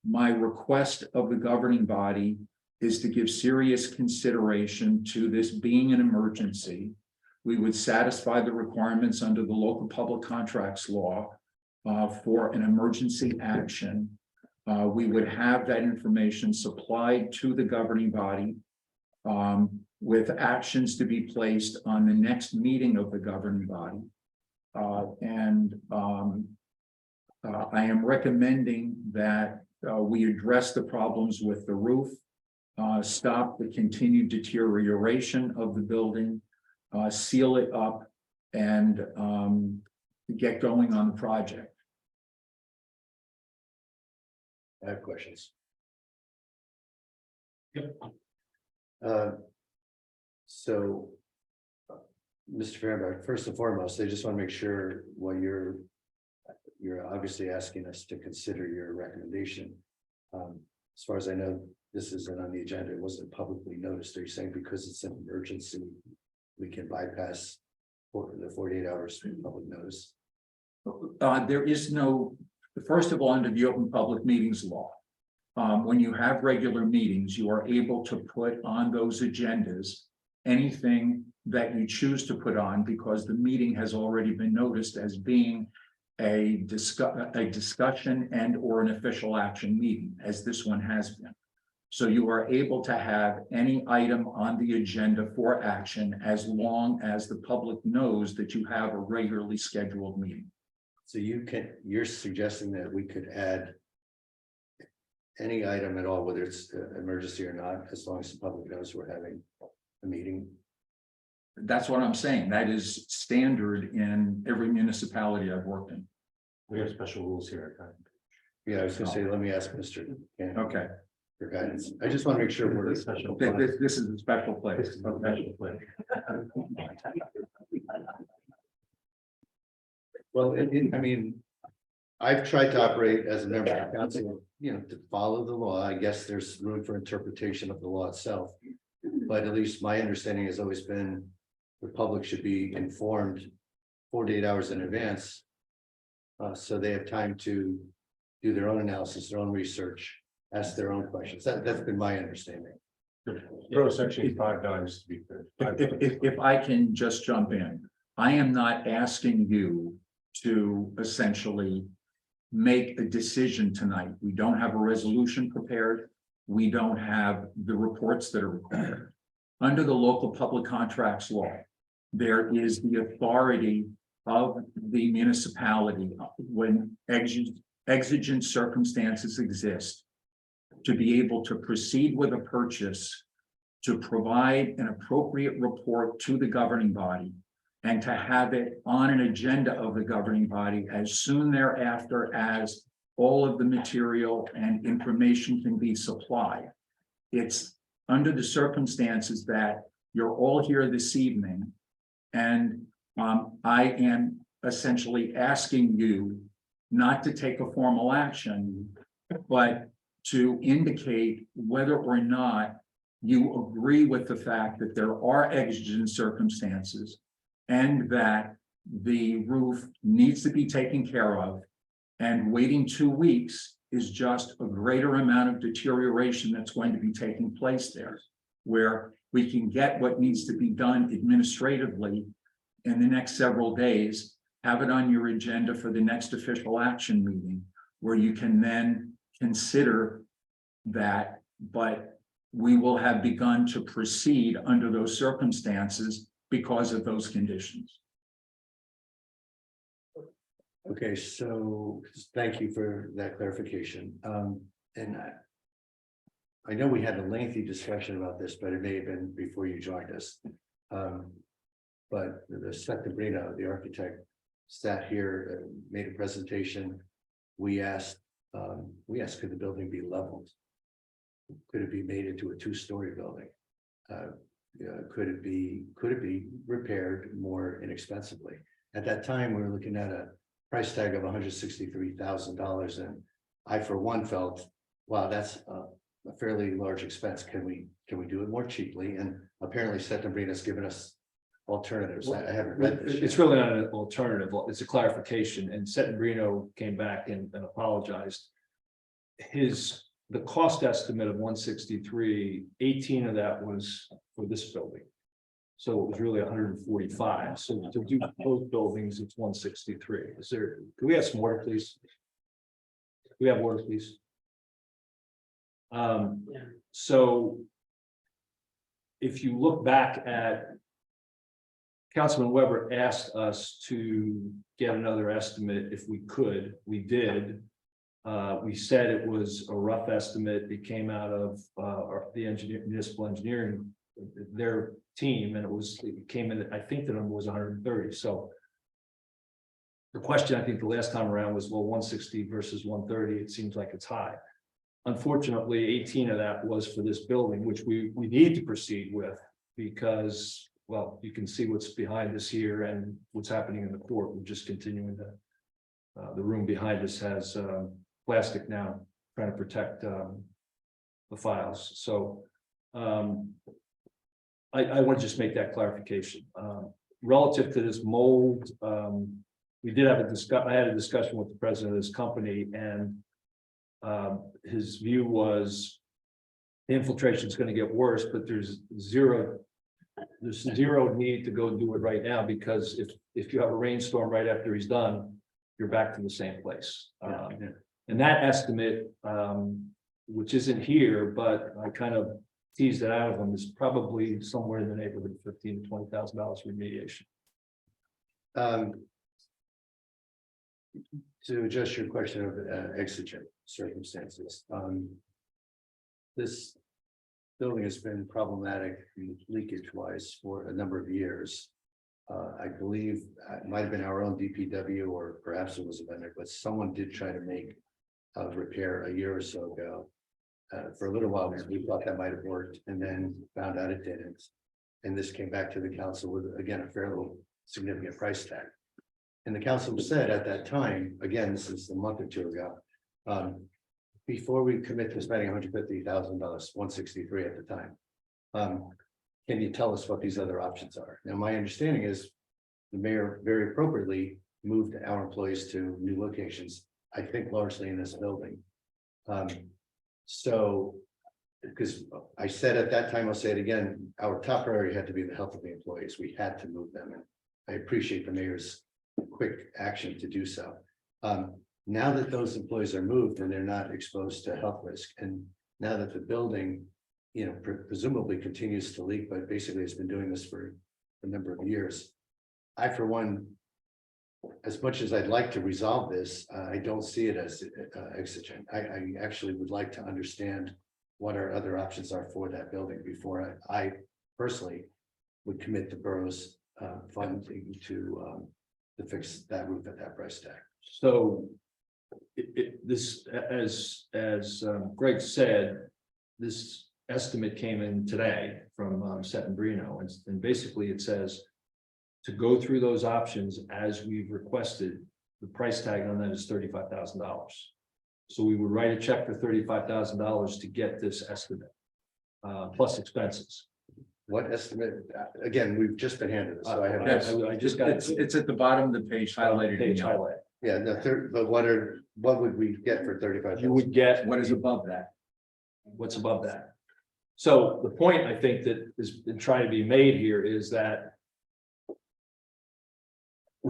my request of the governing body is to give serious consideration to this being an emergency. We would satisfy the requirements under the local public contracts law for an emergency action. We would have that information supplied to the governing body with actions to be placed on the next meeting of the governing body. I am recommending that we address the problems with the roof, stop the continued deterioration of the building, seal it up, and get going on the project. I have questions. Yep. So, Mr. Fehrenbach, first and foremost, I just want to make sure what you're obviously asking us to consider your recommendation. As far as I know, this isn't on the agenda. It wasn't publicly noticed. Are you saying because it's an emergency, we can bypass the 48 hours public notice? There is no, first of all, under the Open Public Meetings Law, when you have regular meetings, you are able to put on those agendas anything that you choose to put on, because the meeting has already been noticed as being a discussion and or an official action meeting, as this one has been. So you are able to have any item on the agenda for action as long as the public knows that you have a regularly scheduled meeting. So you're suggesting that we could add any item at all, whether it's emergency or not, as long as the public knows we're having a meeting? That's what I'm saying. That is standard in every municipality I've worked in. We have special rules here. Yeah, I was gonna say, let me ask Mr. Cannon Okay. for guidance. I just want to make sure we're. Special. This is a special place. Special place. Well, I mean, I've tried to operate as a member of council, to follow the law. I guess there's room for interpretation of the law itself. But at least my understanding has always been the public should be informed 48 hours in advance. So they have time to do their own analysis, their own research, ask their own questions. That's been my understanding. Pro section 5.9 is to be clear. If I can just jump in, I am not asking you to essentially make a decision tonight. We don't have a resolution prepared. We don't have the reports that are required. Under the local public contracts law, there is the authority of the municipality when exigent circumstances exist to be able to proceed with a purchase, to provide an appropriate report to the governing body, and to have it on an agenda of the governing body as soon thereafter as all of the material and information can be supplied. It's under the circumstances that you're all here this evening, and I am essentially asking you not to take a formal action, but to indicate whether or not you agree with the fact that there are exigent circumstances and that the roof needs to be taken care of, and waiting 2 weeks is just a greater amount of deterioration that's going to be taking place there, where we can get what needs to be done administratively in the next several days, have it on your agenda for the next official action meeting, where you can then consider that, but we will have begun to proceed under those circumstances because of those conditions. Okay, so thank you for that clarification. And I know we had a lengthy discussion about this, but it may have been before you joined us. But the Settembrino, the architect, sat here and made a presentation. We asked, could the building be leveled? Could it be made into a 2-story building? Could it be repaired more inexpensively? At that time, we were looking at a price tag of $163,000, and I, for one, felt, wow, that's a fairly large expense. Can we do it more cheaply? And apparently, Settembrino's given us alternatives. I haven't read this yet. It's really not an alternative, it's a clarification, and Settembrino came back and apologized. The cost estimate of 163, 18 of that was for this building. So it was really 145. So to do both buildings, it's 163. Can we have some water, please? Can we have water, please? So if you look back at, Councilman Weber asked us to get another estimate if we could. We did. We said it was a rough estimate. It came out of the municipal engineering, their team, and it came in, I think the number was 130. So the question, I think the last time around was, well, 160 versus 130, it seems like it's high. Unfortunately, 18 of that was for this building, which we need to proceed with because, well, you can see what's behind us here and what's happening in the court. We're just continuing to, the room behind us has plastic now, trying to protect the files. So I want to just make that clarification. Relative to this mold, we did have I had a discussion with the president of this company, and his view was the infiltration is going to get worse, but there's zero need to go do it right now, because if you have a rainstorm right after he's done, you're back to the same place. And that estimate, which isn't here, but I kind of teased it out of them, is probably somewhere in the neighborhood of $15,000 to $20,000 remediation. To address your question of exigent circumstances, this building has been problematic leakage wise for a number of years. I believe it might have been our own DPW, or perhaps it was a vendor, but someone did try to make a repair a year or so ago. For a little while, we thought that might have worked, and then found out it didn't. And this came back to the council with, again, a fairly significant price tag. And the council said at that time, again, this is a month or two ago, before we commit to spending $150,000, 163 at the time, can you tell us what these other options are? Now, my understanding is the mayor very appropriately moved our employees to new locations, I think largely in this building. So, because I said at that time, I'll say it again, our top priority had to be the health of the employees. We had to move them, and I appreciate the mayor's quick action to do so. Now that those employees are moved and they're not exposed to health risk, and now that the building, you know, presumably continues to leak, but basically has been doing this for a number of years. I, for one, as much as I'd like to resolve this, I don't see it as exigent. I actually would like to understand what our other options are for that building before I personally would commit the borough's funding to fix that roof at that price tag. So this, as Greg said, this estimate came in today from Settembrino, and basically it says to go through those options as we've requested, the price tag on that is $35,000. So we would write a check for $35,000 to get this estimate, plus expenses. What estimate? Again, we've just been handed this, so I have. Yes, I just got it's at the bottom of the page highlighted. in Page yellow. highlight. Yeah, the third, but what would we get for 35? You would get What is above that? what's above that. So the point I think that has been trying to be made here is that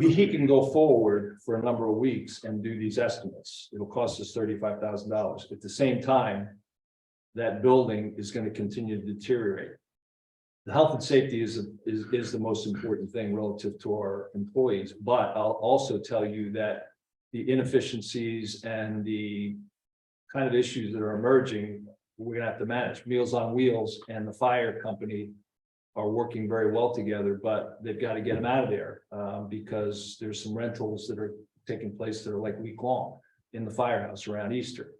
he can go forward for a number of weeks and do these estimates. It'll cost us $35,000. At the same time, that building is going to continue to deteriorate. The health and safety is the most important thing relative to our employees, but I'll also tell you that the inefficiencies and the kind of issues that are emerging, we're gonna have to manage. Meals on Wheels and the fire company are working very well together, but they've got to get them out of there because there's some rentals that are taking place that are like week long in the firehouse around Easter.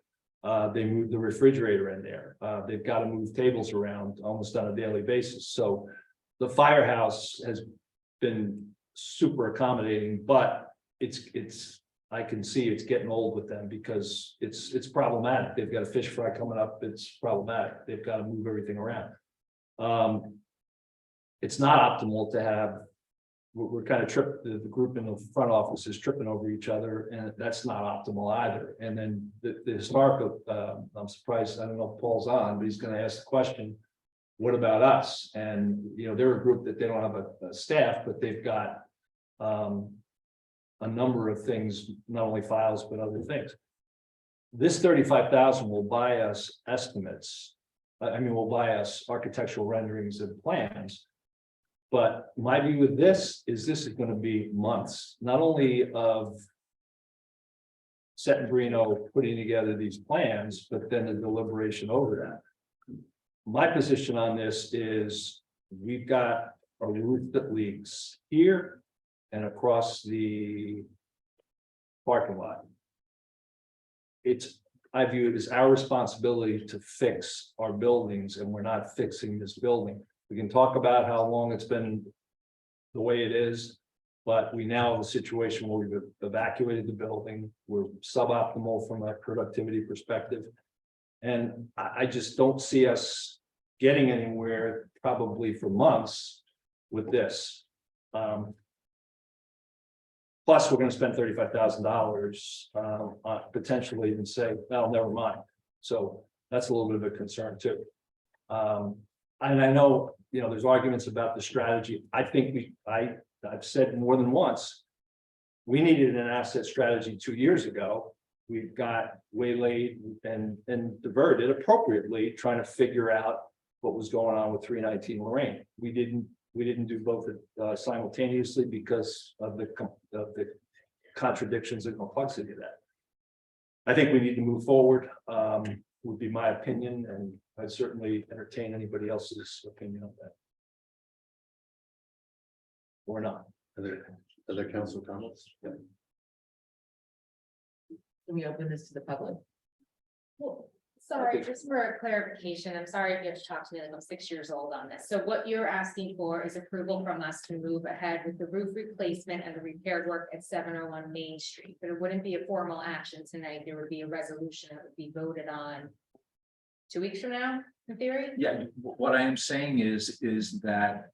They moved the refrigerator in there. They've got to move tables around almost on a daily basis. So the firehouse has been super accommodating, but I can see it's getting old with them because it's problematic. They've got a fish fry coming up. It's problematic. They've got to move everything around. It's not optimal to have, we're kind of the group in the front office is tripping over each other, and that's not optimal either. And then the historical, I'm surprised, I don't know if Paul's on, but he's going to ask the question, what about us? And, you know, they're a group that they don't have a staff, but they've got a number of things, not only files, but other things. This 35,000 will buy us estimates. Will buy us architectural renderings and plans. But my view with this is going to be months, not only of Settembrino putting together these plans, but then the deliberation over that. My position on this is we've got a roof that leaks here and across the parking lot. I view it as our responsibility to fix our buildings, and we're not fixing this building. We can talk about how long it's been the way it is, but we now have a situation where we've evacuated the building. We're suboptimal from a productivity perspective. And I just don't see us getting anywhere probably for months with this. Plus, we're going to spend $35,000 potentially and say, well, never mind. So that's a little bit of a concern too. And I know, you know, there's arguments about the strategy. I think I've said more than once, we needed an asset strategy 2 years ago. We've got waylaid and diverted appropriately, trying to figure out what was going on with 319 Lorraine. We didn't do both simultaneously because of the contradictions and complexity of that. I think we need to move forward, would be my opinion, and I'd certainly entertain anybody else's opinion on that. Or not. Other council comments? Yeah. Can we open this to the public? Well, sorry, just for a clarification, I'm sorry if you have to talk to me like I'm 6 years old on this. So what you're asking for is approval from us to move ahead with the roof replacement and the repair work at 701 Main Street. But it wouldn't be a formal action tonight. There would be a resolution that would be voted on 2 weeks from now, in theory? Yeah, what I am saying is that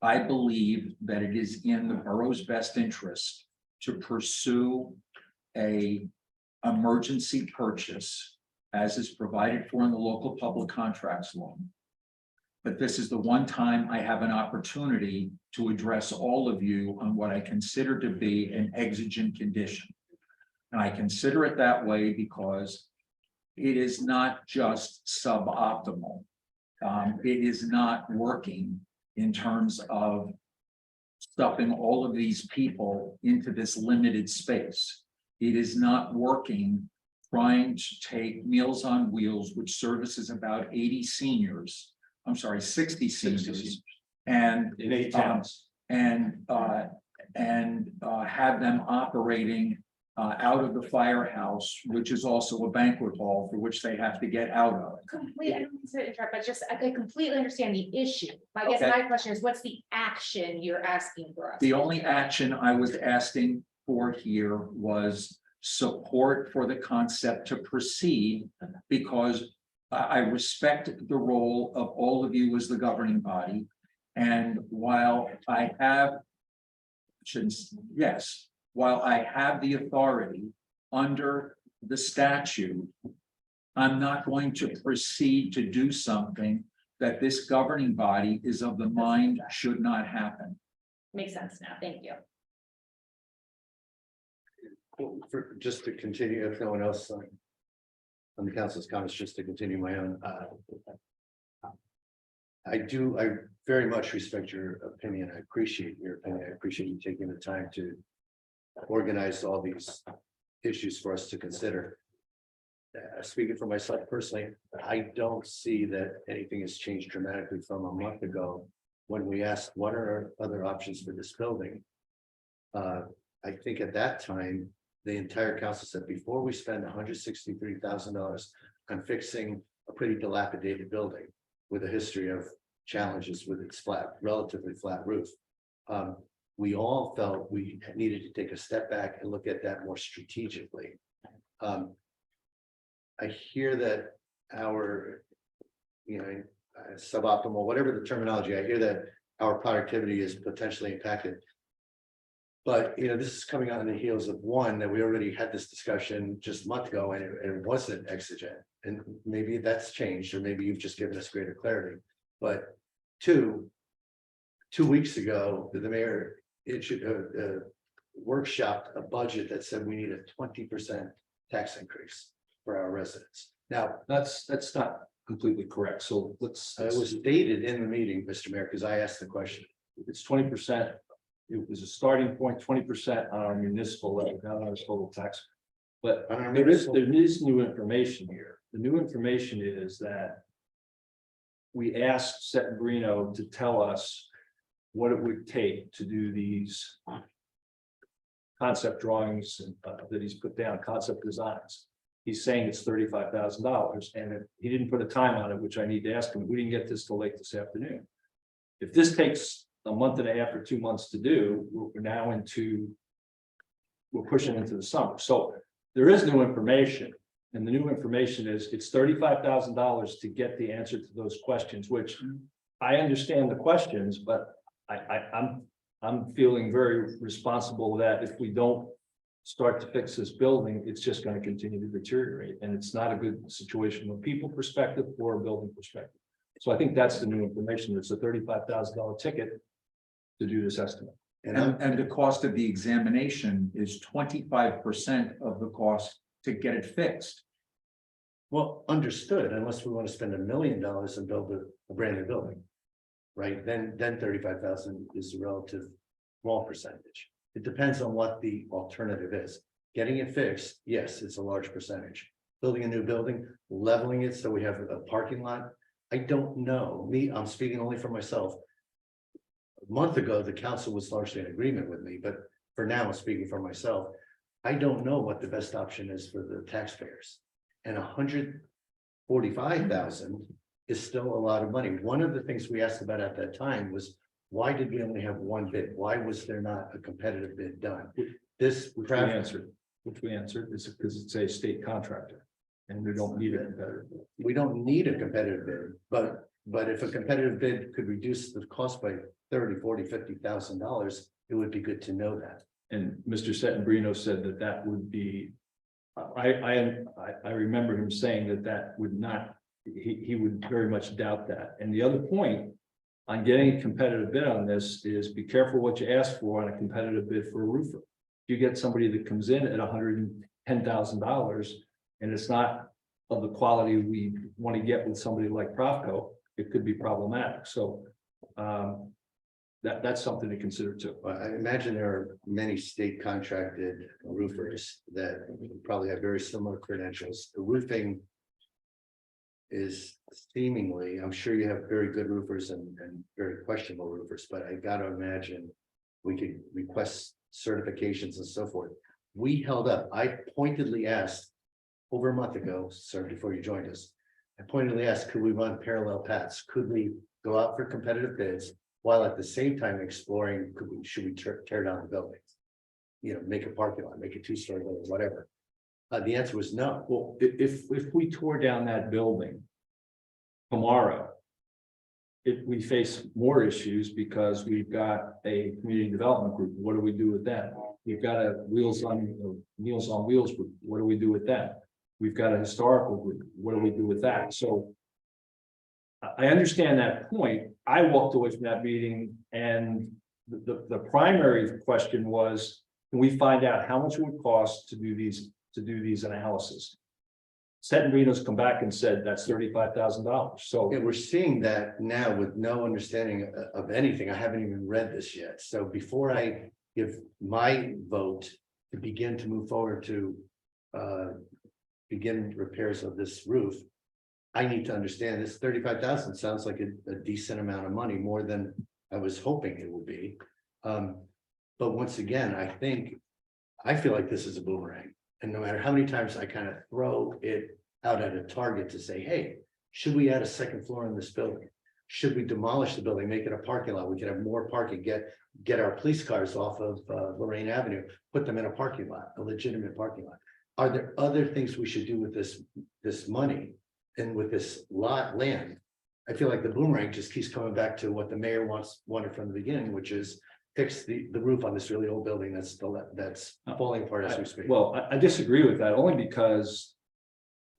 I believe that it is in the borough's best interest to pursue a emergency purchase as is provided for in the local public contracts law. But this is the one time I have an opportunity to address all of you on what I consider to be an exigent condition. And I consider it that way because it is not just suboptimal. It is not working in terms of stuffing all of these people into this limited space. It is not working trying to take Meals on Wheels, which services about 80 seniors, I'm sorry, 60 seniors, and In 8 towns. have them operating out of the firehouse, which is also a banquet hall for which they have to get out of. Completely, I don't mean to interrupt, but just, I completely understand the issue. I guess Okay. my question is, what's the action you're asking for us? The only action I was asking for here was support for the concept to proceed, because I respect the role of all of you as the governing body. And while I have, while I have the authority under the statute, I'm not going to proceed to do something that this governing body is of the mind should not happen. Makes sense now, thank you. Just to continue, if no one else on the council's comments, just to continue my own. I very much respect your opinion. I appreciate your opinion. I appreciate you taking the time to organize all these issues for us to consider. Speaking for myself personally, I don't see that anything has changed dramatically from a month ago when we asked what are our other options for this building. I think at that time, the entire council said before we spend $163,000 on fixing a pretty dilapidated building with a history of challenges with its relatively flat roof. We all felt we needed to take a step back and look at that more strategically. I hear that our, suboptimal, whatever the terminology, I hear that our productivity is potentially impacted. But, this is coming on the heels of one, that we already had this discussion just a month ago and it wasn't exigent. And maybe that's changed, or maybe you've just given us greater clarity. But 2 weeks ago, the mayor issued workshopped a budget that said we need a 20% tax increase for our residents. Now, That's not completely correct. So let's. it was stated in the meeting, Mr. Mayor, because I asked the question. It's 20%. It was a starting point, 20% on our municipal levy, not on our total tax. But On our there is municipal- new information here. The new information is that we asked Settembrino to tell us what it would take to do these concept drawings that he's put down, concept designs. He's saying it's $35,000, and he didn't put a time on it, which I need to ask him. We didn't get this till late this afternoon. If this takes a month and a half or 2 months to do, we're pushing into the summer. So there is new information, and the new information is it's $35,000 to get the answer to those questions, which I understand the questions, but I'm feeling very responsible that if we don't start to fix this building, it's just going to continue to deteriorate, and it's not a good situation from a people perspective or a building perspective. So I think that's the new information. It's a $35,000 ticket to do this estimate. And the cost of the examination is 25% of the cost to get it fixed. Well, understood, unless we want to spend $1 million and build a brand new building. Right, then 35,000 is a relative small percentage. It depends on what the alternative is. Getting it fixed, yes, it's a large percentage. Building a new building, leveling it so we have a parking lot. I don't know. I'm speaking only for myself. A month ago, the council was largely in agreement with me, but for now, I'm speaking for myself. I don't know what the best option is for the taxpayers. And $145,000 is still a lot of money. One of the things we asked about at that time was, why did we only have one bid? Why was there not a competitive bid done? Which we answered is because it's a state contractor. And we don't need a competitive bid. We don't need a competitive bid, but if a competitive bid could reduce the cost by 30, 40, $50,000, it would be good to know that. And Mr. Settembrino said that that would be. I remember him saying that that would not, he would very much doubt that. And the other point on getting a competitive bid on this is be careful what you ask for on a competitive bid for a roofer. If you get somebody that comes in at $110,000 and it's not of the quality we want to get with somebody like Profco, it could be problematic. So that's something to consider too. Well, I imagine there are many state contracted roofers that probably have very similar credentials. The roofing is seemingly, I'm sure you have very good roofers and very questionable roofers, but I gotta imagine we could request certifications and so forth. We held up, I pointedly asked over a month ago, sir, before you joined us, I pointedly asked, could we run parallel paths? Could we go out for competitive bids while at the same time exploring, should we tear down the buildings? You know, make a parking lot, make a two-story building, whatever. The answer was no. Well, if we tore down that building tomorrow, we face more issues because we've got a community development group. What do we do with that? We've got a Meals on Wheels group. What do we do with that? We've got a historical group. What do we do with that? So I understand that point. I walked away from that meeting and the primary question was, can we find out how much it would cost to do these analysis? Settembrino's come back and said that's $35,000. So yeah, we're seeing that now with no understanding of anything. I haven't even read this yet. So before I give my vote to begin to move forward to begin repairs of this roof, I need to understand this. 35,000 sounds like a decent amount of money, more than I was hoping it would be. But once again, I feel like this is a boomerang. And no matter how many times I kind of throw it out at a target to say, hey, should we add a second floor in this building? Should we demolish the building, make it a parking lot? We could have more parking, get our police cars off of Lorraine Avenue, put them in a parking lot, a legitimate parking lot. Are there other things we should do with this money and with this land? I feel like the boomerang just keeps coming back to what the mayor wanted from the beginning, which is fix the roof on this really old building that's falling apart as we speak. well, I disagree with that only because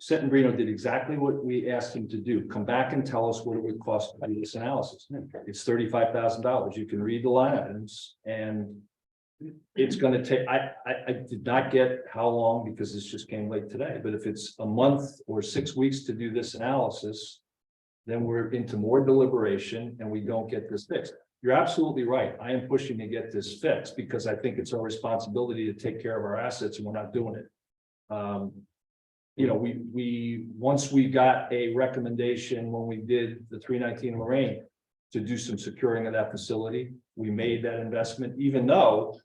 Settembrino did exactly what we asked him to do. Come back and tell us what it would cost to do this analysis. It's $35,000. You can read the line items and it's going to take, I did not get how long because this just came late today, but if it's a month or 6 weeks to do this analysis, then we're into more deliberation and we don't get this fixed. You're absolutely right. I am pushing to get this fixed because I think it's our responsibility to take care of our assets and we're not doing it. You know, once we got a recommendation when we did the 319 Lorraine to do some securing of that facility, we made that investment, even though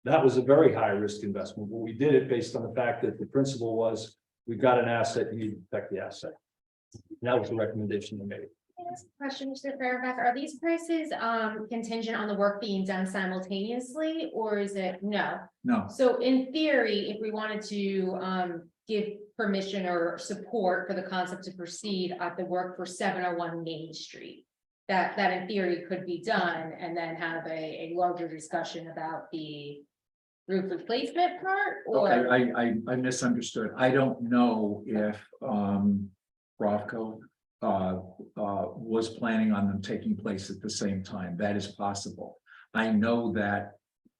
that was a very high risk investment. But we did it based on the fact that the principle was we got an asset, you need to protect the asset. And that was the recommendation they made. Question, Mr. Fairfax, are these prices contingent on the work being done simultaneously, or is it no? No, So in theory, if we wanted to give permission or support for the concept to proceed at the work for 701 Main Street, that in theory could be done and then have a larger discussion about the roof replacement part, or? okay, I misunderstood. I don't know if Profco was planning on them taking place at the same time. That is possible. I know that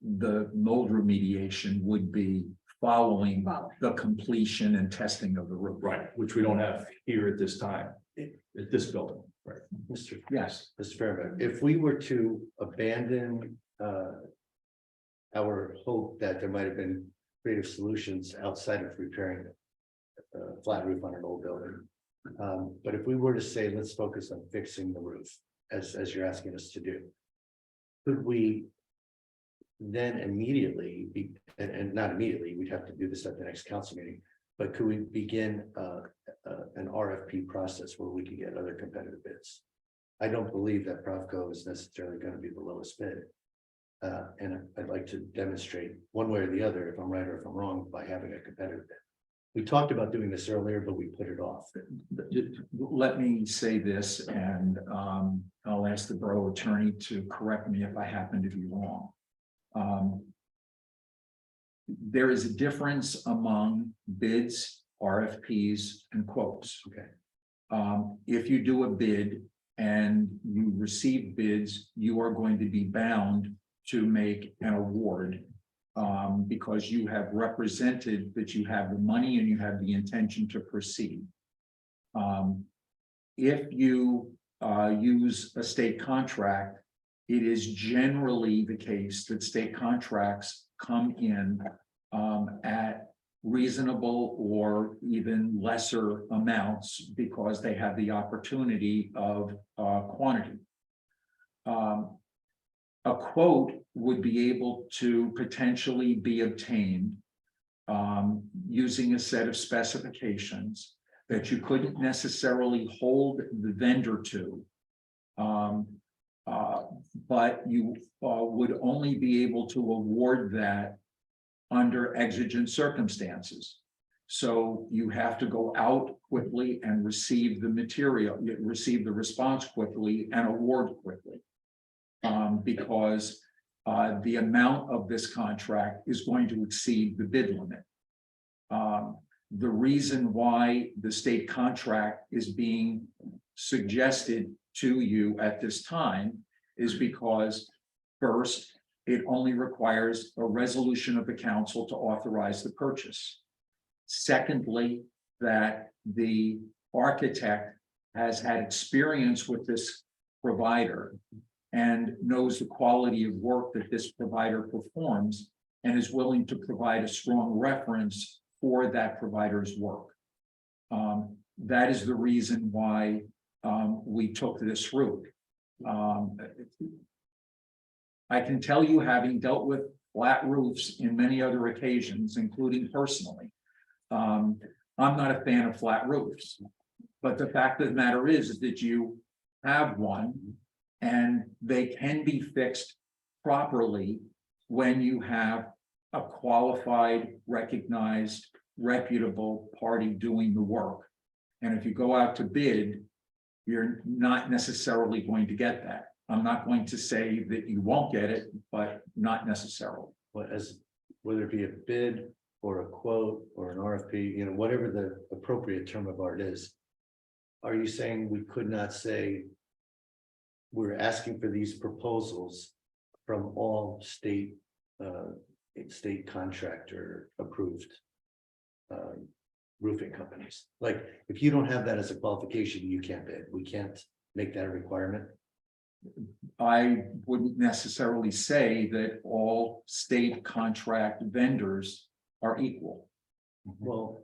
the mold remediation would be following the completion and testing of the roof. Right, which we don't have here at this time, at this building. Right. Yes. Mr. Fairbank, if we were to abandon our hope that there might have been creative solutions outside of repairing a flat roof on an old building. But if we were to say, let's focus on fixing the roof, as you're asking us to do, could we then immediately be, and not immediately, we'd have to do this at the next council meeting, but could we begin an RFP process where we could get other competitive bids? I don't believe that Profco is necessarily going to be the lowest bid. And I'd like to demonstrate one way or the other, if I'm right or if I'm wrong, by having a competitive bid. We talked about doing this earlier, but we put it off. Let me say this, and I'll ask the borough attorney to correct me if I happen to be wrong. There is a difference among bids, RFPs, and quotes. Okay. If you do a bid and you receive bids, you are going to be bound to make an award. Because you have represented that you have the money and you have the intention to proceed. If you use a state contract, it is generally the case that state contracts come in at reasonable or even lesser amounts because they have the opportunity of quantity. A quote would be able to potentially be obtained using a set of specifications that you couldn't necessarily hold the vendor to. But you would only be able to award that under exigent circumstances. So you have to go out quickly and receive the material, receive the response quickly and award quickly. Because the amount of this contract is going to exceed the bid limit. The reason why the state contract is being suggested to you at this time is because first, it only requires a resolution of the council to authorize the purchase. Secondly, that the architect has had experience with this provider and knows the quality of work that this provider performs and is willing to provide a strong reference for that provider's work. That is the reason why we took this route. I can tell you, having dealt with flat roofs in many other occasions, including personally, I'm not a fan of flat roofs. But the fact of the matter is that you have one and they can be fixed properly when you have a qualified, recognized, reputable party doing the work. And if you go out to bid, you're not necessarily going to get that. I'm not going to say that you won't get it, but not necessarily. But as, whether it be a bid or a quote or an RFP, you know, whatever the appropriate term of art is. Are you saying we could not say we're asking for these proposals from all state contractor approved roofing companies? Like, if you don't have that as a qualification, you can't bid. We can't make that a requirement. I wouldn't necessarily say that all state contract vendors are equal. Well,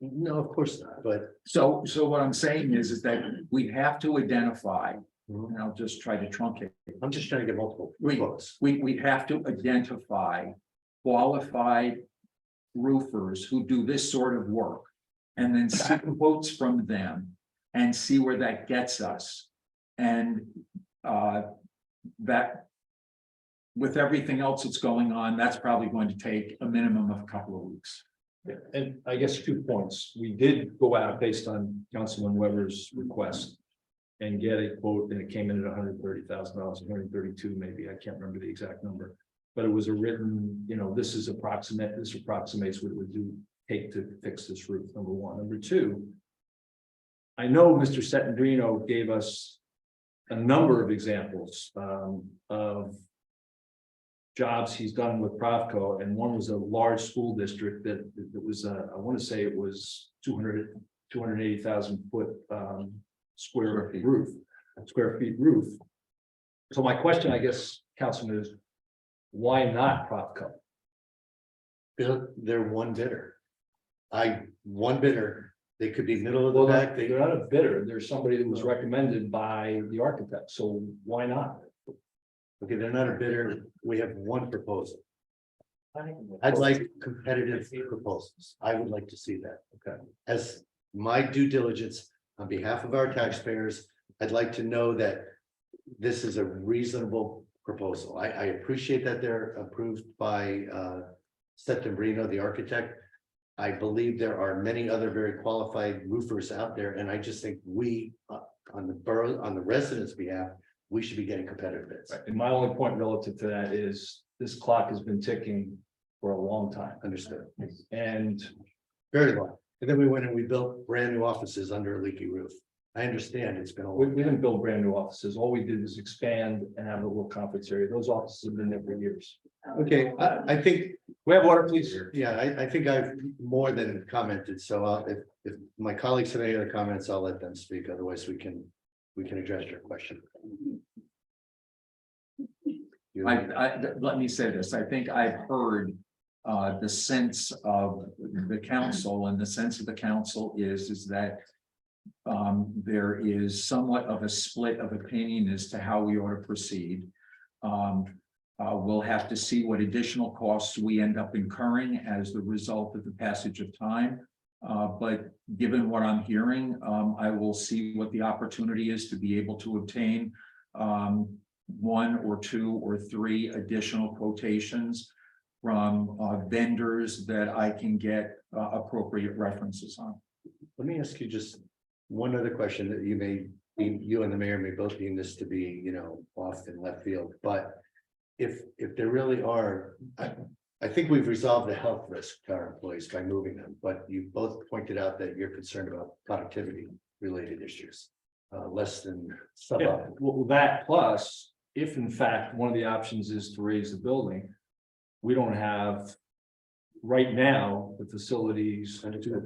no, of course not, but. So what I'm saying is that we have to identify, and I'll just try to truncate. I'm just trying to get multiple quotes. We have to identify qualified roofers who do this sort of work. And then see quotes from them and see where that gets us. And that with everything else that's going on, that's probably going to take a minimum of a couple of weeks. Yeah, and I guess 2 points. We did go out based on Councilman Weber's request and get a quote, and it came in at $130,000, 132 maybe. I can't remember the exact number, but it was a written, you know, this approximates what it would take to fix this roof, number one. Number two, I know Mr. Settendrino gave us a number of examples of jobs he's done with Profco, and one was a large school district that was, I want to say it was 280,000 foot square feet roof. So my question, I guess, Councilman, is why not Profco? They're one bidder. One bidder. They could be middle of the Well, pack. they're not a bidder. There's somebody that was recommended by the architect. So why not? Okay, they're not a bidder. We have one proposal. I'd like competitive proposals. I would like to see that. Okay. As my due diligence on behalf of our taxpayers, I'd like to know that this is a reasonable proposal. I appreciate that they're approved by Settendrino, the architect. I believe there are many other very qualified roofers out there, and I just think we, on the borough, on the residents' behalf, we should be getting competitive bids. And my only point relative to that is this clock has been ticking for a long time. Understood. And Very long. And then we went and we built brand new offices under a leaky roof. I understand it's been a we long. didn't build brand new offices. All we did was expand and have a little conference area. Those offices have been there for years. Okay, I think, We have water, please. yeah, I think I've more than commented, so if my colleagues have any other comments, I'll let them speak, otherwise we can address your question. Let me say this, I think I've heard the sense of the council, and the sense of the council is that there is somewhat of a split of opinion as to how we ought to proceed. We'll have to see what additional costs we end up incurring as the result of the passage of time. But given what I'm hearing, I will see what the opportunity is to be able to obtain one or two or three additional quotations from vendors that I can get appropriate references on. Let me ask you just one other question that you and the mayor may both deem this to be, off in left field, but if there really are, I think we've resolved the health risk to our employees by moving them, but you both pointed out that you're concerned about productivity related issues. Less than sub. Yeah, well, that plus, if in fact, one of the options is to raise the building, we don't have right now the facilities to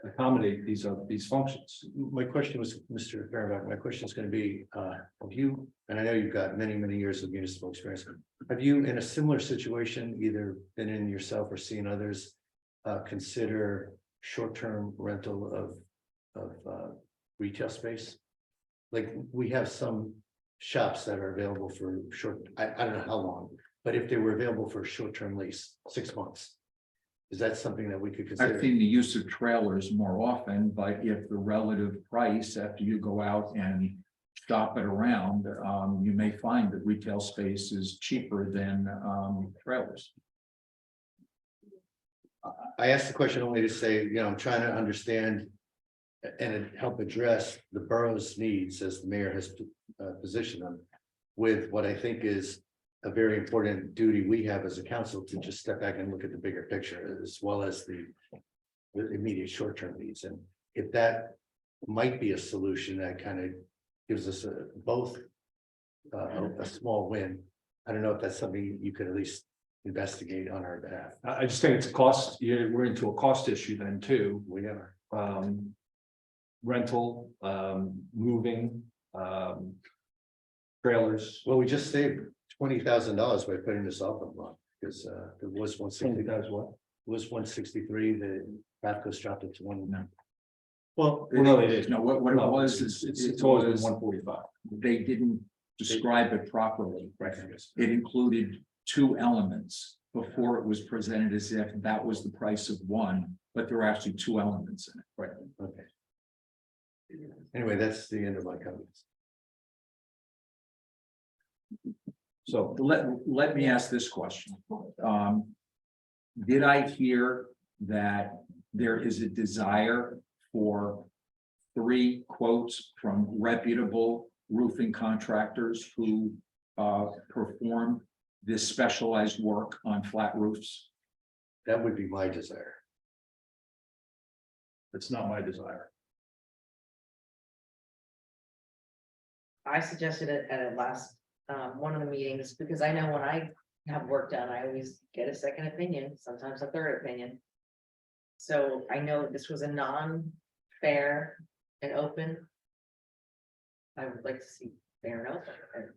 accommodate these functions. My question was, Mr. Fairbank, my question is going to be, have you, and I know you've got many, many years of municipal experience, have you in a similar situation, either been in yourself or seen others, consider short-term rental of retail space? Like, we have some shops that are available for short, I don't know how long, but if they were available for a short-term lease, 6 months. Is that something that we could consider? I've seen the use of trailers more often, but if the relative price after you go out and shop it around, you may find that retail space is cheaper than trailers. I asked the question only to say, I'm trying to understand and help address the borough's needs as the mayor has positioned them with what I think is a very important duty we have as a council to just step back and look at the bigger picture as well as the immediate short-term needs. And if that might be a solution that kind of gives us both a small win, I don't know if that's something you could at least investigate on our behalf. I just think it's a cost, we're into a cost issue then too. We are. Rental, moving, trailers. Well, we just saved $20,000 by putting this off a month, because it was 160. What? Was 163, the Bapco's dropped it to 1. Well, It is. No, what it was is it's always been 145. they didn't describe it properly. Right. It included two elements before it was presented as if that was the price of one, but there were actually two elements in it. Right, okay. Anyway, that's the end of my comments. So let me ask this question. Did I hear that there is a desire for 3 quotes from reputable roofing contractors who perform this specialized work on flat roofs? That would be my desire. That's not my desire. I suggested it at a last, one of the meetings, because I know when I have work done, I always get a second opinion, sometimes a third opinion. So I know this was a non-fair and open. I would like to see fair and open.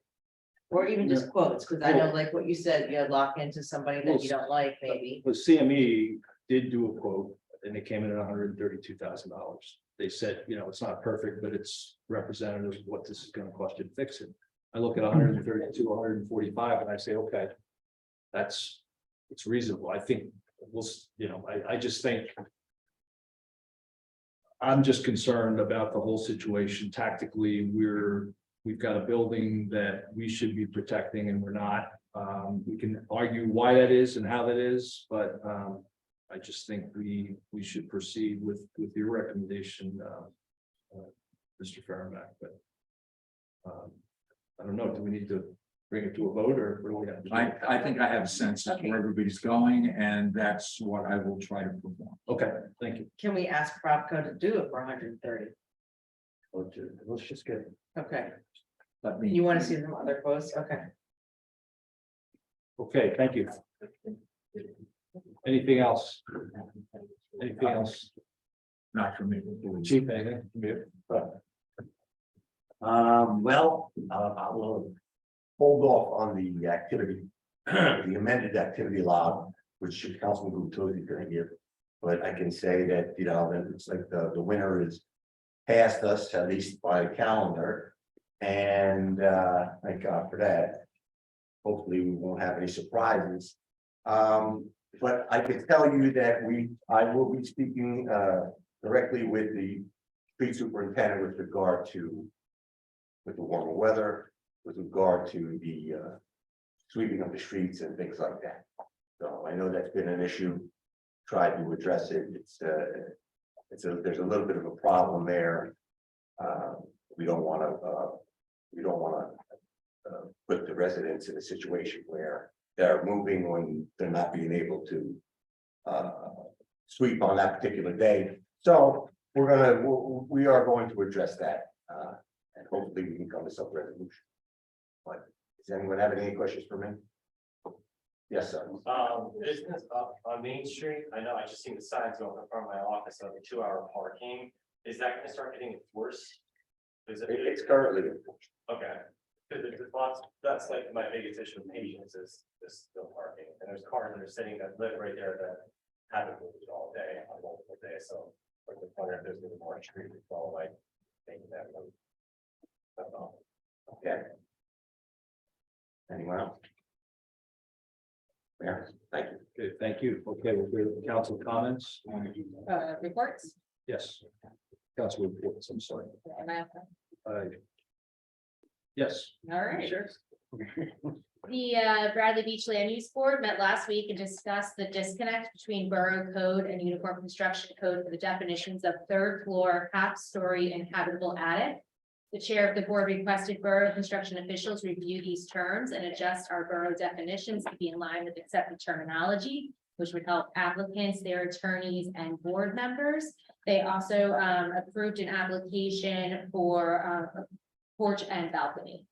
Or even just quotes, because I know like what you said, you lock into somebody that you don't like, maybe. But CME did do a quote and it came in at $132,000. They said, it's not perfect, but it's representative of what this is going to cost you to fix it. I look at 132, 145, and I say, okay, it's reasonable. I think I just think I'm just concerned about the whole situation. Tactically, we've got a building that we should be protecting and we're not. We can argue why that is and how that is, but I just think we should proceed with your recommendation, Mr. Fahrenbach, but. I don't know, do we need to bring it to a vote or what do we have to do? I think I have a sense of where everybody's going, and that's what I will try to perform. Okay, thank you. Can we ask Propco to do it for 130? Let's just get. Okay, Let me. you want to see some other quotes? Okay. Okay, thank you. Anything else? Anything else? Not for me. Chief, anything? Well, I will hold off on the activity, the amended activity log, which Councilman Gutierrez is going to give. But I can say that, you know, that it's like the winter is past us, at least by calendar. And thank God for that. Hopefully, we won't have any surprises. But I can tell you that I will be speaking directly with the street superintendent with regard to with the warmer weather, with regard to the sweeping of the streets and things like that. So I know that's been an issue, tried to address it. There's a little bit of a problem there. We don't want to put the residents in a situation where they're moving when they're not being able to sweep on that particular day. So we are going to address that. And hopefully we can come to some resolution. But does anyone have any questions for me? Yes, sir. Business up on Main Street, I know I just seen the signs going in front of my office of the 2-hour parking. Is that gonna start getting enforced? It's currently. Okay, because there's lots, that's like my biggest issue with patients is still parking, and there's cars that are sitting that live right there that haven't moved all day on multiple days, so. Like the point if there's gonna be more street, it's all like thinking that. That's all. Okay. Anyone else? Yeah, thank you. Okay, thank you. Okay, we'll go to council comments. Reports? Yes. Council reports, I'm sorry. Am I- Yes. All right. The Bradley Beach Land Use Board met last week and discussed the disconnect between Borough Code and Uniform Construction Code for the definitions of third floor, half story, and habitable attic. The chair of the board requested borough construction officials review these terms and adjust our borough definitions to be in line with accepted terminology, which would help applicants, their attorneys, and board members. They also approved an application for porch and balcony.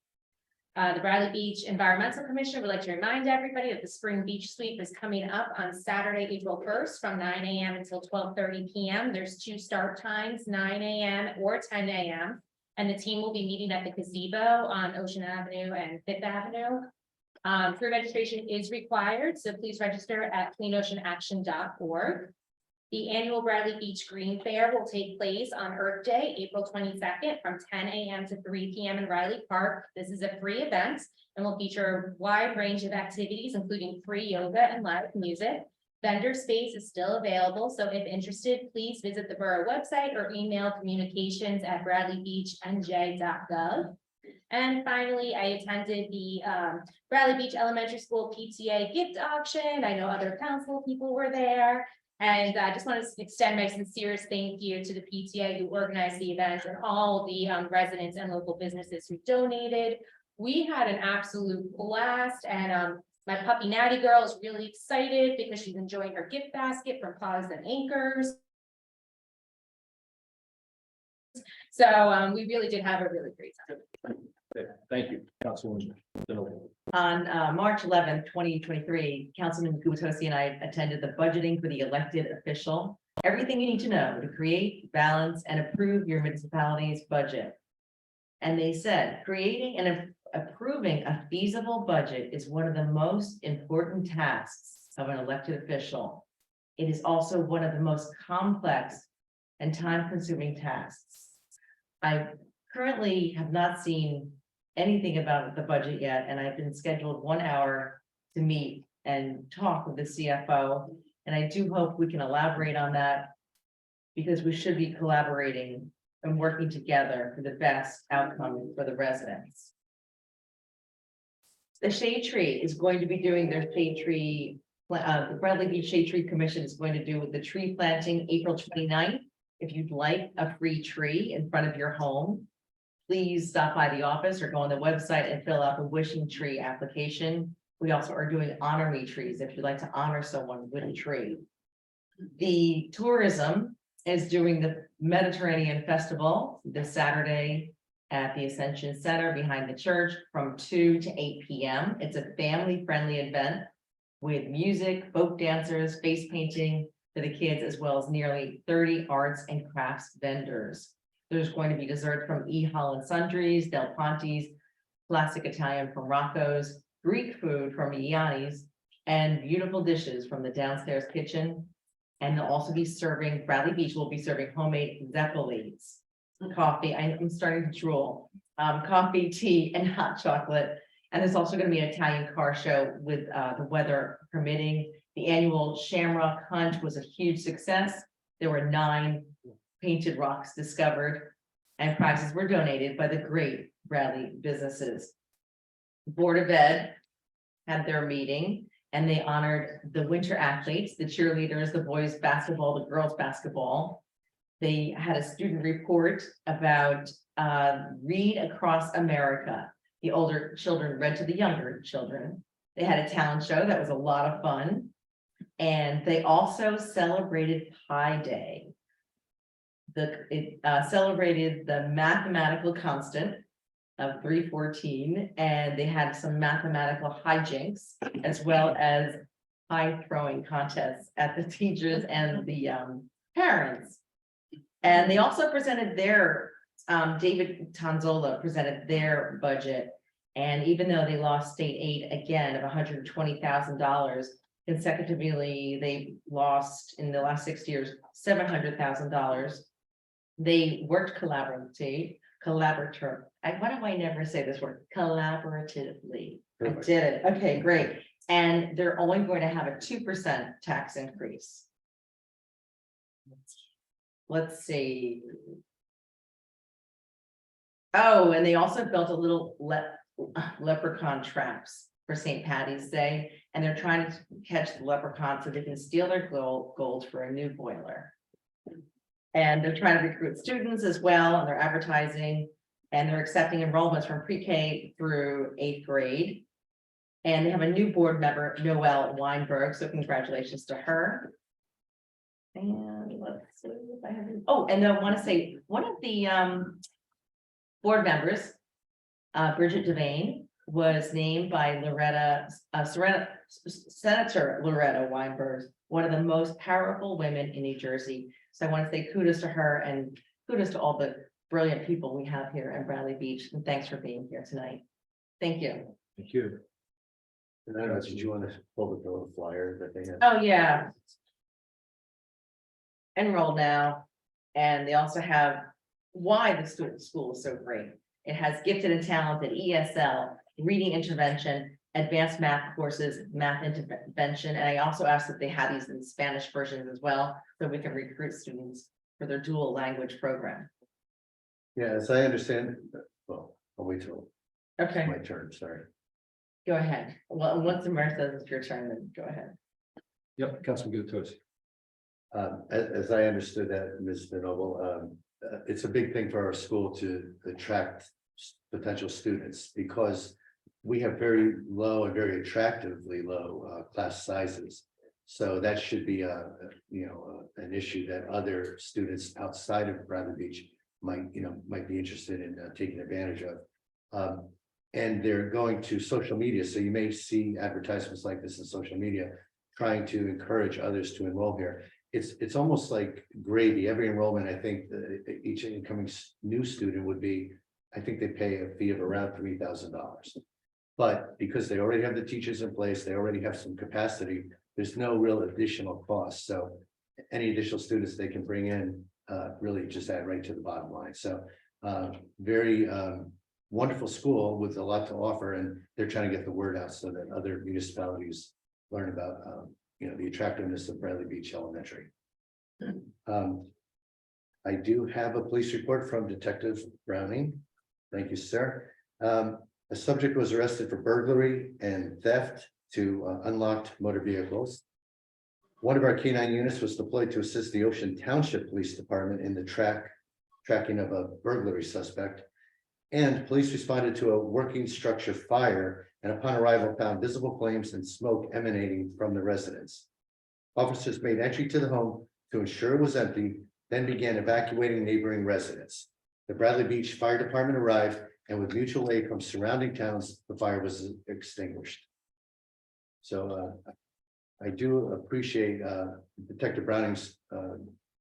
The Bradley Beach Environmental Commission would like to remind everybody that the spring beach sweep is coming up on Saturday, April 1st from 9 a.m. until 12:30 p.m. There's 2 start times, 9 a.m. or 10 a.m. And the team will be meeting at the gazebo on Ocean Avenue and Fifth Avenue. Pre-registration is required, so please register at cleanoceanaction.org. The annual Bradley Beach Green Fair will take place on Earth Day, April 22nd from 10 a.m. to 3 p.m. in Riley Park. This is a free event and will feature a wide range of activities, including free yoga and live music. Vendor space is still available, so if interested, please visit the borough website or email communications@bradleybeachnj.gov. And finally, I attended the Bradley Beach Elementary School PTA gift auction. I know other council people were there. And I just want to extend my sincerest thank you to the PTA who organized the event and all the residents and local businesses who donated. We had an absolute blast, and my puppy Natty Girl is really excited because she's enjoying her gift basket from Paws and Anchors. So we really did have a really great time. Okay, thank you, Councilwoman. On March 11th, 2023, Councilman Gubatose and I attended the budgeting for the elected official. Everything you need to know to create, balance, and approve your municipality's budget. And they said, creating and approving a feasible budget is one of the most important tasks of an elected official. It is also one of the most complex and time-consuming tasks. I currently have not seen anything about the budget yet, and I've been scheduled 1 hour to meet and talk with the CFO. And I do hope we can elaborate on that, because we should be collaborating and working together for the best outcome for the residents. The Shade Tree is going to be doing their Shade Tree the Bradley Beach Shade Tree Commission is going to do with the tree planting April 29th. If you'd like a free tree in front of your home, please stop by the office or go on the website and fill out the wishing tree application. We also are doing honor me trees if you'd like to honor someone with a tree. The tourism is doing the Mediterranean Festival this Saturday at the Ascension Center behind the church from 2 to 8 p.m. It's a family-friendly event with music, folk dancers, face painting for the kids, as well as nearly 30 arts and crafts vendors. There's going to be dessert from E. Holland Sundries, Del Ponte's, classic Italian from Rocco's, Greek food from Iani's, and beautiful dishes from the downstairs kitchen. And they'll also be serving, Bradley Beach will be serving homemade zeppolades, coffee, I'm starting to drool, coffee, tea, and hot chocolate. And there's also going to be an Italian car show with the weather permitting. The annual Shamrock Hunt was a huge success. There were 9 painted rocks discovered, and prizes were donated by the great Bradley businesses. Board of Ed had their meeting, and they honored the winter athletes, the cheerleaders, the boys basketball, the girls basketball. They had a student report about Read Across America. The older children read to the younger children. They had a talent show that was a lot of fun. And they also celebrated Pi Day. It celebrated the mathematical constant of 314, and they had some mathematical hijinks, as well as high throwing contests at the teachers and the parents. And they also presented their, David Tonzola presented their budget. And even though they lost state aid again of $120,000, consecutively, they lost in the last 6 years, $700,000. They worked why do I never say this word? Collaboratively. I did it. Okay, great. And they're only going to have a 2% tax increase. Let's see. Oh, and they also built a little leprechaun traps for St. Patty's Day, and they're trying to catch the leprechaun so they can steal their gold for a new boiler. And they're trying to recruit students as well, and they're advertising, and they're accepting enrollments from pre-K through 8th grade. And they have a new board member, Noelle Weinberg, so congratulations to her. And let's see if I have, and I want to say, one of the board members, Bridget Devane, was named by Senator Loretta Weinberg, one of the most powerful women in New Jersey. So I want to say kudos to her and kudos to all the brilliant people we have here at Bradley Beach. And thanks for being here tonight. Thank you. Thank you. And I don't know, did you want to pull the little flyer that they have? Oh, yeah. Enroll now. And they also have why the student school is so great. It has gifted and talented ESL, reading intervention, advanced math courses, math intervention. And I also asked that they have these in Spanish versions as well, so we can recruit students for their dual language program. Yeah, as I understand, well, I'll wait till Okay, my turn, sorry. go ahead. Well, once the mayor says it's your turn, then go ahead. Yep, Councilman Gutierrez. As I understood that, Ms. Noble, it's a big thing for our school to attract potential students because we have very low and very attractively low class sizes. So that should be an issue that other students outside of Bradley Beach might be interested in taking advantage of. And they're going to social media, so you may see advertisements like this in social media, trying to encourage others to enroll here. It's almost like gravy. Every enrollment, I think each incoming new student would be, I think they pay a fee of around $3,000. But because they already have the teachers in place, they already have some capacity, there's no real additional cost. So any additional students they can bring in really just add right to the bottom line. So very wonderful school with a lot to offer, and they're trying to get the word out so that other municipalities learn about the attractiveness of Bradley Beach Elementary. I do have a police report from Detective Browning. Thank you, sir. A subject was arrested for burglary and theft to unlocked motor vehicles. One of our K-9 units was deployed to assist the Ocean Township Police Department in the tracking of a burglary suspect. And police responded to a working structure fire and upon arrival found visible flames and smoke emanating from the residence. Officers made entry to the home to ensure it was empty, then began evacuating neighboring residents. The Bradley Beach Fire Department arrived and with mutual aid from surrounding towns, the fire was extinguished. So I do appreciate Detective Browning's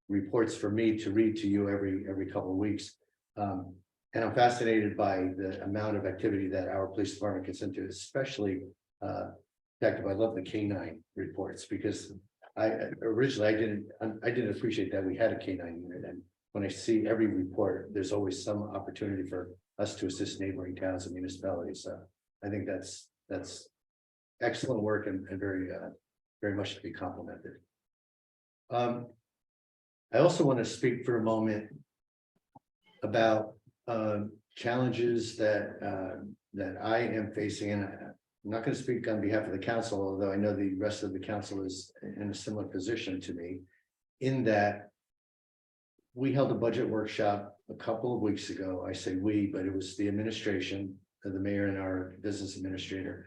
reports for me to read to you every couple of weeks. And I'm fascinated by the amount of activity that our police department gets into, especially Detective, I love the K-9 reports because originally I didn't appreciate that we had a K-9 unit. And when I see every report, there's always some opportunity for us to assist neighboring towns and municipalities. So I think that's excellent work and very much to be complimented. I also want to speak for a moment about challenges that I am facing, and I'm not going to speak on behalf of the council, although I know the rest of the council is in a similar position to me, in that we held a budget workshop a couple of weeks ago. I say we, but it was the administration, the mayor and our business administrator.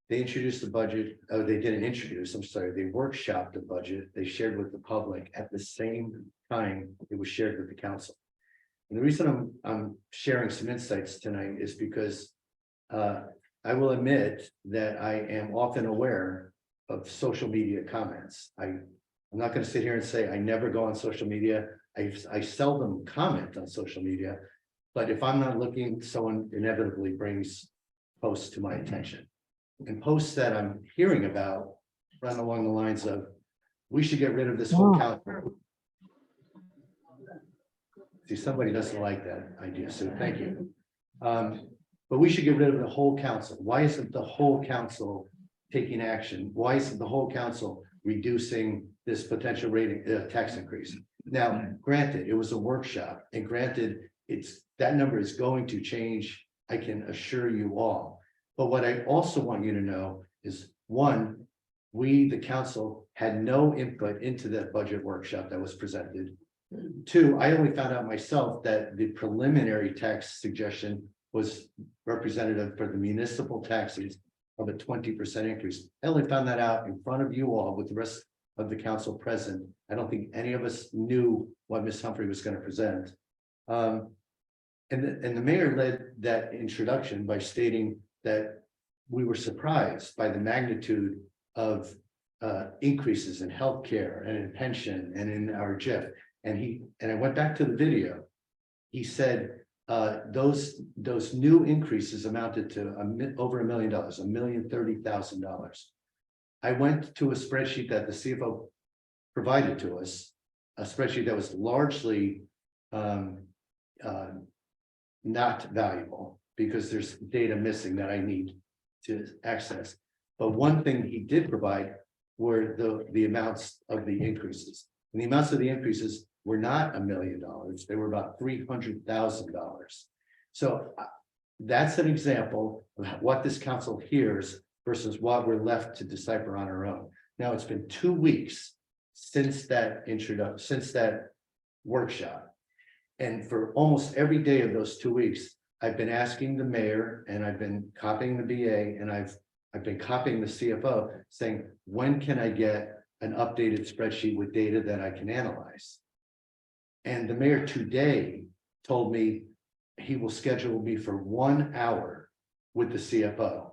They introduced the budget. Oh, they didn't introduce, I'm sorry. They workshopped the budget. They shared with the public at the same time it was shared with the council. And the reason I'm sharing some insights tonight is because I will admit that I am often aware of social media comments. I'm not going to sit here and say I never go on social media. I seldom comment on social media, but if I'm not looking, someone inevitably brings posts to my attention. And posts that I'm hearing about run along the lines of, we should get rid of this whole council. See, somebody doesn't like that idea, so thank you. But we should get rid of the whole council. Why isn't the whole council taking action? Why isn't the whole council reducing this potential rating tax increase? Now, granted, it was a workshop, and granted, that number is going to change. I can assure you all. But what I also want you to know is, one, we, the council, had no input into that budget workshop that was presented. Two, I only found out myself that the preliminary tax suggestion was representative for the municipal taxes of a 20% increase. I only found that out in front of you all with the rest of the council present. I don't think any of us knew what Ms. Humphrey was going to present. And the mayor led that introduction by stating that we were surprised by the magnitude of increases in healthcare and in pension and in our JIF. And I went back to the video. He said those new increases amounted to over $1 million, $1,030,000. I went to a spreadsheet that the CFO provided to us, a spreadsheet that was largely not valuable because there's data missing that I need to access. But one thing he did provide were the amounts of the increases. And the amounts of the increases were not $1 million. They were about $300,000. So that's an example of what this council hears versus what we're left to decipher on our own. Now, it's been 2 weeks since that workshop. And for almost every day of those 2 weeks, I've been asking the mayor and I've been copying the BA and I've been copying the CFO saying, when can I get an updated spreadsheet with data that I can analyze? And the mayor today told me he will schedule me for 1 hour with the CFO.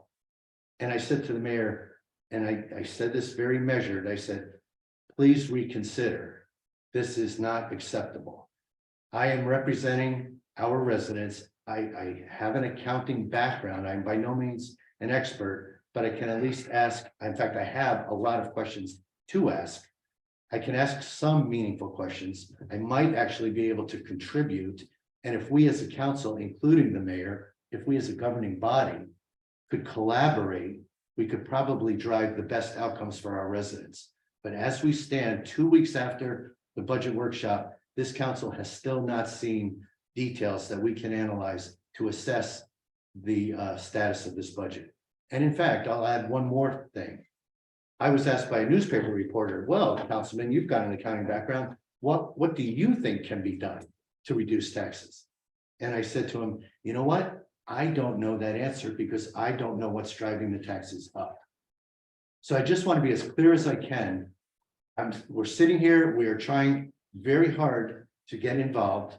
And I said to the mayor, and I said this very measured, I said, please reconsider. This is not acceptable. I am representing our residents. I have an accounting background. I'm by no means an expert, but I can at least ask. In fact, I have a lot of questions to ask. I can ask some meaningful questions. I might actually be able to contribute. And if we as a council, including the mayor, if we as a governing body could collaborate, we could probably drive the best outcomes for our residents. But as we stand 2 weeks after the budget workshop, this council has still not seen details that we can analyze to assess the status of this budget. And in fact, I'll add one more thing. I was asked by a newspaper reporter, well, Councilman, you've got an accounting background. What do you think can be done to reduce taxes? And I said to him, you know what? I don't know that answer because I don't know what's driving the taxes up. So I just want to be as clear as I can. We're sitting here, we are trying very hard to get involved,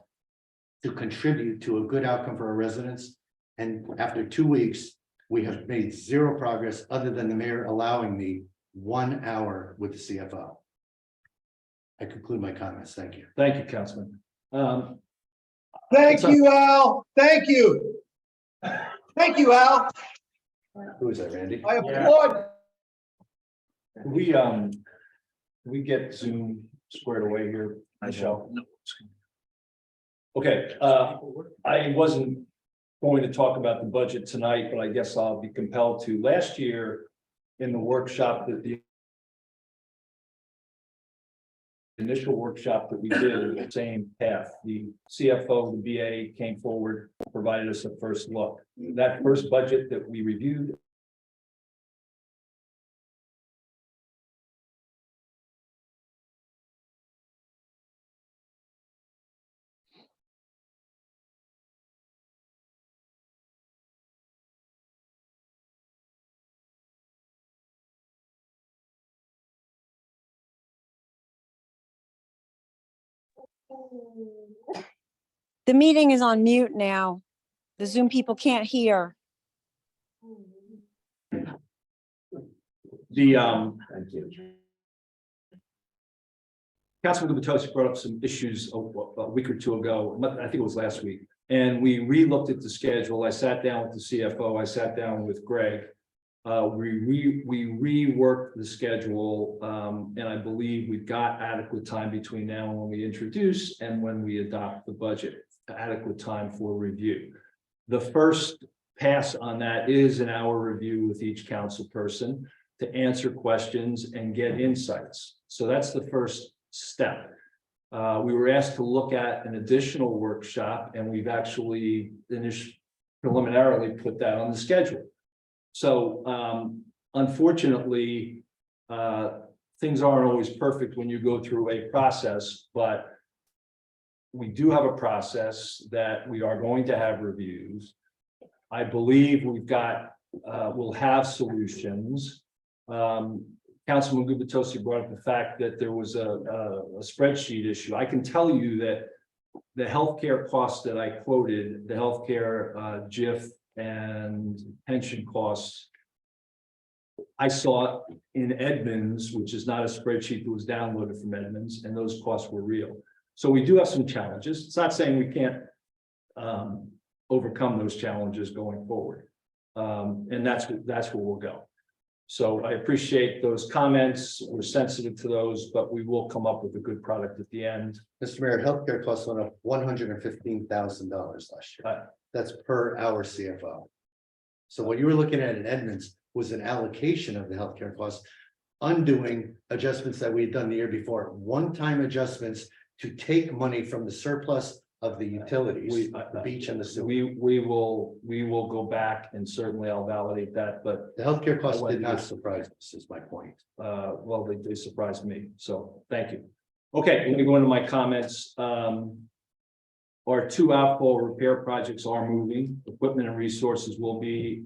to contribute to a good outcome for our residents. And after 2 weeks, we have made zero progress other than the mayor allowing me 1 hour with the CFO. I conclude my comments. Thank you. Thank you, Councilman. Thank you, Al. Thank you. Thank you, Al. Who is that, Randy? I applaud. We get Zoom squared away here, Michelle. Okay, I wasn't going to talk about the budget tonight, but I guess I'll be compelled to. Last year, in the workshop that the initial workshop that we did, the same path, the CFO, the BA came forward, provided us a first look. That first budget that we reviewed The meeting is on mute now. The Zoom people can't hear. the Councilman Gubitosi brought up some issues a week or two ago, I think it was last week. And we re-looked at the schedule. I sat down with the CFO, I sat down with Greg. We reworked the schedule, and I believe we've got adequate time between now and when we introduce and when we adopt the budget, adequate time for review. The first pass on that is an hour review with each council person to answer questions and get insights. So that's the first step. We were asked to look at an additional workshop, and we've actually preliminarily put that on the schedule. So unfortunately, things aren't always perfect when you go through a process, but we do have a process that we are going to have reviews. I believe we'll have solutions. Councilman Gubitosi brought up the fact that there was a spreadsheet issue. I can tell you that the healthcare costs that I quoted, the healthcare GIF and pension costs, I saw in Edmunds, which is not a spreadsheet that was downloaded from Edmunds, and those costs were real. So we do have some challenges. It's not saying we can't overcome those challenges going forward. And that's where we'll go. So I appreciate those comments. We're sensitive to those, but we will come up with a good product at the end. Mr. Mayor, healthcare costs went up $115,000 last year. That's per hour CFO. So what you were looking at in Edmunds was an allocation of the healthcare costs, undoing adjustments that we had done the year before, one-time adjustments to take money from the surplus of the utilities, the beach and the sewer. We will go back, and certainly I'll validate that, but The healthcare costs did not surprise us, is my point. well, they surprised me, so thank you. Okay, let me go into my comments. Our two outfall repair projects are moving. Equipment and resources will be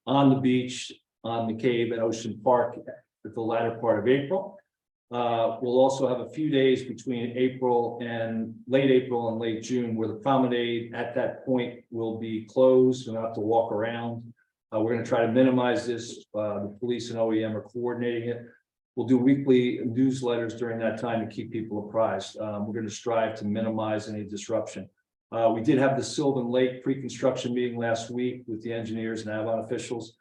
on the beach, on the cave at Ocean Park at the latter part of April. We'll also have a few days between late April and late June where the promenade at that point will be closed and we'll have to walk around. We're going to try to minimize this. The police and OEM are coordinating it. We'll do weekly newsletters during that time to keep people apprised. We're going to strive to minimize any disruption. We did have the Sylvan Lake pre-construction meeting last week with the engineers and Avon officials.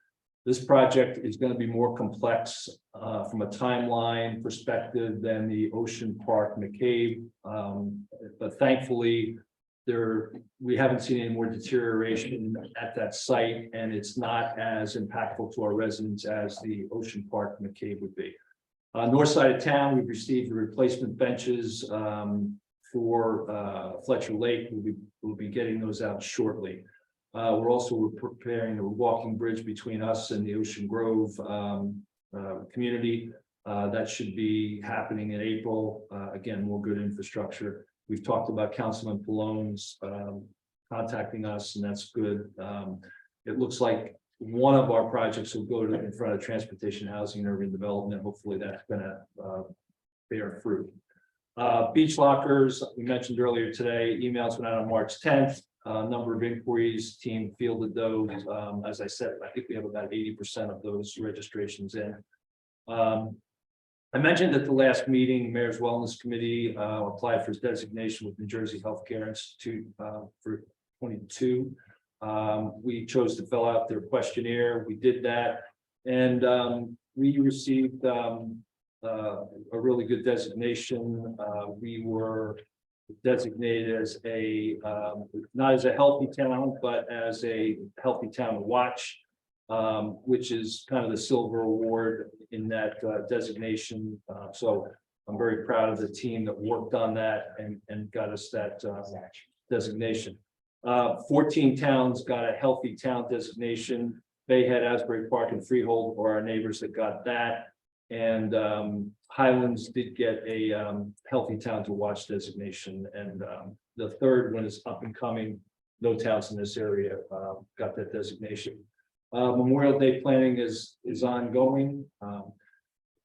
This project is going to be more complex from a timeline perspective than the Ocean Park McCabe. But thankfully, we haven't seen any more deterioration at that site, and it's not as impactful to our residents as the Ocean Park McCabe would be. North side of town, we've received the replacement benches for Fletcher Lake. We'll be getting those out shortly. We're also preparing a walking bridge between us and the Ocean Grove community. That should be happening in April. Again, more good infrastructure. We've talked about Councilman Palone's contacting us, and that's good. It looks like one of our projects will go in front of Transportation, Housing, and Urban Development. Hopefully that's gonna bear fruit. Beach lockers, we mentioned earlier today, emails went out on March 10th. Number of inquiries, team fielded those. As I said, I think we have about 80% of those registrations in. I mentioned at the last meeting, Mayor's Wellness Committee applied for his designation with New Jersey Healthcare Institute for 22. We chose to fill out their questionnaire. We did that. And we received a really good designation. We were designated as not as a healthy town, but as a healthy town to watch, which is kind of the silver award in that designation. So I'm very proud of the team that worked on that and got us that designation. 14 towns got a healthy town designation. Bayhead, Asbury Park, and Freehold were our neighbors that got that. And Highlands did get a healthy town to watch designation. And the third one is up and coming. No towns in this area got that designation. Memorial Day planning is ongoing.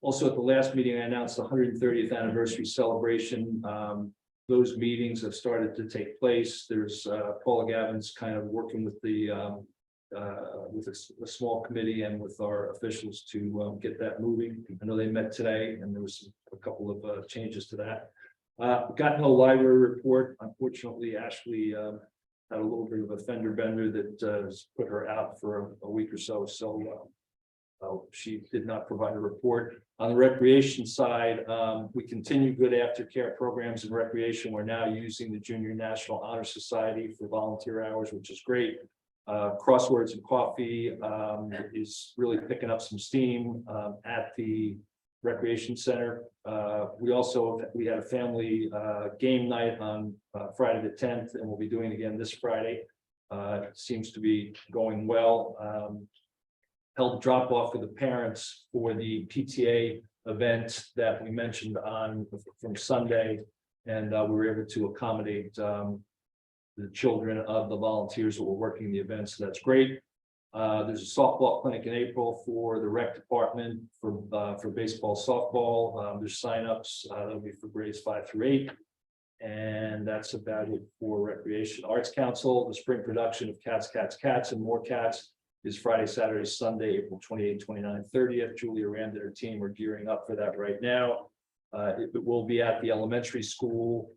Also at the last meeting, I announced the 130th anniversary celebration. Those meetings have started to take place. There's Paula Gavin's kind of working with with a small committee and with our officials to get that moving. I know they met today and there was a couple of changes to that. Got no library report. Unfortunately, Ashley had a little bit of a fender bender that has put her out for a week or so. So she did not provide a report. On the recreation side, we continue good aftercare programs in recreation. We're now using the Junior National Honor Society for volunteer hours, which is great. Crosswords and Coffee is really picking up some steam at the recreation center. We had a family game night on Friday the 10th, and we'll be doing it again this Friday. It seems to be going well. Held drop off for the parents for the PTA event that we mentioned from Sunday, and we were able to accommodate the children of the volunteers that were working the event, so that's great. There's a softball clinic in April for the rec department for baseball, softball. There's signups that'll be for grades 5 through 8. And that's about it for recreation. Arts Council, the spring production of Cats, Cats, Cats, and More Cats is Friday, Saturday, Sunday, April 28th, 29th, 30th. Julia Rand and her team are gearing up for that right now. It will be at the elementary school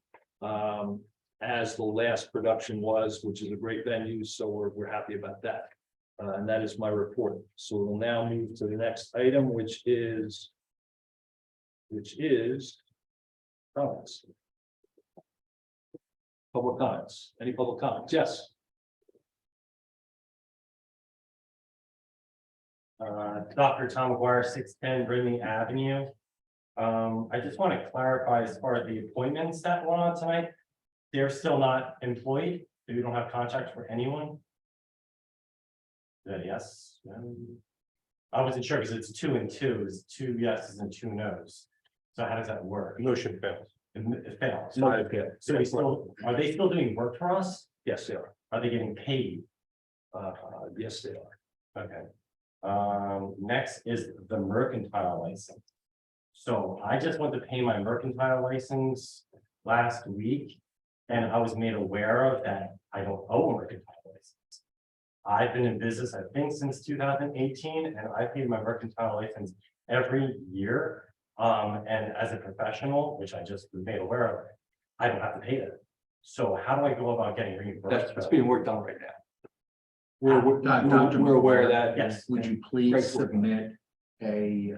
as the last production was, which is a great venue. So we're happy about that. And that is my report. So we'll now move to the next item, which is comments. Public comments. Any public comments? Yes. Dr. Tom McGuire, 610 Brittany Avenue. I just want to clarify as far as the appointments that went on tonight, they're still not employed. We don't have contracts for anyone. Yes. I wasn't sure because it's 2 and 2, it's 2 yeses and 2 nos. So how does that work? Motion fails. It fails. No, it fails. So are they still doing work for us? Yes, they are. Are they getting paid? Yes, they are. Okay. Next is the mercantile license. So I just went to pay my mercantile license last week, and I was made aware of that I don't owe a mercantile license. I've been in business, I think, since 2018, and I paid my mercantile license every year. And as a professional, which I just was made aware of, I don't have to pay that. So how do I go about getting reimbursed? That's being worked on right now. Dr. We're aware of that. Yes. Would you please submit a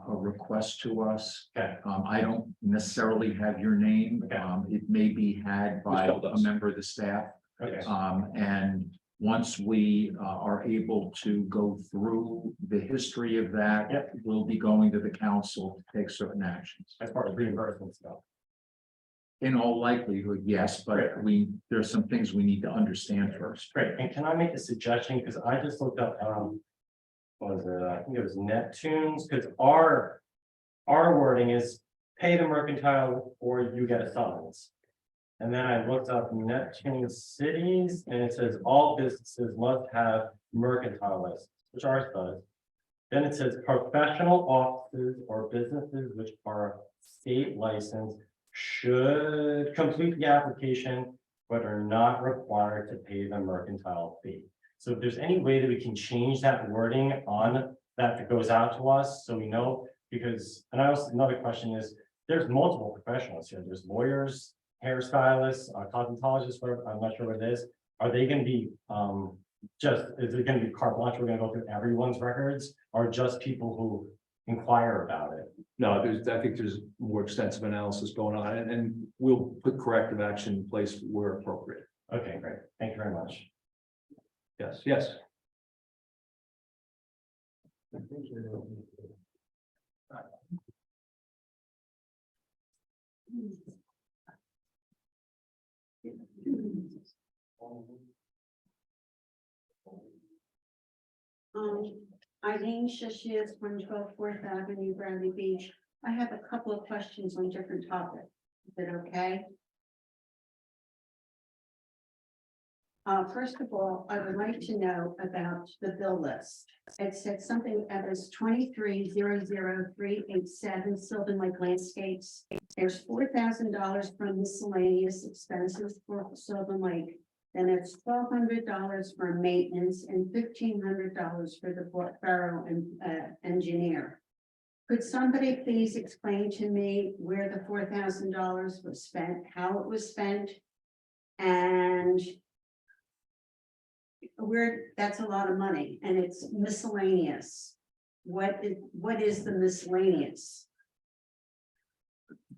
request to us? Okay. I don't necessarily have your name. Okay. It may be had by Michelle a does. member of the staff. Okay. And once we are able to go through the history of that, Yep. we'll be going to the council to take certain actions. As far as reimbursement stuff. In all likelihood, yes, but there's some things we need to understand first. Great, and can I make a suggestion, because I just looked up, what was it, I think it was Neptune's, because our wording is pay the mercantile or you get a summons. And then I looked up Neptune cities, and it says all businesses must have mercantile license, which ours does. Then it says professional offices or businesses which are state licensed should complete the application, but are not required to pay the mercantile fee. So if there's any way that we can change that wording on that goes out to us, so we know, because, and I also, another question is, there's multiple professionals here. There's lawyers, hairstylists, cosmetologists, whatever, I'm not sure what it is. Are they gonna be, is it gonna be carte blanche? We're gonna go through everyone's records, or just people who inquire about it? No, I think there's more extensive analysis going on, and we'll put corrective action in place where appropriate. Okay, great. Thank you very much. Yes. Eileen Shishias, 112 4th Avenue, Bradley Beach. I have a couple of questions on different topics. Is it okay? First of all, I would like to know about the bill list. It said something that was 23-00387 Sylvan Lake Landscapes. There's $4,000 from miscellaneous expenses for Sylvan Lake. Then it's $1,200 for maintenance and $1,500 for the borough engineer. Could somebody please explain to me where the $4,000 was spent, how it was spent? And where, that's a lot of money, and it's miscellaneous. What is the miscellaneous?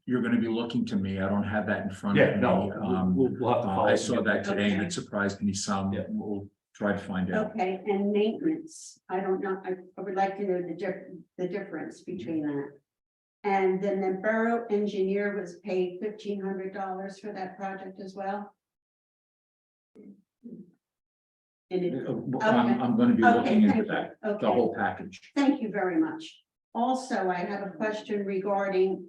You're gonna be looking to me. I don't have that in front Yeah, of me. no, we'll have to follow. I saw that today and Okay. it surprised me some. We'll try to find out. Okay, and maintenance, I don't know, I would like to know the difference between that. And then the borough engineer was paid $1,500 for that project as well? And it, I'm gonna be looking into thank that, you. the whole package. Thank you very much. Also, I have a question regarding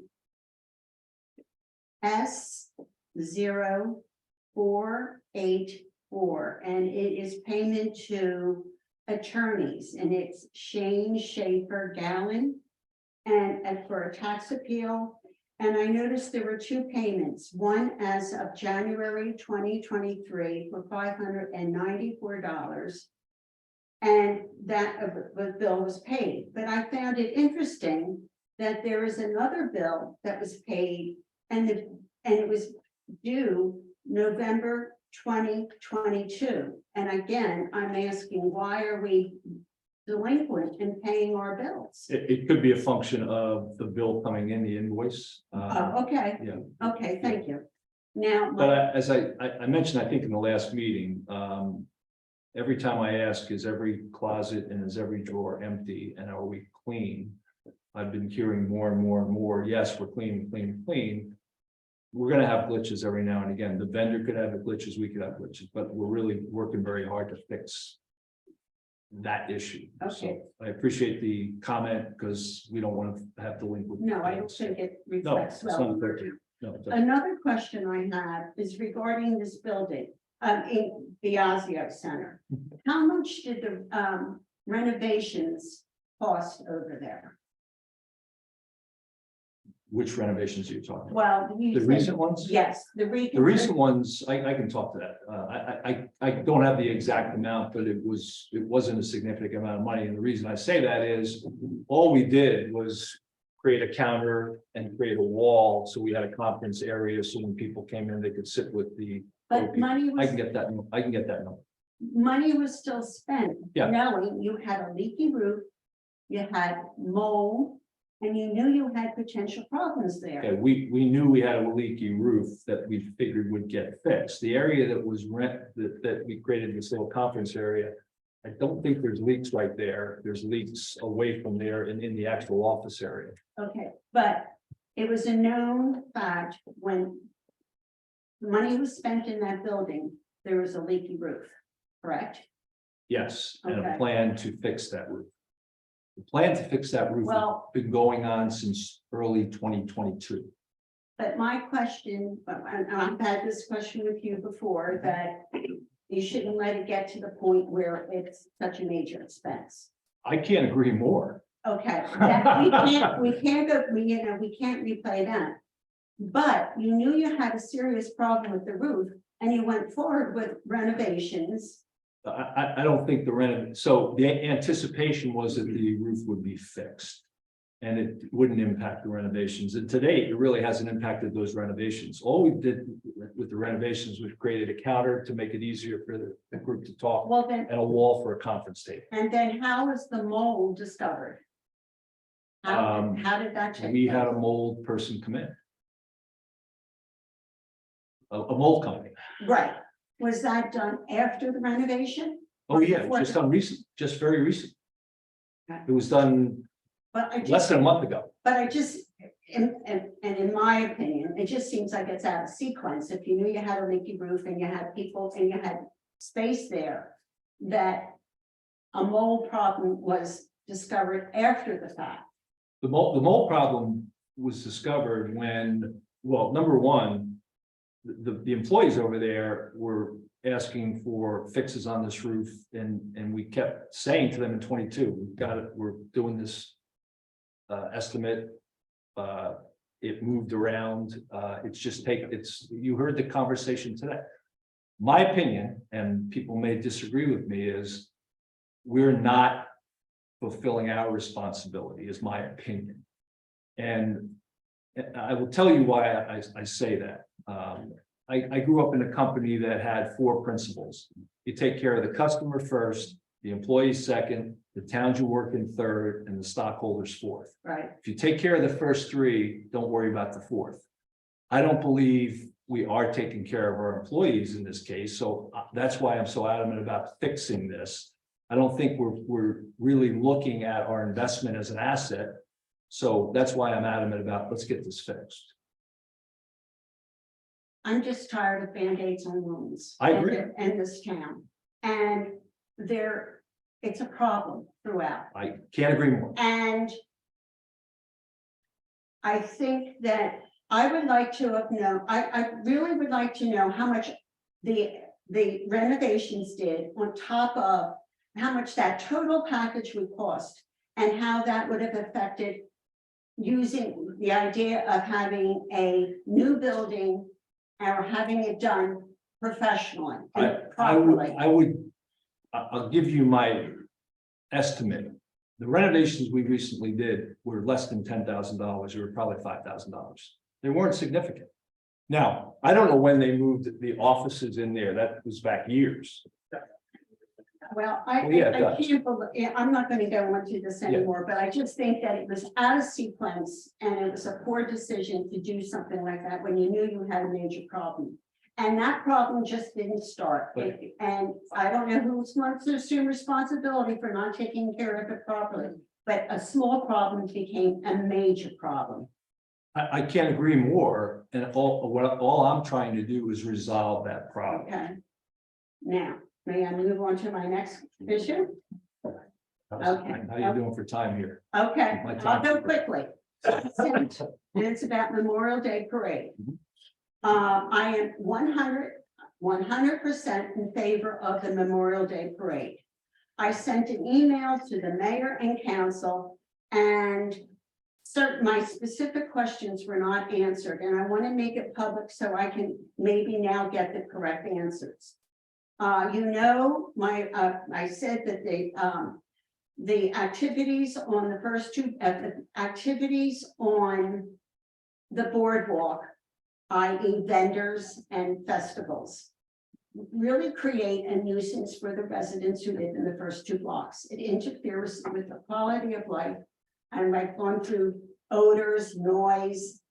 S0484, and it is payment to attorneys, and it's Shane Schaefer Gallen, and for a tax appeal. And I noticed there were two payments, one as of January 2023 for $594. And that bill was paid, but I found it interesting that there is another bill that was paid and it was due November 2022. And again, I'm asking, why are we delinquent in paying our bills? It could be a function of the bill coming in, the invoice. Oh, okay. Yeah. Okay, thank you. Now, But as I mentioned, I think in the last meeting, every time I ask, is every closet and is every drawer empty and are we clean? I've been hearing more and more and more, yes, we're clean. We're gonna have glitches every now and again. The vendor could have glitches, we could have glitches, but we're really working very hard to fix that issue. Okay. So I appreciate the comment because we don't want to have delinquent. no, I don't think it No, reflects it's well. not fair. No, it doesn't. Another question I have is regarding this building, in Biasio Center. How much did the renovations cost over there? Which renovations are you talking about? Well, you The said- recent ones? Yes, the recent ones, I can talk to that. I don't have the exact amount, but it wasn't a significant amount of money. And the reason I say that is all we did was create a counter and create a wall. So we had a conference area. So when people came in, they could sit with the. But money I was, can get that. I can get that number. money was still spent. Yeah. Knowing you had a leaky roof, you had mold, and you knew you had potential problems there. Okay, we knew we had a leaky roof that we figured would get fixed. The area that was that we created this little conference area. I don't think there's leaks right there. There's leaks away from there and in the actual office area. Okay, but it was a known fact when money was spent in that building, there was a leaky roof, correct? Yes, and Okay. a plan to fix that roof. The plan to fix that roof has Well- been going on since early 2022. But my question, and I've had this question with you before, that you shouldn't let it get to the point where it's such a major expense. I can't agree more. Okay, we can't go, we can't replay that. But you knew you had a serious problem with the roof and you went forward with renovations. I don't think so the anticipation was that the roof would be fixed. And it wouldn't impact the renovations. And today, it really hasn't impacted those renovations. All we did with the renovations was created a counter to make it easier for the group to talk Well, then, and a wall for a conference table. and then how was the mold discovered? How did that take? We had a place? mold person come in. A mold company. Right, was that done after the renovation? Oh, yeah, it Before was just the- done recent, just very recent. Okay. It was done But I less just, than a month ago. but I just, and in my opinion, it just seems like it's out of sequence. If you knew you had a leaky roof and you had people and you had space there, that a mold problem was discovered after the fact. The mold problem was discovered when, well, number one, the employees over there were asking for fixes on this roof and we kept saying to them in 22, we've got it, we're doing this estimate. It moved around, you heard the conversation today. My opinion, and people may disagree with me, is we're not fulfilling our responsibility, is my opinion. And I will tell you why I say that. I grew up in a company that had 4 principles. You take care of the customer first, the employees second, the towns you work in third, and the stockholders fourth. Right. If you take care of the first 3, don't worry about the 4th. I don't believe we are taking care of our employees in this case, so that's why I'm so adamant about fixing this. I don't think we're really looking at our investment as an asset. So that's why I'm adamant about, let's get this fixed. I'm just tired of Band-Aids on wounds. I agree. In this town, and it's a problem throughout. I can't agree more. And I think that I would like to have known, I really would like to know how much the renovations did on top of how much that total package would cost and how that would have affected using the idea of having a new building or having it done professionally and properly. I'll give you my estimate. The renovations we recently did were less than $10,000. They were probably $5,000. They weren't significant. Now, I don't know when they moved the offices in there. That was back years. Well, Well, yeah, it I does. can't believe, I'm not gonna go into this anymore, but I just think that it was out of sequence and it was a poor decision to do something like that when you knew you had a major problem. And that problem just didn't start. But- And I don't know who's going to assume responsibility for not taking care of it properly, but a small problem became a major problem. I can't agree more. And all I'm trying to do is resolve that problem. Okay. Now, may I move on to my next issue? Okay. How you doing for time here? Okay, My I'll time. go quickly. And it's about Memorial Day Parade. Mhm. I am 100% in favor of the Memorial Day Parade. I sent an email to the mayor and council and my specific questions were not answered, and I want to make it public so I can maybe now get the correct answers. I said that the activities on the first two, activities on the boardwalk, i.e. vendors and festivals, really create a nuisance for the residents who live in the first 2 blocks. It interferes with the quality of life. And I've gone through odors, noise,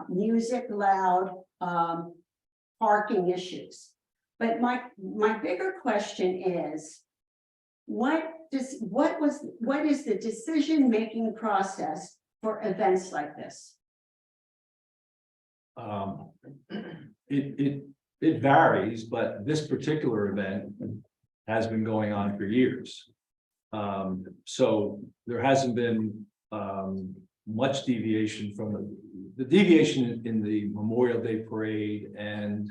music loud, parking issues. But my bigger question is, what is the decision-making process for events like this? It varies, but this particular event has been going on for years. So there hasn't been much deviation from the deviation in the Memorial Day parade and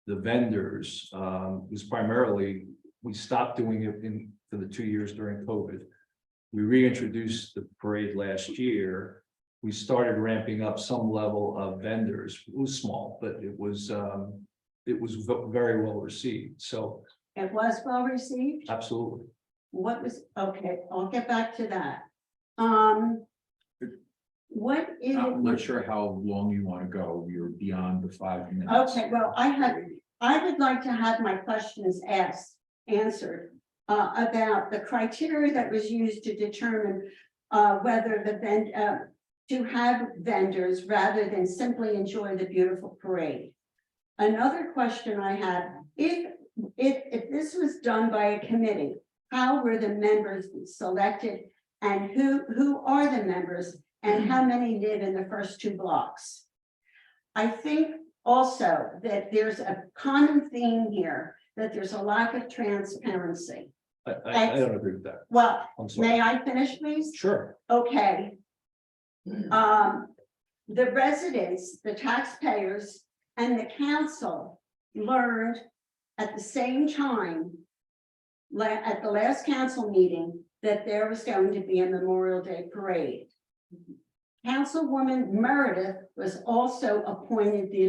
the vendors was primarily, we stopped doing it for the 2 years during COVID. We reintroduced the parade last year. We started ramping up some level of vendors. It was small, but it was very well received. So It was well received. absolutely. What was, okay, I'll get back to that. What is I'm not it? sure how long you want to go. You're beyond the 5 minutes. Okay, well, I would like to have my questions answered about the criteria that was used to determine whether to have vendors rather than simply enjoy the beautiful parade. Another question I have, if this was done by a committee, how were the members selected and who are the members and how many live in the first 2 blocks? I think also that there's a common theme here, that there's a lack of transparency. I don't agree with that. Well, I'm sorry. may I finish, please? Sure. Okay. The residents, the taxpayers, and the council learned at the same time at the last council meeting that there was going to be a Memorial Day parade. Councilwoman Meredith was also appointed the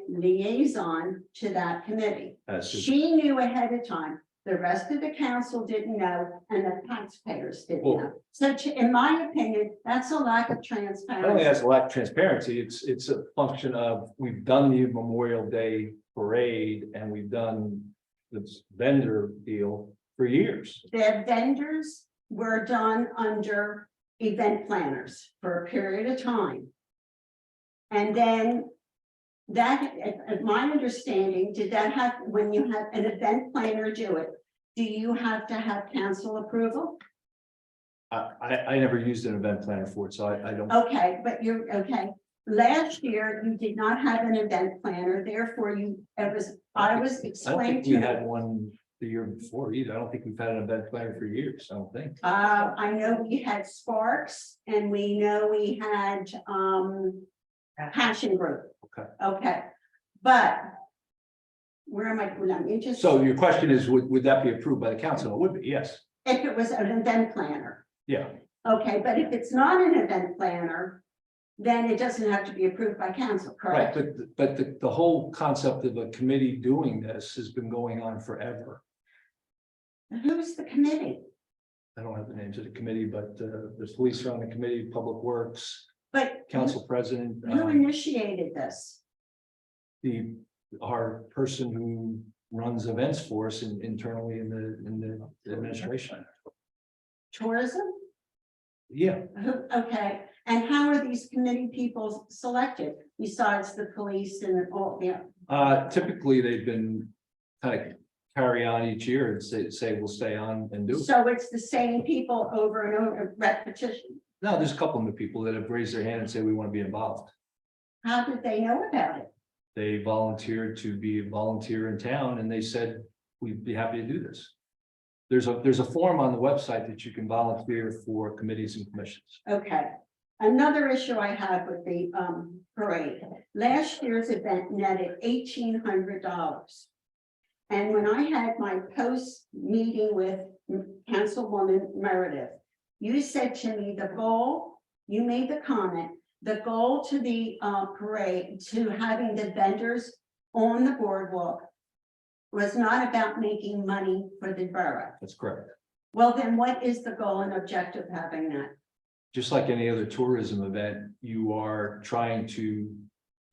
liaison to that committee. She knew ahead of time. The rest of the council didn't know, and the taxpayers didn't know. So in my opinion, that's a lack of I don't think transparency. that's a lack of transparency. It's a function of, we've done the Memorial Day parade and we've done this vendor deal for years. The vendors were done under event planners for a period of time. And then that, my understanding, did that have, when you have an event planner do it, do you have to have council approval? I never used an event planner for it, so I don't. Okay, but you're, okay. Last year, you did not have an event planner, therefore I was I don't explained think we to had one the year before either. I don't think we've had an event planner for years. I don't think. I know we had Sparks and we know we had, Passion Group. Okay. Okay, but where am I, I'm interested. So your question is, would that be approved by the council? It would be, yes. If it was an event planner, Yeah. okay, but if it's not an event planner, then it doesn't have to be approved by council, Right, correct? but the whole concept of a committee doing this has been going on forever. Who's the committee? I don't have the names of the committee, but the police are on the committee, Public Works, But council president. who initiated this? Our person who runs events for us internally in the administration. Tourism? Yeah, Okay, and how are these committee people selected besides the police and all, yeah? typically they've been kind of carry on each year and say we'll stay on and do it. So it's the same people over and over, repetition. No, there's a couple of new people that have raised their hand and say we want to be involved. How did they know about it? They volunteered to be a volunteer in town and they said, we'd be happy to do this. There's a form on the website that you can volunteer for committees and commissions. Okay, another issue I have with the parade. Last year's event netted $1,800. And when I had my post meeting with Councilwoman Meredith, you said to me the goal, you made the comment, the goal to the parade, to having the vendors on the boardwalk was not about making money for the borough. That's correct. Well, then what is the goal and objective of having that? Just like any other tourism event, you are trying to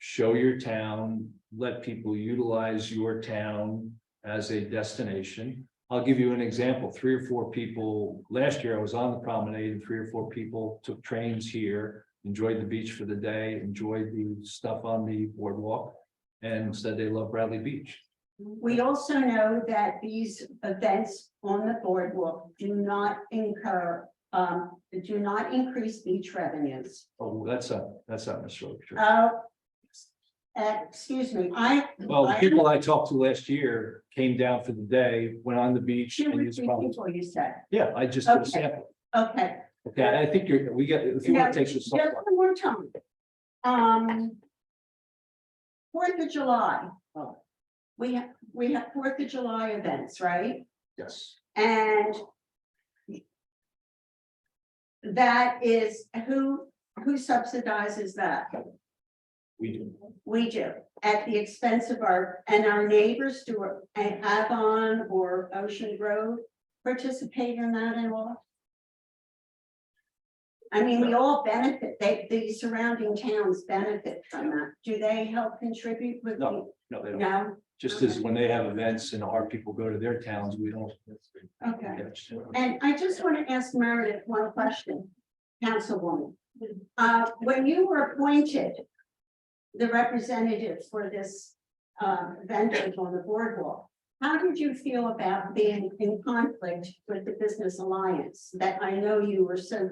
show your town, let people utilize your town as a destination. I'll give you an example. 3 or 4 people, last year I was on the promenade and 3 or 4 people took trains here, enjoyed the beach for the day, enjoyed the stuff on the boardwalk, and said they love Bradley Beach. We also know that these events on the boardwalk do not increase beach revenues. Oh, that's not necessarily true. excuse me, Well, the people I talked to last year came down for the day, went on the beach. two and or used three pumps. people, you said, Yeah, I just did a Okay. sample. okay. Okay, I think we got, if you Now, want to take just this. one more time. 4th of July. We have 4th of July events, right? Yes. And that is, who subsidizes that? We do. We do, at the expense of our neighbors, do Avon or Ocean Grove participate in that at all? I mean, we all benefit, the surrounding towns benefit from that. Do they help contribute with? No, they don't. No? Just as when they have events and our people go to their towns, we don't. Okay. And I just want to ask Meredith one question, Councilwoman. When you were appointed the representative for this vendor on the boardwalk, how did you feel about being in conflict with the Business Alliance that I know you were so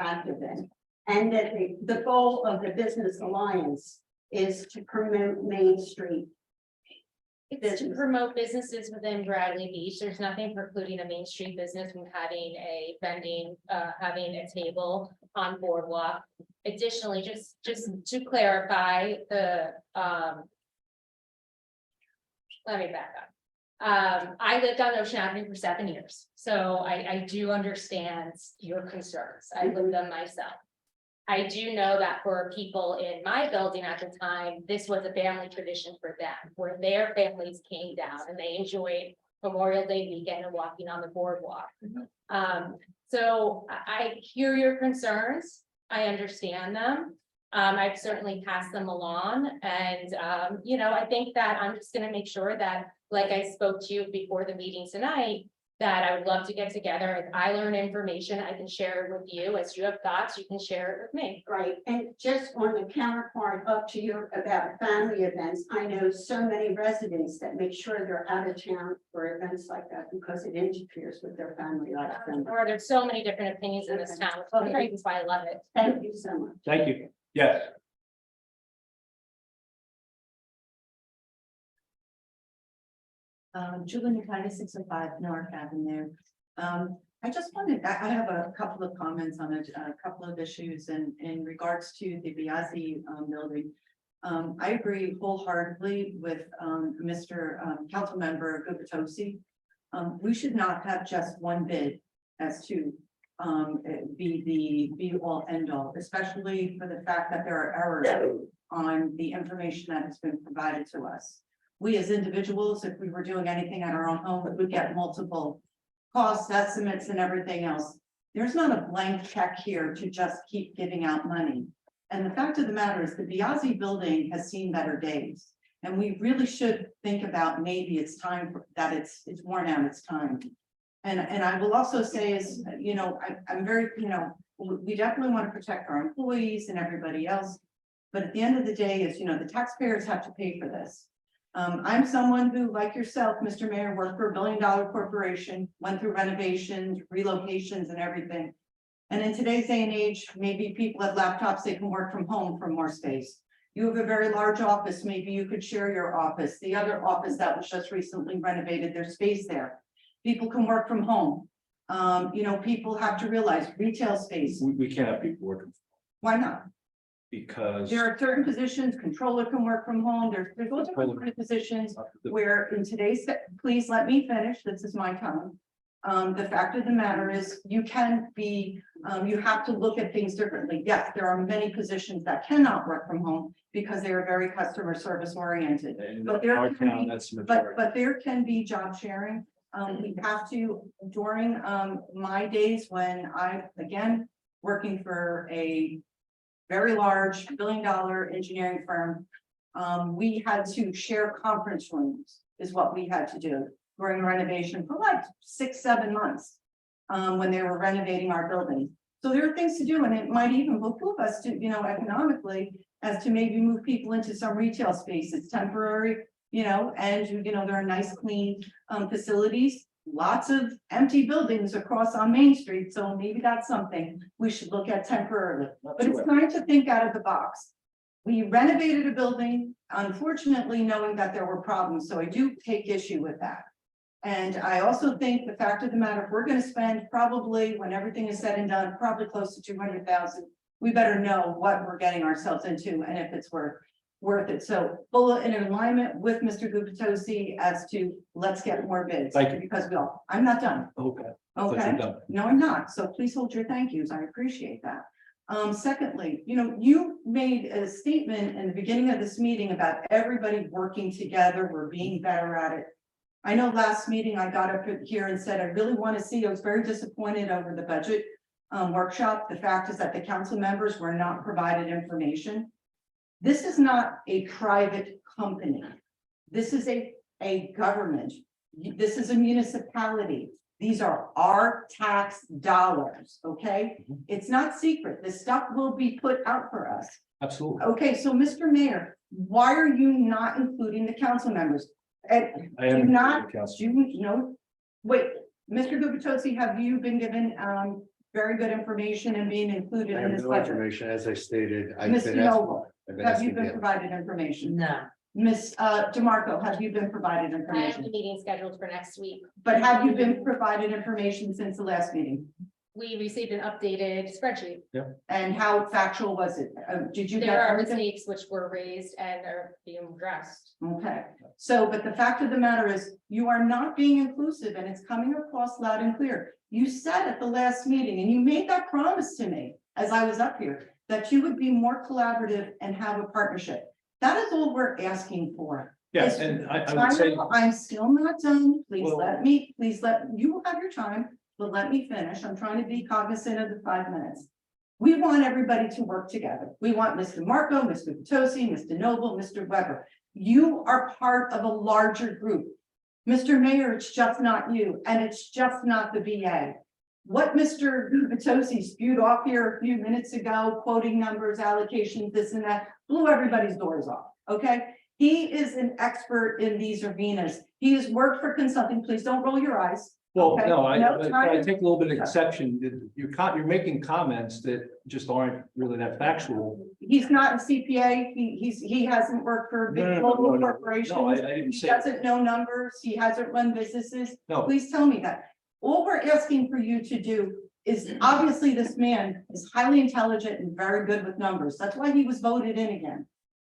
active in? And that the goal of the Business Alliance is to promote Main Street. It's to promote businesses within Bradley Beach. There's nothing precluding a Main Street business from having a vending, having a table on Boardwalk. Additionally, just to clarify, let me back up. I lived on Ocean Avenue for 7 years, so I do understand your concerns. I lived them myself. I do know that for people in my building at the time, this was a family tradition for them, where their families came down and they enjoyed Memorial Day weekend and walking on the boardwalk. So I hear your concerns. I understand them. I've certainly passed them along, and I think that I'm just gonna make sure that, like I spoke to you before the meeting tonight, that I would love to get together. If I learn information, I can share it with you. As you have thoughts, you can share it with me. Right, and just on the counterpart up to you about family events, I know so many residents that make sure they're out of town for events like that because it interferes with their family life. Or there's so many different opinions in this town, which is one of the reasons why I love it. Thank you so much. Thank you. Yes. Julie McKinney, 605 Newark Avenue. I just wanted, I have a couple of comments on a couple of issues in regards to the Biazi building. I agree wholeheartedly with Mr. Councilmember Gubitosi. We should not have just one bid as to be the be all end all, especially for the fact that there are errors on the information that has been provided to us. We as individuals, if we were doing anything at our own home, we would get multiple cost estimates and everything else. There's not a blank check here to just keep giving out money. And the fact of the matter is the Biazi building has seen better days. And we really should think about maybe it's time that it's worn out, it's time. And I will also say is, I'm very, we definitely want to protect our employees and everybody else. But at the end of the day is, the taxpayers have to pay for this. I'm someone who, like yourself, Mr. Mayor, worked for $1 billion corporation, went through renovations, relocations and everything. And in today's day and age, maybe people have laptops, they can work from home for more space. You have a very large office, maybe you could share your office. The other office that was just recently renovated, there's space there. People can work from home. People have to realize retail space. We can't have people working Why not? because. There are certain positions, controller can work from home, there's all different kind of positions where in today's, please let me finish, this is my time. The fact of the matter is you can be, you have to look at things differently. Yes, there are many positions that cannot work from home because they are very customer service oriented. In But there our can town, be- that's the But majority. there can be job sharing. We have to, during my days when I, again, working for a very large $1 billion engineering firm, we had to share conference rooms is what we had to do during renovation for like 6-7 months when they were renovating our building. So there are things to do, and it might even behoove us to, economically, as to maybe move people into some retail space. It's temporary, and there are nice, clean facilities. Lots of empty buildings across on Main Street, so maybe that's something we should look at temporarily. But it's time to think out of the box. We renovated a building, unfortunately, knowing that there were problems, so I do take issue with that. And I also think the fact of the matter, if we're gonna spend probably, when everything is said and done, probably close to 200,000, we better know what we're getting ourselves into and if it's worth it. So full in alignment with Mr. Gupatosi as to let's get more bids. Thank you. Because I'm not done. Okay. Thought you were Okay, done. no, I'm not. So please hold your thank yous. I appreciate that. Secondly, you made a statement in the beginning of this meeting about everybody working together. We're being better at it. I know last meeting I got up here and said, I really want to see, I was very disappointed over the budget workshop. The fact is that the council members were not provided information. This is not a private company. This is a government. This is a municipality. These are our tax dollars, okay? It's not secret. This stuff will be put out for us. Absolutely. Okay, so Mr. Mayor, why are you not including the council members? And I am. do not, Council. wait, Mr. Gupatosi, have you been given very good information and being included I in have this no budget? information, as I stated. I've Mr. been asking- Noble, I've been have you asking been the- provided information? No. Ms. DeMarco, have you been provided I have information? a meeting scheduled for next week. But have you been provided information since the last meeting? We received an updated spreadsheet. And how factual was it? Did you get There are everything? mistakes which were raised and are being addressed. Okay, so, but the fact of the matter is, you are not being inclusive and it's coming across loud and clear. You said at the last meeting, and you made that promise to me as I was up here, that you would be more collaborative and have a partnership. That is all we're asking for. Yes, It's- and I would say, I'm still not done. Please Well- you will have your time, but let me finish. I'm trying to be cognizant of the 5 minutes. We want everybody to work together. We want Mr. Marco, Mr. Potosi, Mr. Noble, Mr. Weber. You are part of a larger group. Mr. Mayor, it's just not you, and it's just not the VA. What Mr. Potosi spewed off here a few minutes ago, quoting numbers, allocations, this and that, blew everybody's doors off, okay? He is an expert in these arenas. He has worked for consulting. Please don't roll your eyes. well, Okay, no, no I time. take a little bit of exception. You're making comments that just aren't really that factual. He's not a CPA. He hasn't worked for big global corporations. No, I didn't He say. doesn't know numbers. He hasn't run businesses. No, Please tell me that. All we're asking for you to do is, obviously, this man is highly intelligent and very good with numbers. That's why he was voted in again.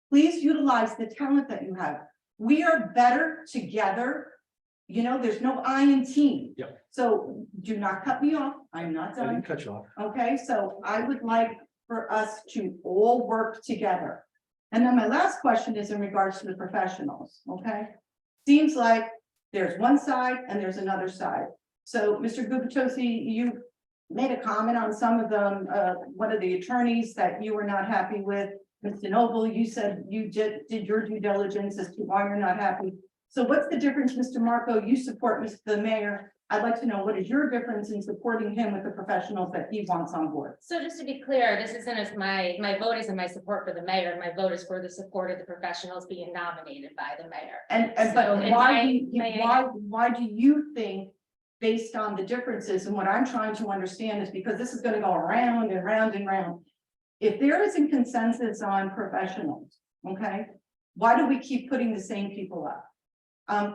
Please utilize the talent that you have. We are better together. There's no I in team. Yep. So do not cut me off. I'm not I done. didn't cut you off. Okay, so I would like for us to all work together. And then my last question is in regards to the professionals, okay? Seems like there's one side and there's another side. So, Mr. Gupatosi, you made a comment on some of them, one of the attorneys that you were not happy with. Mr. Noble, you said you did your due diligence as to why you're not happy. So what's the difference, Mr. Marco? You support the mayor. I'd like to know, what is your difference in supporting him with the professionals that he wants on board? So just to be clear, this isn't as my vote isn't my support for the mayor. My vote is for the support of the professionals being nominated by the mayor. And So, but and why do you think, based on the differences, and what I'm trying to understand is, because this is gonna go around and round and round. If there isn't consensus on professionals, okay, why do we keep putting the same people up?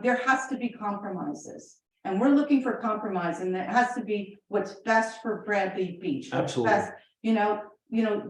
There has to be compromises, and we're looking for compromise, and it has to be what's best for Bradley Beach. what's Absolutely. best,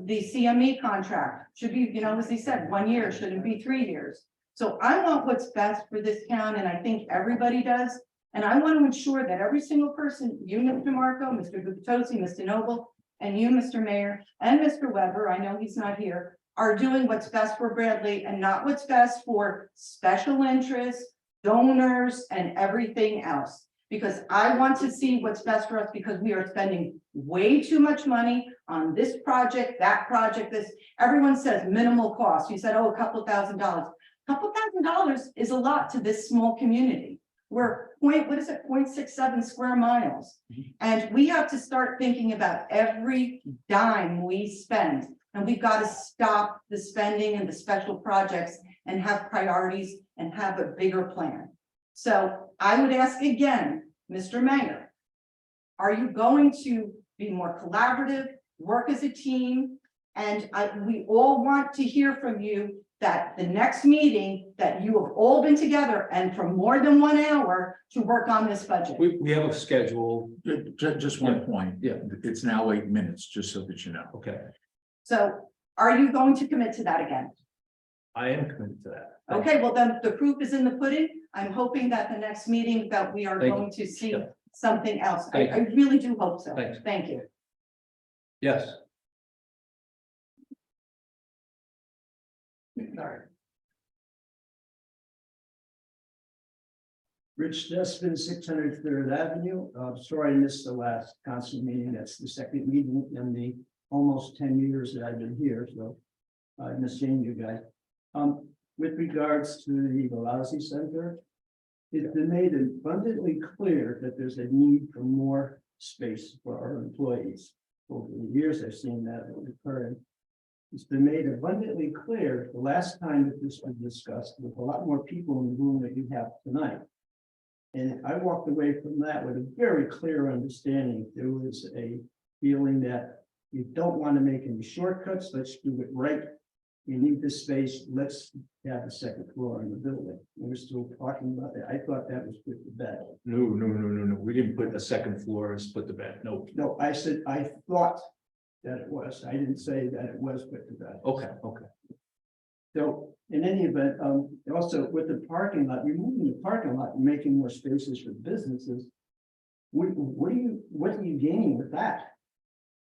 the CME contract should be, as he said, 1 year, shouldn't be 3 years. So I want what's best for this town, and I think everybody does. And I want to ensure that every single person, you, Mr. Marco, Mr. Gupatosi, Mr. Noble, and you, Mr. Mayor, and Mr. Weber, I know he's not here, are doing what's best for Bradley and not what's best for special interests, donors, and everything else. Because I want to see what's best for us, because we are spending way too much money on this project, that project, this. Everyone says minimal cost. You said, a couple $1,000. Couple $1,000 is a lot to this small community. We're 0.67 square miles. And we have to start thinking about every dime we spend. And we've got to stop the spending and the special projects and have priorities and have a bigger plan. So I would ask again, Mr. Mayor, are you going to be more collaborative, work as a team, And we all want to hear from you that the next meeting, that you have all been together and for more than 1 hour to work on this budget. We have a schedule. Just one point. Yeah. It's now 8 minutes, just so that you know. Okay, So are you going to commit to that again? I am committed to that. Okay, well then the proof is in the pudding. I'm hoping that the next meeting that we are Thank you. going to see Yeah. something else. Thank I really do hope so. Thanks. Thank you. Yes. Sorry. Rich Despin, 600 Third Avenue. Sorry I missed the last council meeting. That's the second meeting in the almost 10 years that I've been here, so I miss seeing you guys. With regards to the Velocity Center, it's been made abundantly clear that there's a need for more space for our employees. Over the years, I've seen that occurring. It's been made abundantly clear the last time that this was discussed with a lot more people in the room that you have tonight. And I walked away from that with a very clear understanding. There was a feeling that you don't want to make any shortcuts. Let's do it right. You need this space. Let's have a second floor in the building. We're still talking about that. I thought that was put to bed. No. We didn't put a second floor and split the bed. No. No, I said, I thought that it was. I didn't say that it was put to bed. Okay. So in any event, also with the parking lot, removing the parking lot and making more spaces for businesses. What are you gaining with that?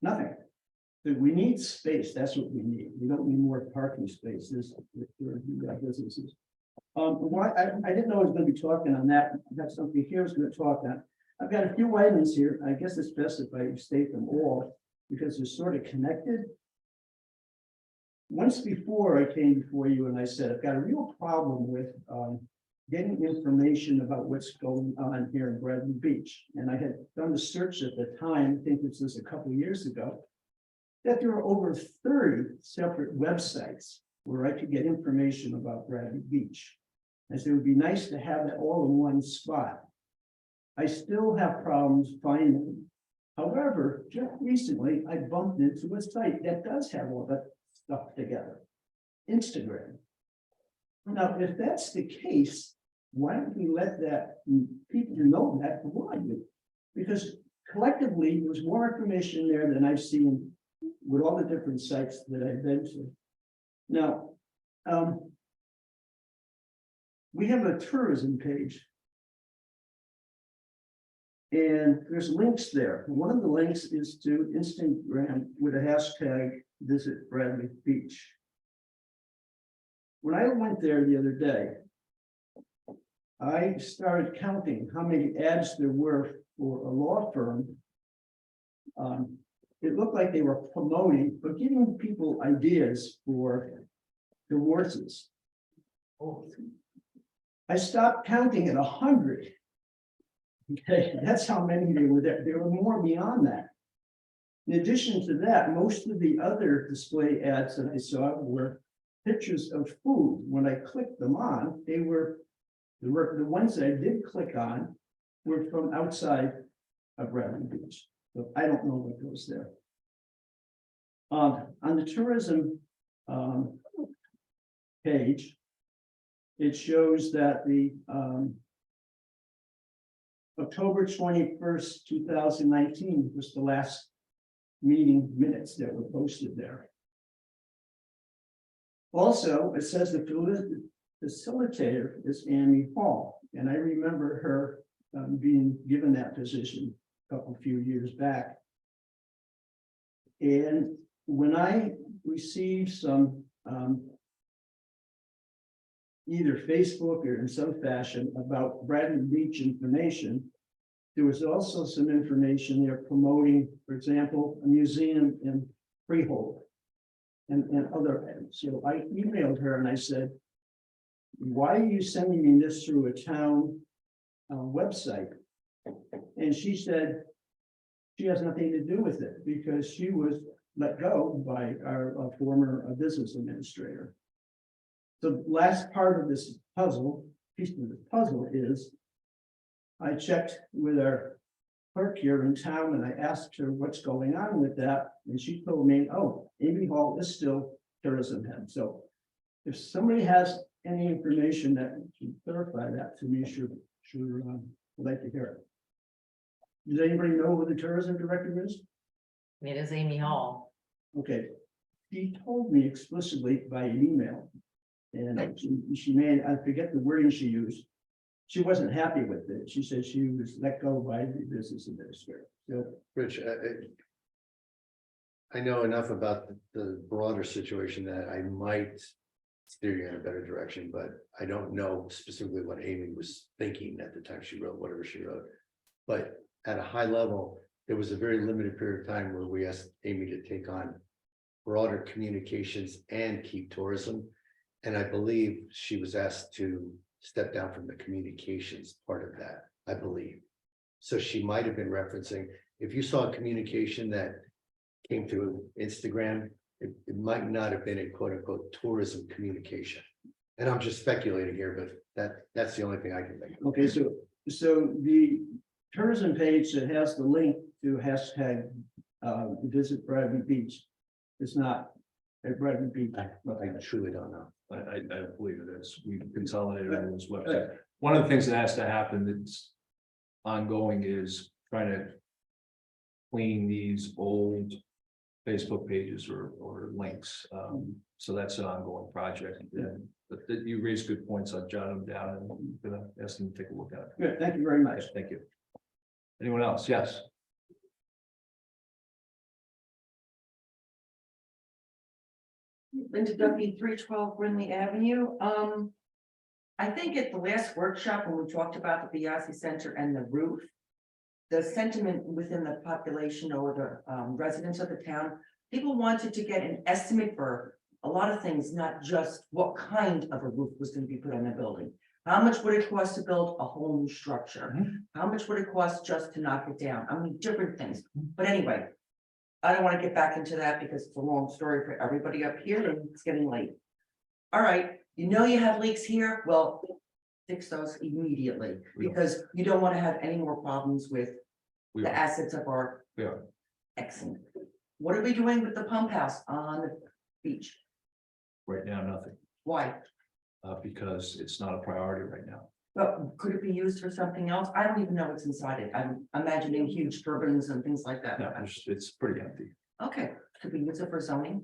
Nothing. We need space. That's what we need. We don't need more parking spaces for businesses. Why I didn't know I was going to be talking on that. I've got somebody here who's going to talk on. I've got a few items here. I guess it's best if I state them all because they're sort of connected. Once before I came before you and I said, I've got a real problem with getting information about what's going on here in Bradley Beach. And I had done the search at the time, I think this was a couple of years ago, that there are over 30 separate websites where I could get information about Bradley Beach. As it would be nice to have it all in one spot. I still have problems finding them. However, just recently, I bumped into a site that does have all that stuff together. Instagram. Now, if that's the case, why don't we let that people know that widely? Because collectively, there's more information there than I've seen with all the different sites that I've been to. Now, we have a tourism page. And there's links there. One of the links is to Instagram with a hashtag visit Bradley Beach. When I went there the other day, I started counting how many ads there were for a law firm. It looked like they were promoting, but giving people ideas for divorces. I stopped counting at 100. Okay, that's how many there were there. There were more beyond that. In addition to that, most of the other display ads that I saw were pictures of food. When I clicked them on, they were the ones that I did click on were from outside of Bradley Beach. So I don't know what goes there. On the tourism page, it shows that the October 21st, 2019 was the last meeting minutes that were posted there. Also, it says the facilitator is Amy Hall, and I remember her being given that position a few years back. And when I received some either Facebook or in some fashion about Bradley Beach information, there was also some information there promoting, for example, a museum in Freehold and other items. So I emailed her and I said, why are you sending me this through a town website? And she said, she has nothing to do with it because she was let go by our former business administrator. The last part of this puzzle, piece of the puzzle is, I checked with our clerk here in town and I asked her what's going on with that. And she told me, oh, Amy Hall is still tourism head. So if somebody has any information that can clarify that to me, would like to hear it. Does anybody know who the tourism director is? It is Amy Hall. Okay, she told me explicitly by an email. And she made, I forget the wording she used. She wasn't happy with it. She said she was let go by the business administrator. So, Rich, I know enough about the broader situation that I might steer you in a better direction, but I don't know specifically what Amy was thinking at the time she wrote whatever she wrote. But at a high level, there was a very limited period of time where we asked Amy to take on broader communications and keep tourism. And I believe she was asked to step down from the communications part of that, I believe. So she might have been referencing, if you saw a communication that came through Instagram, it might not have been a quote unquote tourism communication. And I'm just speculating here, but that's the only thing I can think of. okay, so the tourism page that has the link to hashtag visit Bradley Beach is not at Bradley Beach. I truly don't know. I believe it is. We've consolidated on this website. One of the things that has to happen that's ongoing is trying to clean these old Facebook pages or links. So that's an ongoing project. But you raised good points. I've jotted them down and I'm gonna ask them to take a look at it. Good, thank you very much. Thank you. Anyone else? Yes. Linda Duffy, 312 Brindley Avenue. I think at the last workshop, when we talked about the Biasi Center and the roof, the sentiment within the population or the residents of the town, people wanted to get an estimate for a lot of things, not just what kind of a roof was going to be put on the building. How much would it cost to build a whole new structure? How much would it cost just to knock it down? I mean, different things. But anyway, I don't want to get back into that because it's a long story for everybody up here and it's getting late. All right, you know you have leaks here, well, fix those immediately because you don't want to have any more problems with the assets of our. Excellent. What are we doing with the pump house on the beach? Right now, nothing, Why? because it's not a priority right now. But could it be used for something else? I don't even know what's inside it. I'm imagining huge turbines and things like that. No, it's pretty empty. Okay, could we use it for zoning?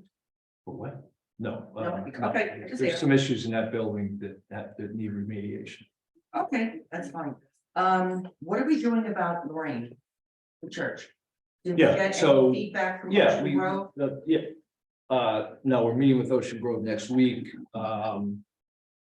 For what? No. No, okay, just There's there. some issues in that building that need remediation. Okay, that's fine. What are we doing about Lorraine? The church? Did we Yeah, get so, any feedback from Yeah, Ocean Grove? No, we're meeting with Ocean Grove next week.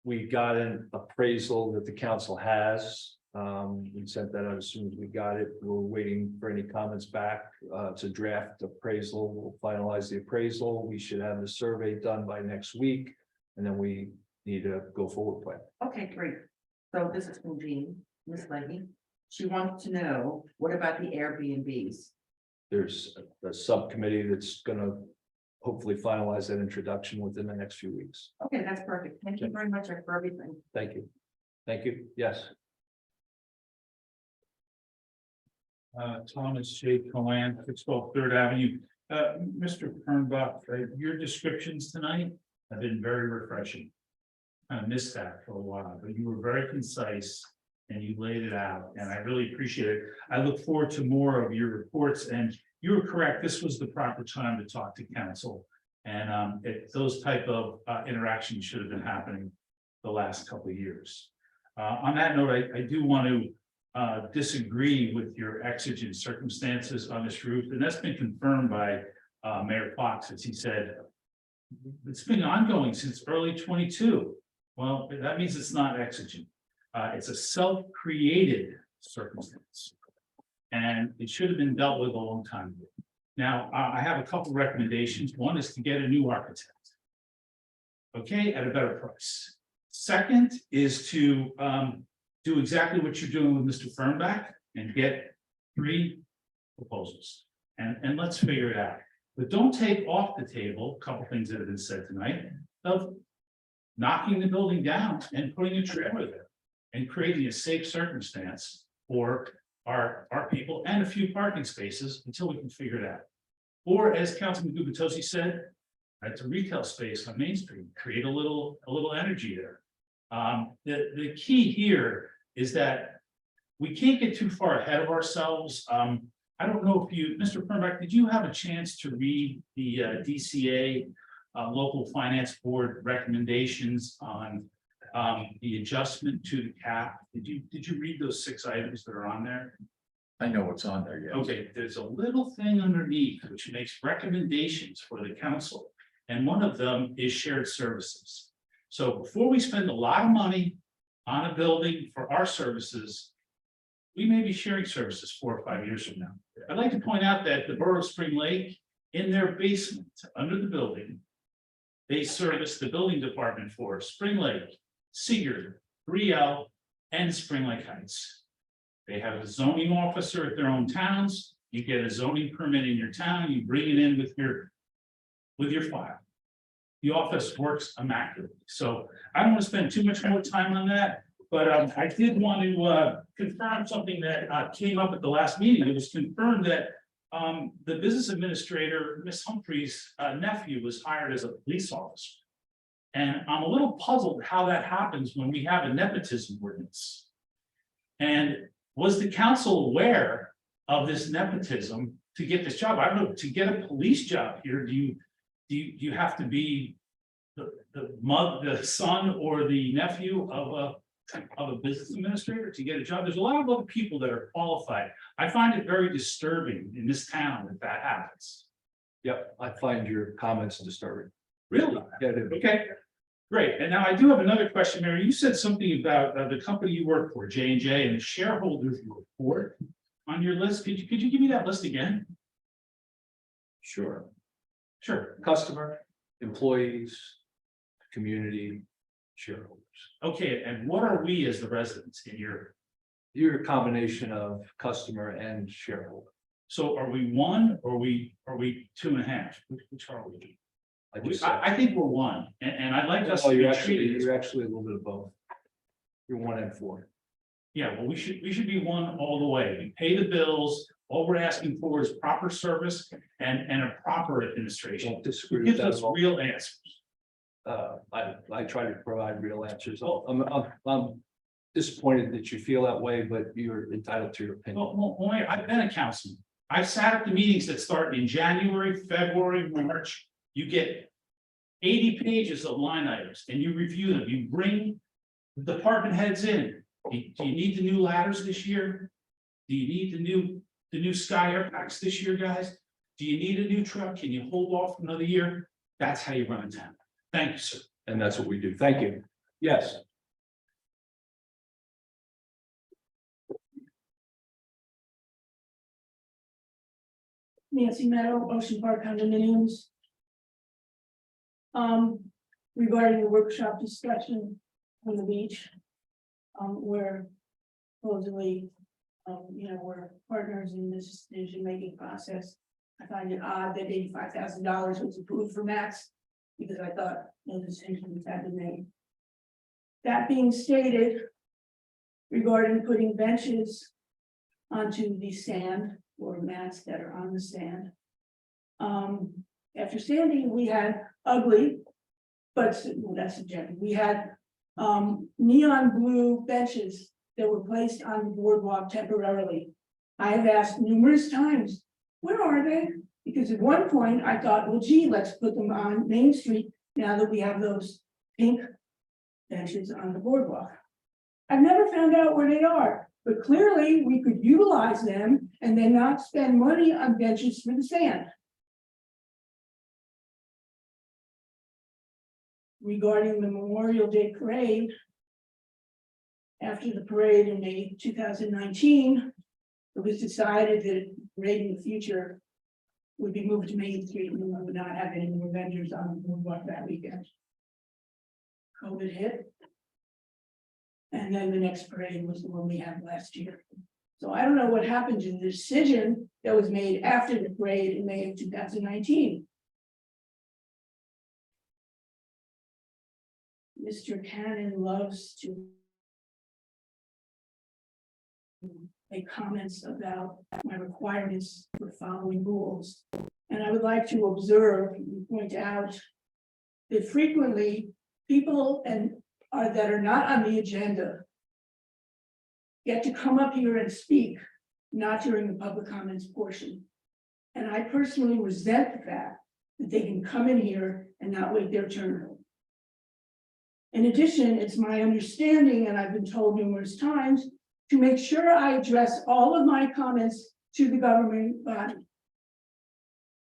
We got an appraisal that the council has. We sent that out as soon as we got it. We're waiting for any comments back. It's a draft appraisal. We'll finalize the appraisal. We should have the survey done by next week. And then we need a go forward plan. Okay, great. So this is from Jean, Miss Leahy. She wants to know, what about the Airbnbs? There's a subcommittee that's gonna hopefully finalize that introduction within the next few weeks. Okay, that's perfect. Thank you very much for everything. Thank you. Thank you. Yes. Thomas J. Colan, 612 Third Avenue. Mr. Kernbach, your descriptions tonight have been very refreshing. I missed that for a while, but you were very concise and you laid it out, and I really appreciate it. I look forward to more of your reports, and you were correct. This was the proper time to talk to council. And those type of interactions should have been happening the last couple of years. On that note, I do want to disagree with your exigent circumstances on this roof, and that's been confirmed by Mayor Fox, as he said, it's been ongoing since early 22. Well, that means it's not exigent. It's a self-created circumstance, and it should have been dealt with a long time ago. Now, I have a couple recommendations. One is to get a new architect. Okay, at a better price. Second is to do exactly what you're doing with Mr. Fernback and get 3 proposals. And let's figure it out. But don't take off the table a couple things that have been said tonight of knocking the building down and putting a trailer there and creating a safe circumstance for our people and a few parking spaces until we can figure it out. Or as Councilman Gubitosi said, it's a retail space on Main Street, create a little energy there. The key here is that we can't get too far ahead of ourselves. I don't know if you, Mr. Pernbeck, did you have a chance to read the DCA local finance board recommendations on the adjustment to the cap? Did you read those 6 items that are on there? I know what's on there, yeah. Okay, there's a little thing underneath which makes recommendations for the council, and one of them is shared services. So before we spend a lot of money on a building for our services, we may be sharing services 4 or 5 years from now. I'd like to point out that the Borough of Spring Lake, in their basement, under the building, they service the building department for Spring Lake, Seager, Brielle, and Spring Lake Heights. They have a zoning officer at their own towns. You get a zoning permit in your town, you bring it in with your file. The office works immaculately. So I don't want to spend too much more time on that, but I did want to confirm something that came up at the last meeting. It was confirmed that the business administrator, Miss Humphrey's nephew, was hired as a police officer. And I'm a little puzzled how that happens when we have a nepotism ordinance. And was the council aware of this nepotism to get this job? I don't know, to get a police job here, do you have to be the son or the nephew of a business administrator to get a job? There's a lot of other people that are qualified. I find it very disturbing in this town that happens. Yep, I find your comments disturbing. Really? Yeah, I do. Okay, great. And now I do have another question, Mary. You said something about the company you work for, J&J, and the shareholders report on your list. Could you give me that list again? Sure. Sure. Customer, employees, community, shareholders. Okay, and what are we as the residents in your? You're a combination of customer and shareholder. So are we one or are we 2.5? Which are we? I think we're one, and I'd like us Oh, to you're be treated. you're actually a little bit of both. You're 1 and 4. Yeah, well, we should be one all the way. We pay the bills. All we're asking for is proper service and a proper administration. Don't disagree with Gives that us at all. real answers. I try to provide real answers. I'm disappointed that you feel that way, but you're entitled to your opinion. Well, I've been a councilman. I've sat at the meetings that start in January, February, March. You get 80 pages of line items and you review them. You bring the department heads in. Do you need the new ladders this year? Do you need the new Sky Air Packs this year, guys? Do you need a new truck? Can you hold off another year? That's how you run a town. Thank you, sir. And that's what we do. Thank you. Yes. Nancy Meadow, Ocean Park condominiums. Regarding the workshop discussion on the beach. Where supposedly, we're partners in this decision-making process. I find it odd that $85,000 was approved for Max, because I thought no decisions had been made. That being stated, regarding putting benches onto the sand or mats that are on the sand. After Sandy, we had ugly, but well, that's subjective. We had neon blue benches that were placed on the boardwalk temporarily. I have asked numerous times, where are they? Because at one point I thought, well, gee, let's put them on Main Street now that we have those pink benches on the boardwalk. I've never found out where they are, but clearly we could utilize them and then not spend money on benches for the sand. Regarding the Memorial Day parade. After the parade in May 2019, it was decided that parade in the future would be moved to Main Street and we would not have any more vendors on the boardwalk that weekend. COVID hit. And then the next parade was the one we had last year. So I don't know what happened to the decision that was made after the parade in May of 2019. Mr. Cannon loves to make comments about my requirements for following rules. And I would like to observe and point out that frequently people that are not on the agenda get to come up here and speak, not during the public comments portion. And I personally resent the fact that they can come in here and not wait their turn. In addition, it's my understanding, and I've been told numerous times, to make sure I address all of my comments to the governing body.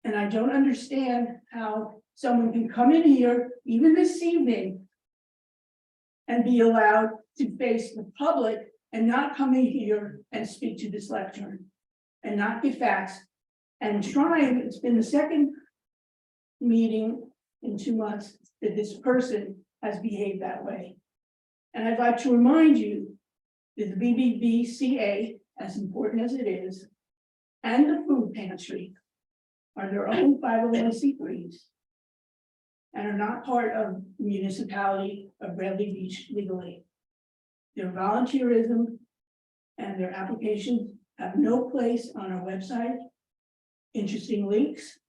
And I don't understand how someone can come in here, even this evening, and be allowed to face the public and not come in here and speak to this lectern and not give facts. And trying, it's been the second meeting in 2 months that this person has behaved that way. And I'd like to remind you that the BBVCA, as important as it is, and the food pantry are their own 501c3s and are not part of the municipality of Bradley Beach legally. Their volunteerism and their applications have no place on our website. Interesting links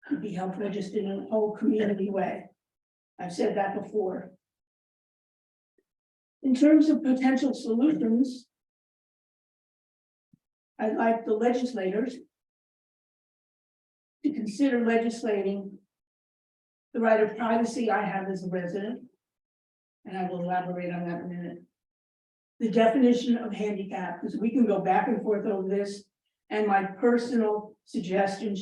could be helpful just in a whole community way. I've said that before. In terms of potential solutions, I'd like the legislators to consider legislating the right of privacy I have as a resident, and I will elaborate on that in a minute. The definition of handicap, because we can go back and forth over this, and my personal suggestion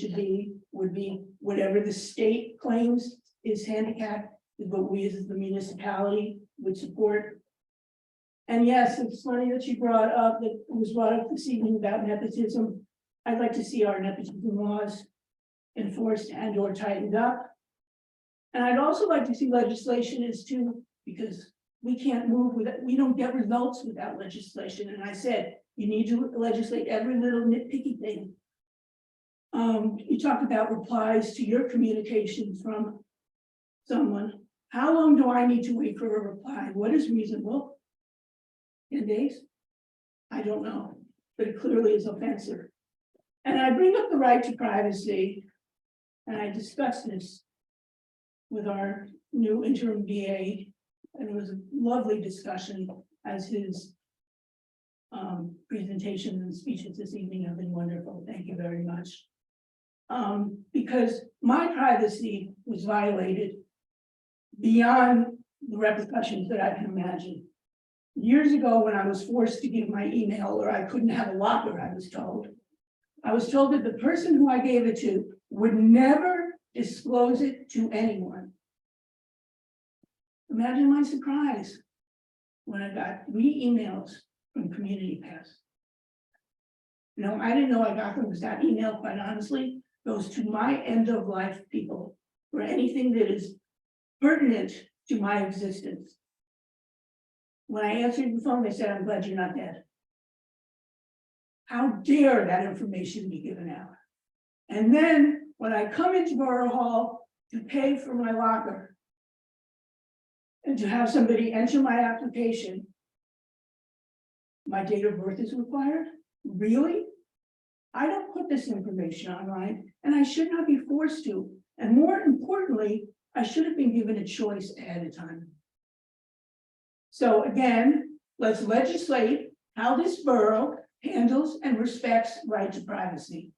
would be whatever the state claims is handicap is what we as the municipality would support. And yes, it's funny that you brought up, that was brought up this evening about nepotism. I'd like to see our nepotism laws enforced and or tightened up. And I'd also like to see legislation as to, because we can't move without, we don't get results without legislation. And I said, you need to legislate every little nitpicky thing. You talked about replies to your communications from someone. How long do I need to wait for a reply? What is reasonable? 10 days? I don't know, but it clearly is offensive. And I bring up the right to privacy, and I discussed this with our new interim VA, and it was a lovely discussion, as his presentation and speeches this evening have been wonderful. Thank you very much. Because my privacy was violated beyond the repercussions that I can imagine. Years ago, when I was forced to give my email, or I couldn't have a locker, I was told that the person who I gave it to would never disclose it to anyone. Imagine my surprise when I got 3 emails from Community Pass. No, I didn't know I got them, because that email, quite honestly, goes to my end of life people, or anything that is pertinent to my existence. When I answered the phone, they said, I'm glad you're not dead. How dare that information be given out? And then when I come into Borough Hall to pay for my locker and to have somebody enter my application, my date of birth is required? Really? I don't put this information online, and I should not be forced to. And more importantly, I should have been given a choice ahead of time. So again, let's legislate how this borough handles and respects right to privacy.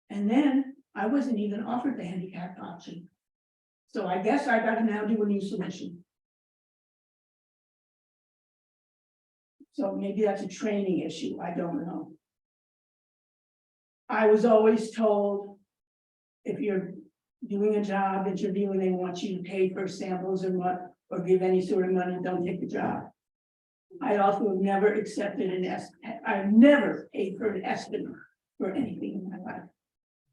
And then I wasn't even offered the handicap option. So I guess I got to now do a new submission. So maybe that's a training issue, I don't know. I was always told, if you're doing a job interview and they want you to pay for samples or give any sort of money, don't take the job. I also have never accepted I've never paid for an estimate for anything in my life.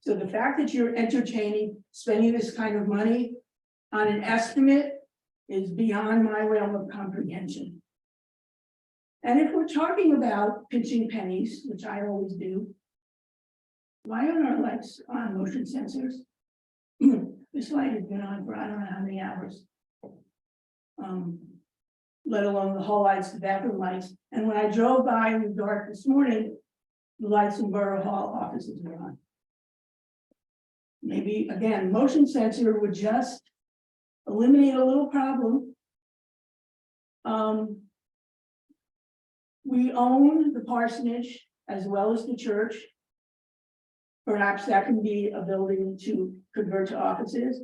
So the fact that you're entertaining spending this kind of money on an estimate is beyond my realm of comprehension. And if we're talking about pinching pennies, which I always do, why aren't our lights on, motion sensors? This light has been on for I don't know how many hours. let alone the hall lights, the bathroom lights. And when I drove by in the dark this morning, the lights in Borough Hall offices were on. Maybe, again, motion sensor would just eliminate a little problem. We own the parsonage as well as the church. Perhaps that can be a building to convert to offices.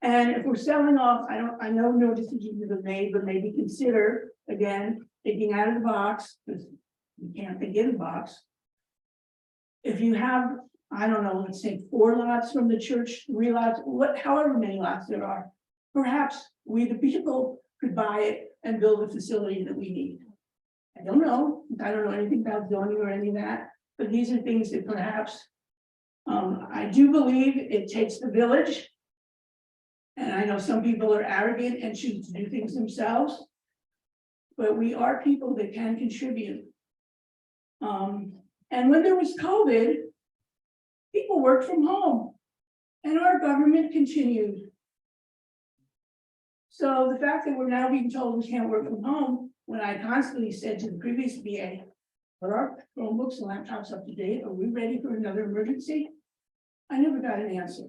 And if we're selling off, I know no decisions have been made, but maybe consider, again, thinking out of the box, because you can't think in the box. If you have, I don't know, let's say 4 lots from the church, 3 lots, however many lots there are, perhaps we, the people, could buy it and build a facility that we need. I don't know anything about zoning or any of that, but these are things that perhaps, I do believe it takes the village. And I know some people are arrogant and choose to do things themselves. But we are people that can contribute. And when there was COVID, people worked from home and our government continued. So the fact that we're now being told we can't work from home, when I constantly said to the previous VA, are our Chromebooks and laptops up to date? Are we ready for another emergency? I never got an answer.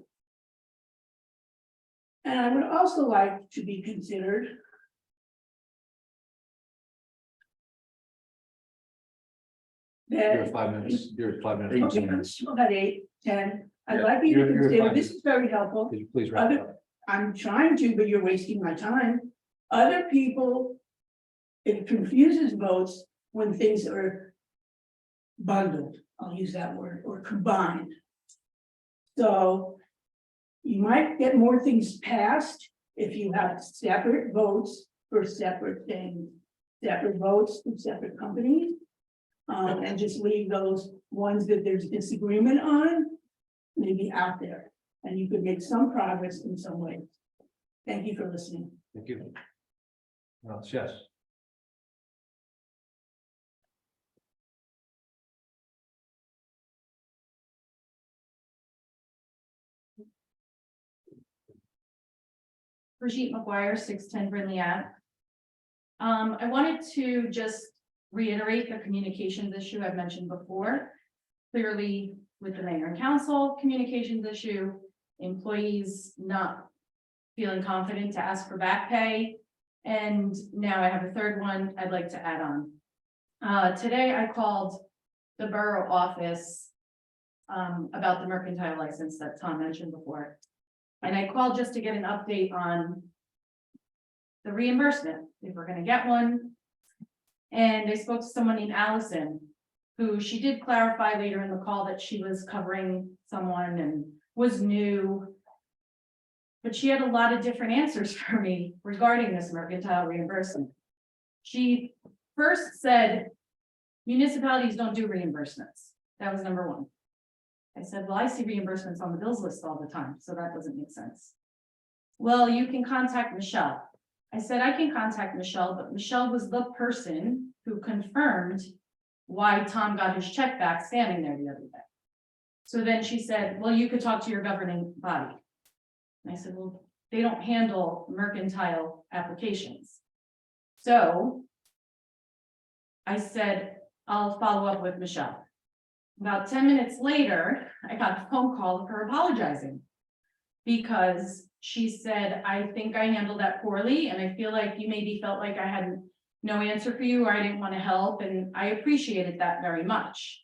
And I would also like to be considered that. You're at 5 minutes, you're at 5 minutes. Okay, I'm still at 8, 10. I'd Yeah, like you to you're consider, fine. this is very helpful. Could you please wrap it up? I'm trying to, but you're wasting my time. Other people, it confuses votes when things are bundled, I'll use that word, or combined. So you might get more things passed if you have separate votes for separate things, separate votes for separate companies. And just leave those ones that there's disagreement on, maybe out there, and you could make some progress in some ways. Thank you for listening. Thank you. Yes. Brigitte McGuire, 610 Brindley Ave. I wanted to just reiterate the communications issue I've mentioned before. Clearly, with the mayor and council communications issue, employees not feeling confident to ask for back pay. And now I have a third one I'd like to add on. Today I called the borough office about the mercantile license that Tom mentioned before. And I called just to get an update on the reimbursement, if we're gonna get one. And I spoke to someone named Allison, who she did clarify later in the call that she was covering someone and was new. But she had a lot of different answers for me regarding this mercantile reimbursement. She first said municipalities don't do reimbursements. That was number one. I said, well, I see reimbursements on the bills list all the time, so that doesn't make sense. Well, you can contact Michelle. I said, I can contact Michelle, but Michelle was the person who confirmed why Tom got his check back standing there the other day. So then she said, well, you could talk to your governing body. And I said, well, they don't handle mercantile applications. So I said, I'll follow up with Michelle. About 10 minutes later, I got a phone call of her apologizing because she said, I think I handled that poorly and I feel like you maybe felt like I had no answer for you or I didn't want to help, and I appreciated that very much.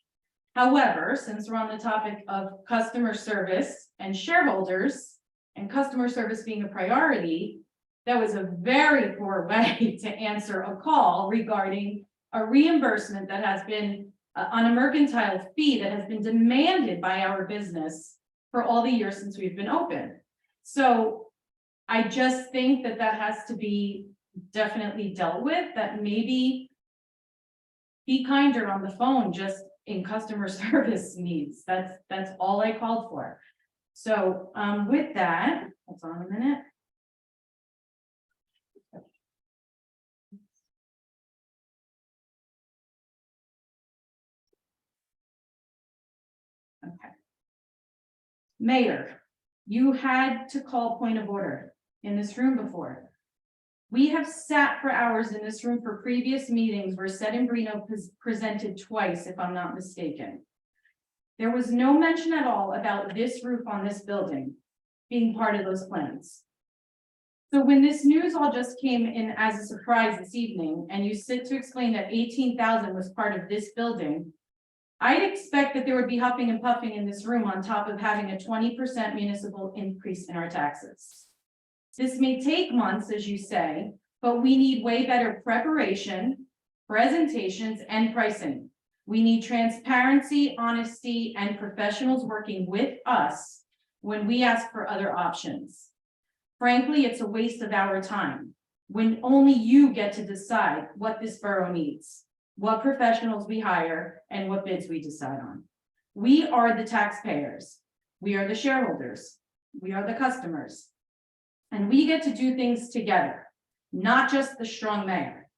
However, since we're on the topic of customer service and shareholders and customer service being a priority, that was a very poor way to answer a call regarding a reimbursement that has been on a mercantile fee that has been demanded by our business for all the years since we've been open. So I just think that that has to be definitely dealt with, that maybe be kinder on the phone, just in customer service needs. That's all I called for. So with that, hold on a minute. Okay. Mayor, you had to call point of order in this room before. We have sat for hours in this room for previous meetings where Sedembrino presented twice, if I'm not mistaken. There was no mention at all about this roof on this building being part of those plans. So when this news all just came in as a surprise this evening, and you sit to explain that 18,000 was part of this building, I'd expect that there would be huffing and puffing in this room on top of having a 20% municipal increase in our taxes. This may take months, as you say, but we need way better preparation, presentations, and pricing. We need transparency, honesty, and professionals working with us when we ask for other options. Frankly, it's a waste of our time when only you get to decide what this borough needs, what professionals we hire, and what bids we decide on. We are the taxpayers. We are the shareholders. We are the customers. And we get to do things together, not just the strong mayor.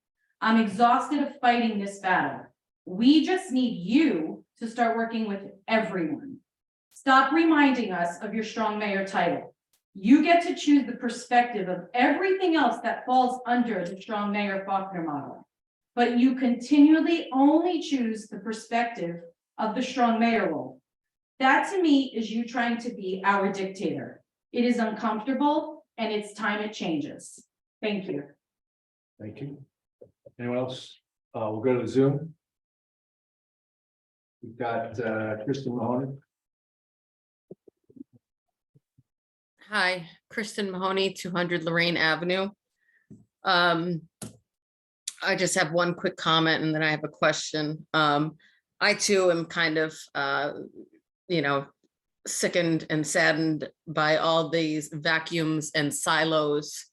I'm exhausted of fighting this battle. We just need you to start working with everyone. Stop reminding us of your strong mayor title. You get to choose the perspective of everything else that falls under the strong mayor Faulkner model. But you continually only choose the perspective of the strong mayor role. That to me is you trying to be our dictator. It is uncomfortable and it's time it changes. Thank you. Thank you. Anyone else? We'll go to Zoom. We've got Kristen Mahoney. Hi, Kristen Mahoney, 200 Lorraine Avenue. I just have one quick comment and then I have a question. I too am kind of, sickened and saddened by all these vacuums and silos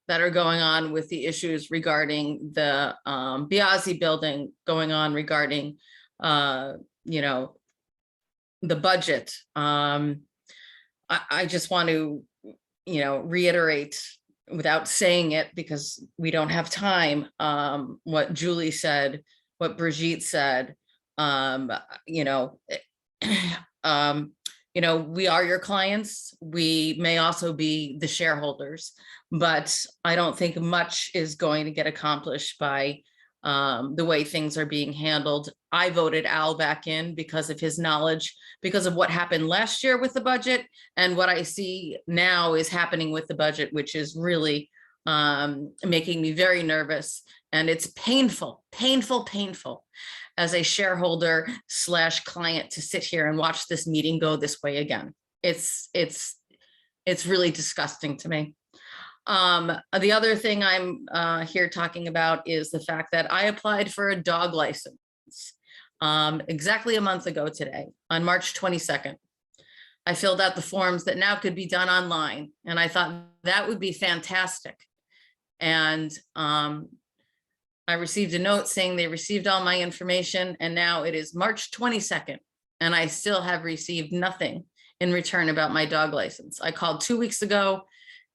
that are going on with the issues regarding the Biasi building, going on regarding, the budget. I just want to, reiterate without saying it because we don't have time, what Julie said, what Brigitte said, we are your clients. We may also be the shareholders, but I don't think much is going to get accomplished by the way things are being handled. I voted Al back in because of his knowledge, because of what happened last year with the budget and what I see now is happening with the budget, which is really making me very nervous. And it's painful as a shareholder / client to sit here and watch this meeting go this way again. It's really disgusting to me. The other thing I'm here talking about is the fact that I applied for a dog license exactly a month ago today, on March 22nd. I filled out the forms that now could be done online, and I thought that would be fantastic. And I received a note saying they received all my information, and now it is March 22nd, and I still have received nothing in return about my dog license. I called 2 weeks ago,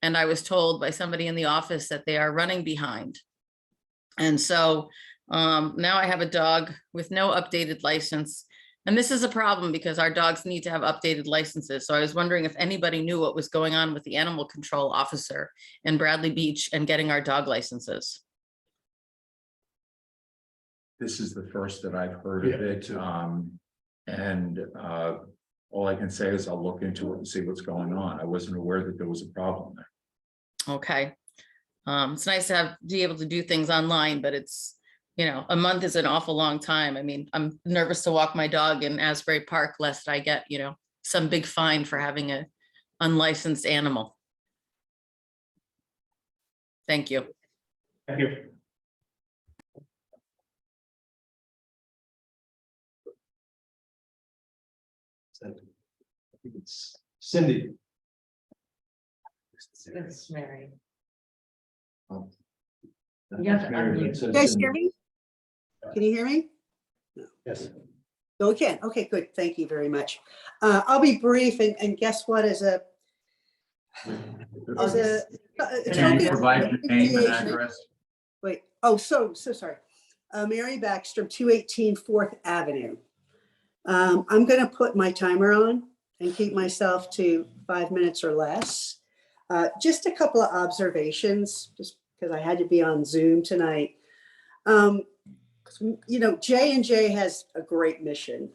and I was told by somebody in the office that they are running behind. And so now I have a dog with no updated license. And this is a problem because our dogs need to have updated licenses. So I was wondering if anybody knew what was going on with the animal control officer in Bradley Beach and getting our dog licenses. This is the first that I've heard of it. All I can say is I'll look into it and see what's going on. I wasn't aware that there was a problem there. Okay. It's nice to be able to do things online, but it's, a month is an awful long time. I mean, I'm nervous to walk my dog in Asbury Park lest I get, some big fine for having an unlicensed animal. Thank you. Thank you. I think it's Cindy. It's Mary. Oh. You have to Mary, unmute. it says You guys Cindy. hear me? Can you hear me? Yes. No, we can. Okay, good. Thank you very much. I'll be brief and guess what, as a Can you provide your name and appreciation- address? Wait, oh, so sorry. Mary Backstrom, 218 4th Avenue. I'm gonna put my timer on and keep myself to 5 minutes or less. Just a couple of observations, just because I had to be on Zoom tonight. You know, J&J has a great mission.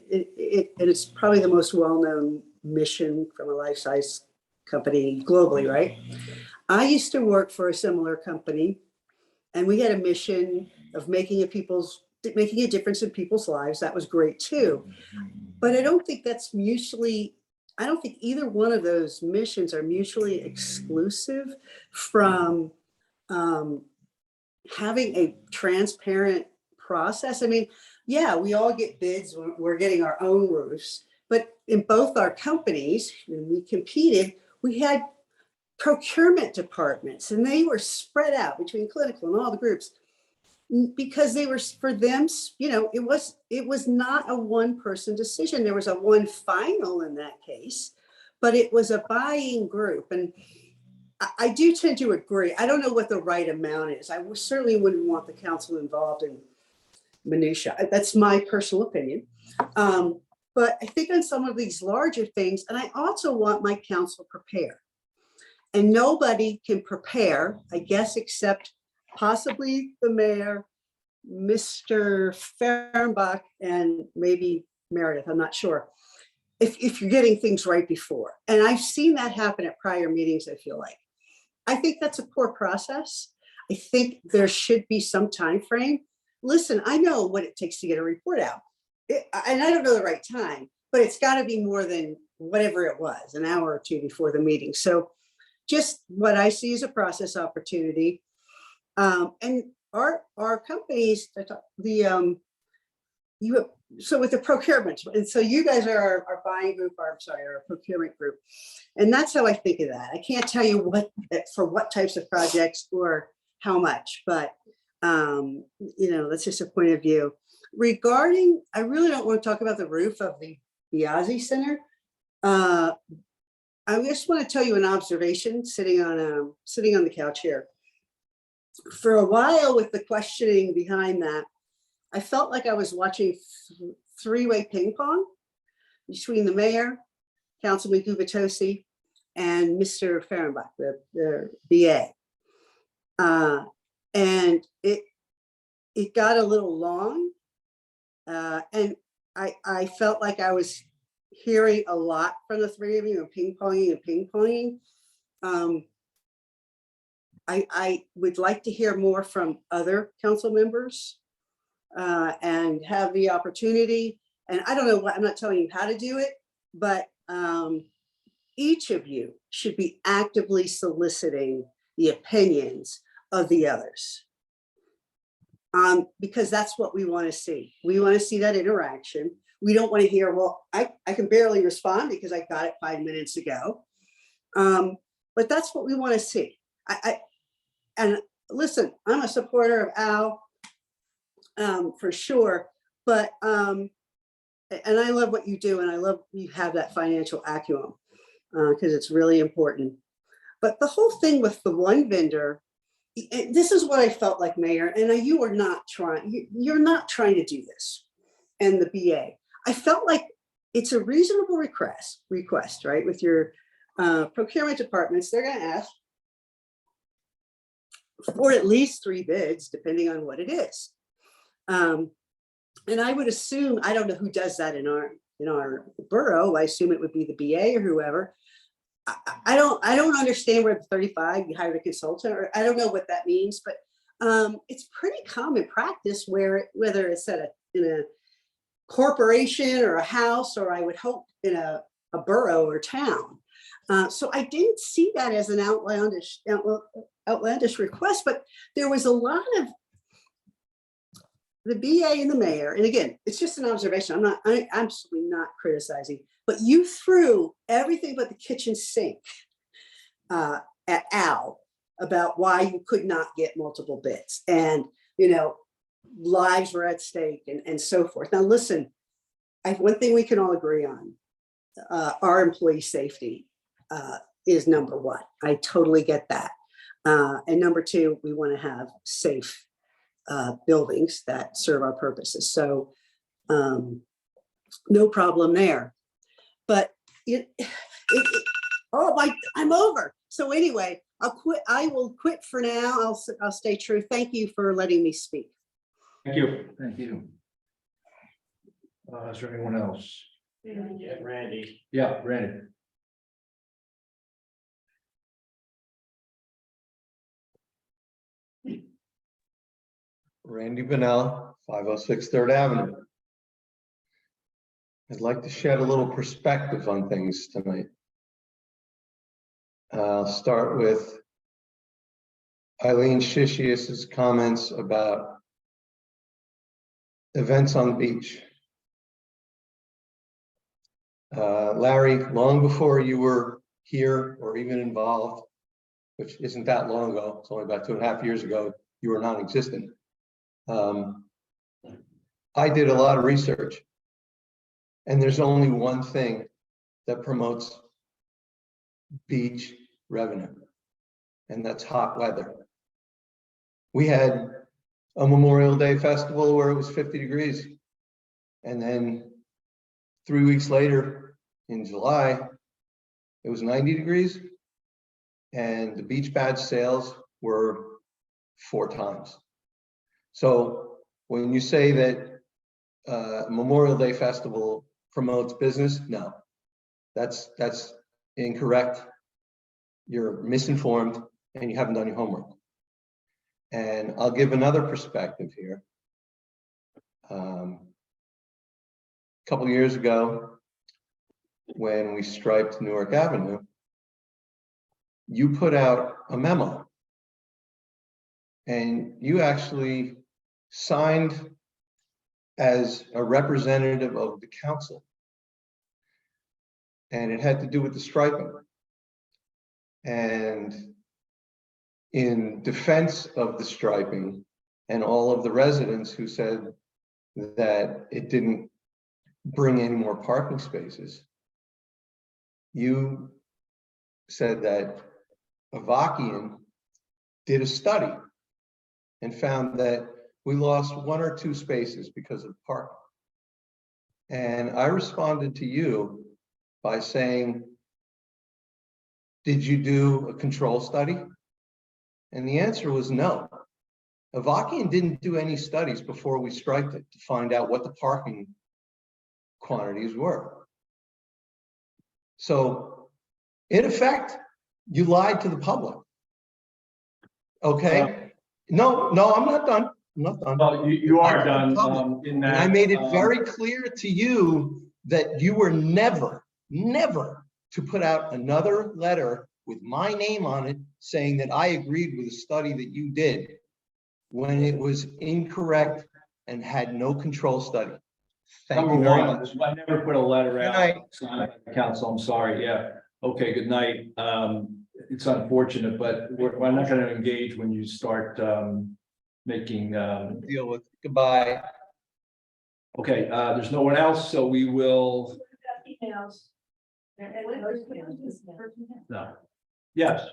It's probably the most well-known mission from a life science company globally, right? I used to work for a similar company, and we had a mission of making a difference in people's lives. That was great too. But I don't think I don't think either one of those missions are mutually exclusive from having a transparent process. I mean, yeah, we all get bids when we're getting our own roofs, but in both our companies, when we competed, we had procurement departments, and they were spread out between clinical and all the groups because they were, for them, you know, it was not a one-person decision. There was a one final in that case, but it was a buying group. And I do tend to agree. I don't know what the right amount is. I certainly wouldn't want the council involved in minutia. That's my personal opinion. But I think on some of these larger things, and I also want my council prepared. And nobody can prepare, I guess, except possibly the mayor, Mr. Fehrenbach, and maybe Meredith, I'm not sure. If you're getting things right before. And I've seen that happen at prior meetings, I feel like. I think that's a poor process. I think there should be some time frame. Listen, I know what it takes to get a report out. And I don't know the right time, but it's got to be more than whatever it was, an hour or two before the meeting. So just what I see as a process opportunity. And our companies, so with the procurement, and so you guys are our buying group, our procurement group. And that's how I think of that. I can't tell you for what types of projects or how much, but you know, that's just a point of view. Regarding, I really don't want to talk about the roof of the Biazzi Center. I just want to tell you an observation sitting on the couch here. For a while with the questioning behind that, I felt like I was watching three-way ping pong between the mayor, Councilman Gubitosi, and Mr. Fehrenbach, the BA. And it got a little long. And I felt like I was hearing a lot from the three of you and ping-ponging. I would like to hear more from other council members and have the opportunity. And I don't know what, I'm not telling you how to do it, but each of you should be actively soliciting the opinions of the others. Because that's what we want to see. We want to see that interaction. We don't want to hear, well, I can barely respond because I got it 5 minutes ago. But that's what we want to see. And listen, I'm a supporter of Al for sure, but and I love what you do, and I love you have that financial acumen because it's really important. But the whole thing with the one vendor, this is what I felt like, Mayor, and you are not trying, you're not trying to do this. And the BA, I felt like it's a reasonable request, right? With your procurement departments, they're going to ask for at least 3 bids, depending on what it is. And I would assume, I don't know who does that in our borough. I assume it would be the BA or whoever. I don't understand where the 35, you hired a consultant, or I don't know what that means, but it's pretty common practice where, whether it's in a corporation or a house, or I would hope in a borough or town. So I didn't see that as an outlandish request, but there was a lot of the BA and the mayor, and again, it's just an observation. I'm absolutely not criticizing, but you threw everything but the kitchen sink at Al about why you could not get multiple bids, and you know, lives were at stake and so forth. Now listen, one thing we can all agree on, our employee safety is number one. I totally get that. And number two, we want to have safe buildings that serve our purposes. So no problem there. But oh my, I'm over. So anyway, I'll quit. I will quit for now. I'll stay true. Thank you for letting me speak. Thank you. Thank you. Is there anyone else? Yeah, Randy. Yeah, Randy. Randy Vanella, 506 Third Avenue. I'd like to shed a little perspective on things tonight. I'll start with Eileen Shishius's comments about events on the beach. Larry, long before you were here or even involved, which isn't that long ago, it's only about 2.5 years ago, you were non-existent. I did a lot of research, and there's only one thing that promotes beach revenue, and that's hot weather. We had a Memorial Day festival where it was 50 degrees, and then 3 weeks later in July, it was 90 degrees, and the beach badge sales were 4 times. So when you say that Memorial Day festival promotes business, no, that's incorrect. You're misinformed and you haven't done your homework. And I'll give another perspective here. A couple years ago, when we striped Newark Avenue, you put out a memo and you actually signed as a representative of the council. And it had to do with the striping. And in defense of the striping and all of the residents who said that it didn't bring any more parking spaces, you said that Avakian did a study and found that we lost 1 or 2 spaces because of parking. And I responded to you by saying, did you do a control study? And the answer was no. Avakian didn't do any studies before we striped it to find out what the parking quantities were. So in effect, you lied to the public. Okay? No, I'm not done. I'm not done. Well, you are done in And that. I made it very clear to you that you were never to put out another letter with my name on it saying that I agreed with a study that you did when it was incorrect and had no control study. Thank you very much. I never put a letter Good out. night. Council, I'm sorry, yeah. Okay, good night. It's unfortunate, but we're not gonna engage when you start making. Deal with, goodbye. Okay, there's no one else, so we will, no. Yes.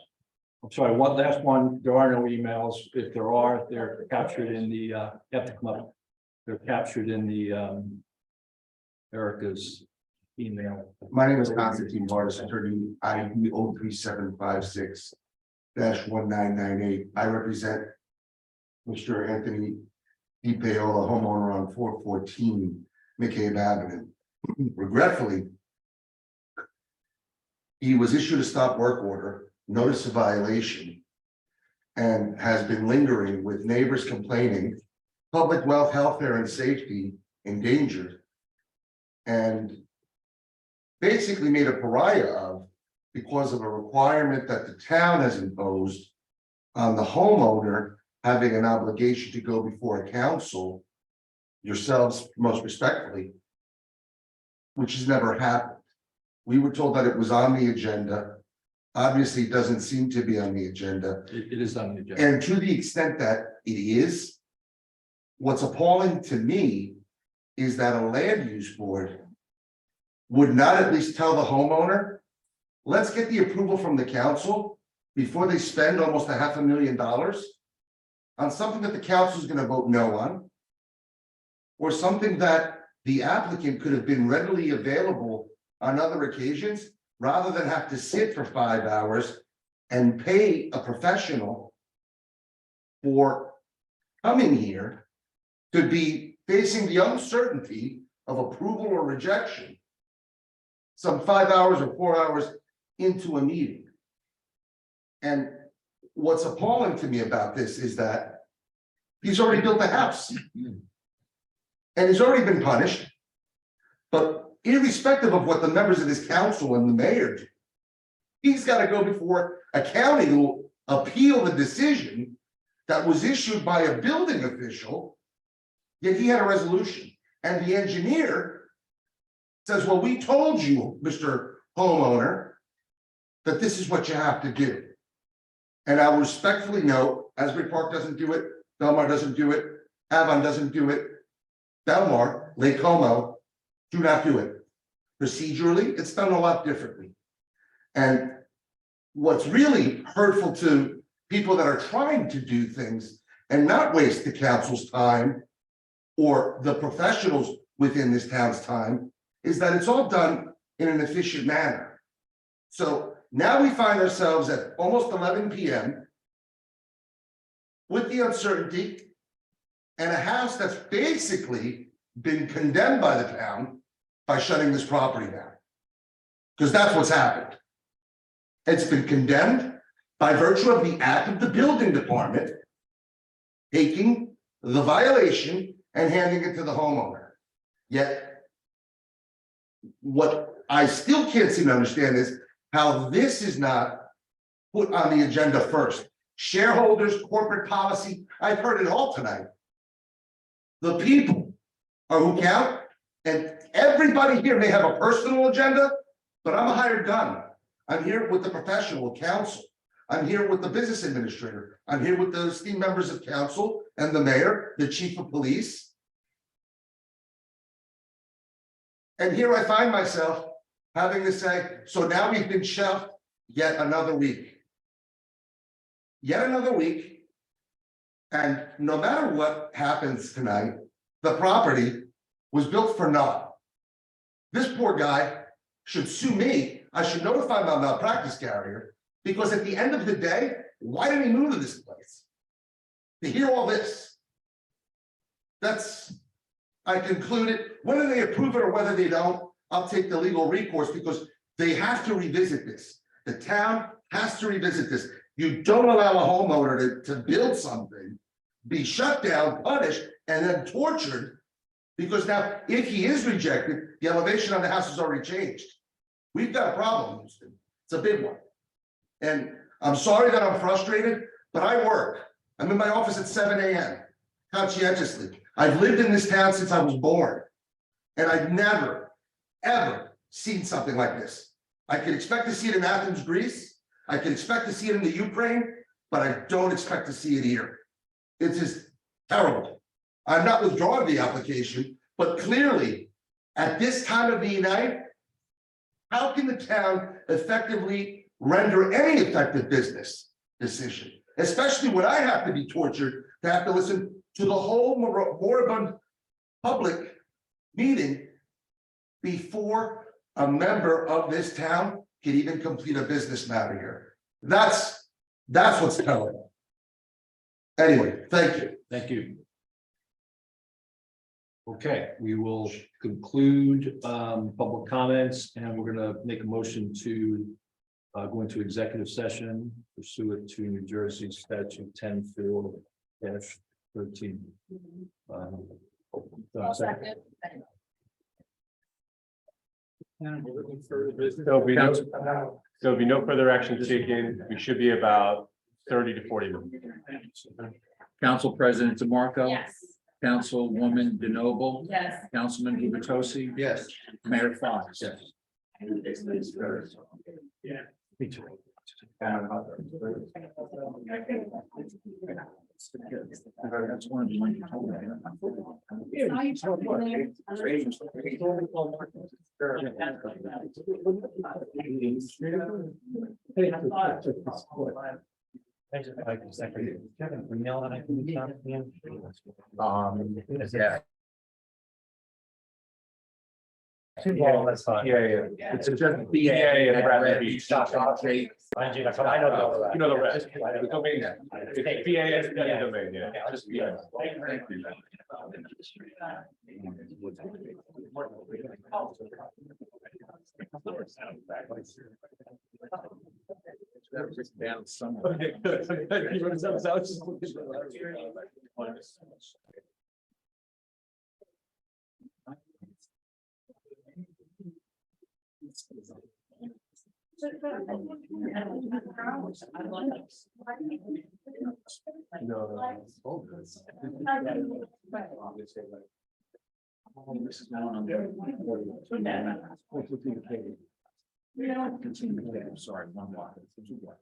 I'm sorry, one last one. There are no emails. If there are, they're captured in the, you have to come up. They're captured in the Erica's email. My name is Constantine Vardas, attorney ID 03756-1998. I represent Mr. Anthony DiPaola, homeowner on 414 McCabe Avenue. Regretfully, he was issued a stop work order, notice of violation, and has been lingering with neighbors complaining, public wealth, welfare, and safety endangered, and basically made a pariah of because of a requirement that the town has imposed on the homeowner having an obligation to go before a council, yourselves most respectfully, which has never happened. We were told that it was on the agenda. Obviously, it doesn't seem to be on the agenda. It is on the agenda. And to the extent that it is, what's appalling to me is that a land use board would not at least tell the homeowner, let's get the approval from the council before they spend almost $500,000 on something that the council is going to vote no on, or something that the applicant could have been readily available on other occasions rather than have to sit for 5 hours and pay a professional for coming here to be facing the uncertainty of approval or rejection some 5 hours or 4 hours into a meeting. And what's appalling to me about this is that he's already built a house. And he's already been punished. But irrespective of what the members of this council and the mayor do, he's got to go before a county who will appeal the decision that was issued by a building official, yet he had a resolution. And the engineer says, well, we told you, Mr. Homeowner, that this is what you have to do. And I will respectfully note, Asbury Park doesn't do it, Belmar doesn't do it, Avon doesn't do it, Belmar, Lake Como do not do it. Procedurally, it's done a lot differently. And what's really hurtful to people that are trying to do things and not waste the council's time or the professionals within this town's time is that it's all done in an efficient manner. So now we find ourselves at almost 11 p.m. with the uncertainty and a house that's basically been condemned by the town by shutting this property down. Because that's what's happened. It's been condemned by virtue of the act of the building department taking the violation and handing it to the homeowner. Yet, what I still can't seem to understand is how this is not put on the agenda first. Shareholders, corporate policy, I've heard it all tonight. The people are who count, and everybody here may have a personal agenda, but I'm a hired gun. I'm here with the professional counsel. I'm here with the business administrator. I'm here with the esteemed members of council and the mayor, the chief of police. And here I find myself having to say, so now we've been shelved yet another week. Yet another week. And no matter what happens tonight, the property was built for naught. This poor guy should sue me. I should notify my malpractice carrier, because at the end of the day, why did he move to this place? To hear all this. I concluded, whether they approve it or whether they don't, I'll take the legal recourse because they have to revisit this. The town has to revisit this. You don't allow a homeowner to build something, be shut down, punished, and then tortured. Because now, if he is rejected, the elevation on the house has already changed. We've got a problem, Houston. It's a big one. And I'm sorry that I'm frustrated, but I work. I'm in my office at 7 a.m. conscientiously. I've lived in this town since I was born. And I've never, ever seen something like this. I could expect to see it in Athens, Greece. I can expect to see it in the Ukraine, but I don't expect to see it here. It's just terrible. I'm not withdrawing the application, but clearly, at this time of the night, how can the town effectively render any effective business decision? Especially when I have to be tortured to have to listen to the whole moribund public meeting before a member of this town can even complete a business matter here. That's what's terrible. Anyway, thank you. Thank you. Okay, we will conclude public comments, and we're gonna make a motion to go into executive session pursuant to New Jersey statute 10-4-13. Second. There'll be no further action taken. We should be about 30 to 40 minutes. Council President DeMarco. Yes. Councilwoman DeNoble. Yes. Councilman Hubertosi. Yes. Mayor Fox. Yes. Yeah. Me too. That's one of the ones you told me. Yeah. Well, that's fine. Yeah. It's just BA. BA and Bradley Bradley Beach. Beach. I know the. You know the rest. The domain, it's PA is the domain, yeah. Just PA. Thank you. Down somewhere. Okay, good. This is going on there. I'm sorry, one block. Two block.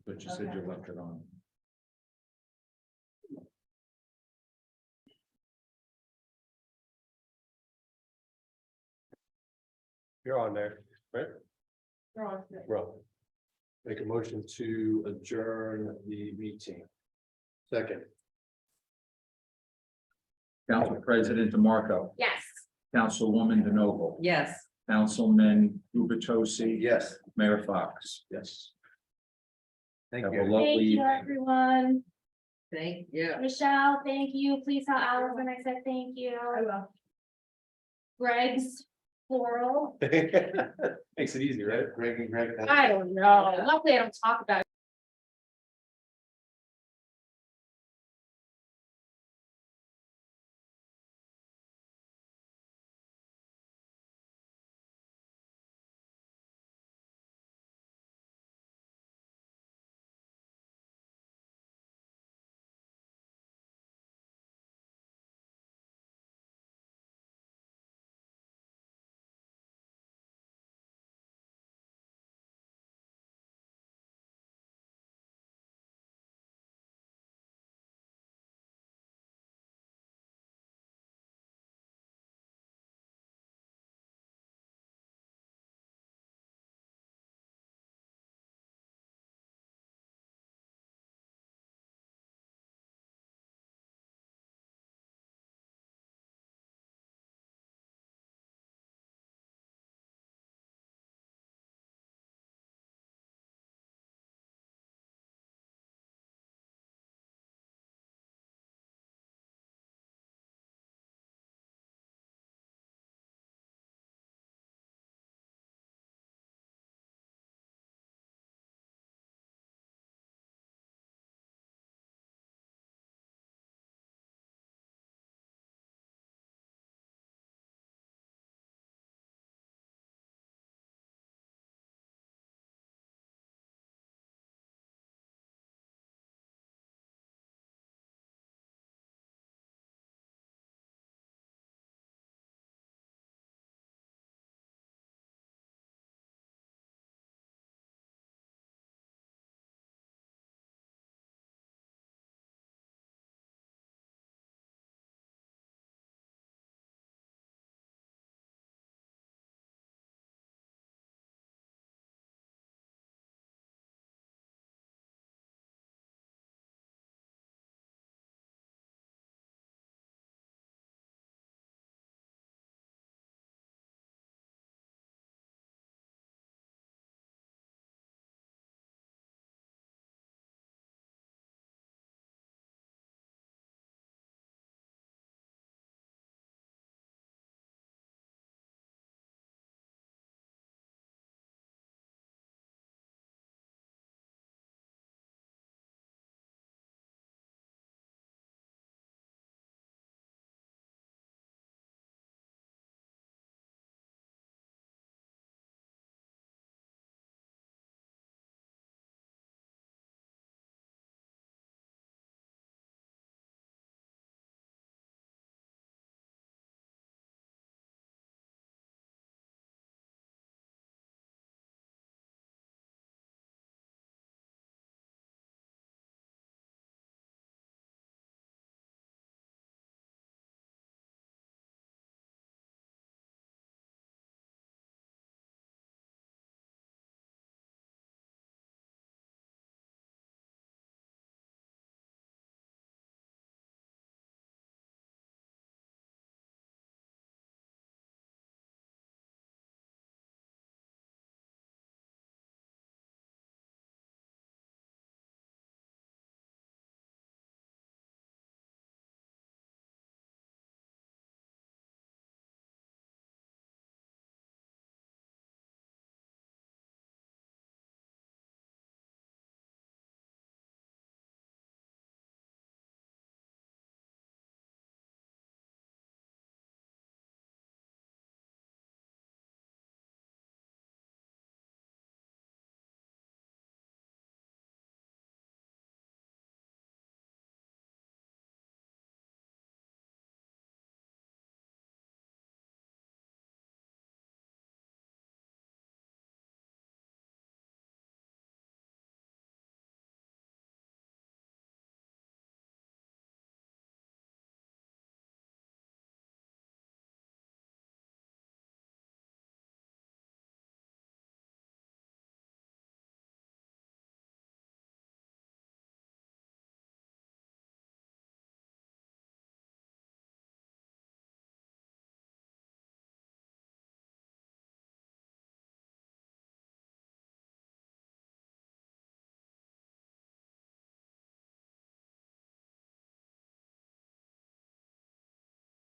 But you said you left it on. You're on there, right? Well, make a motion to adjourn the meeting. Second, Council President DeMarco, Yes. Councilwoman DeNoble, Yes. Councilman Gubatose. yes. Mayor Fox. Yes. Thank Have a you. lovely Thank you, evening. everyone. Thank you. Michelle, thank you. Please tell Allison I said thank you. I will. Greg's floral. Makes it easy, right? Greg and Greg. I don't know. Luckily, I don't talk about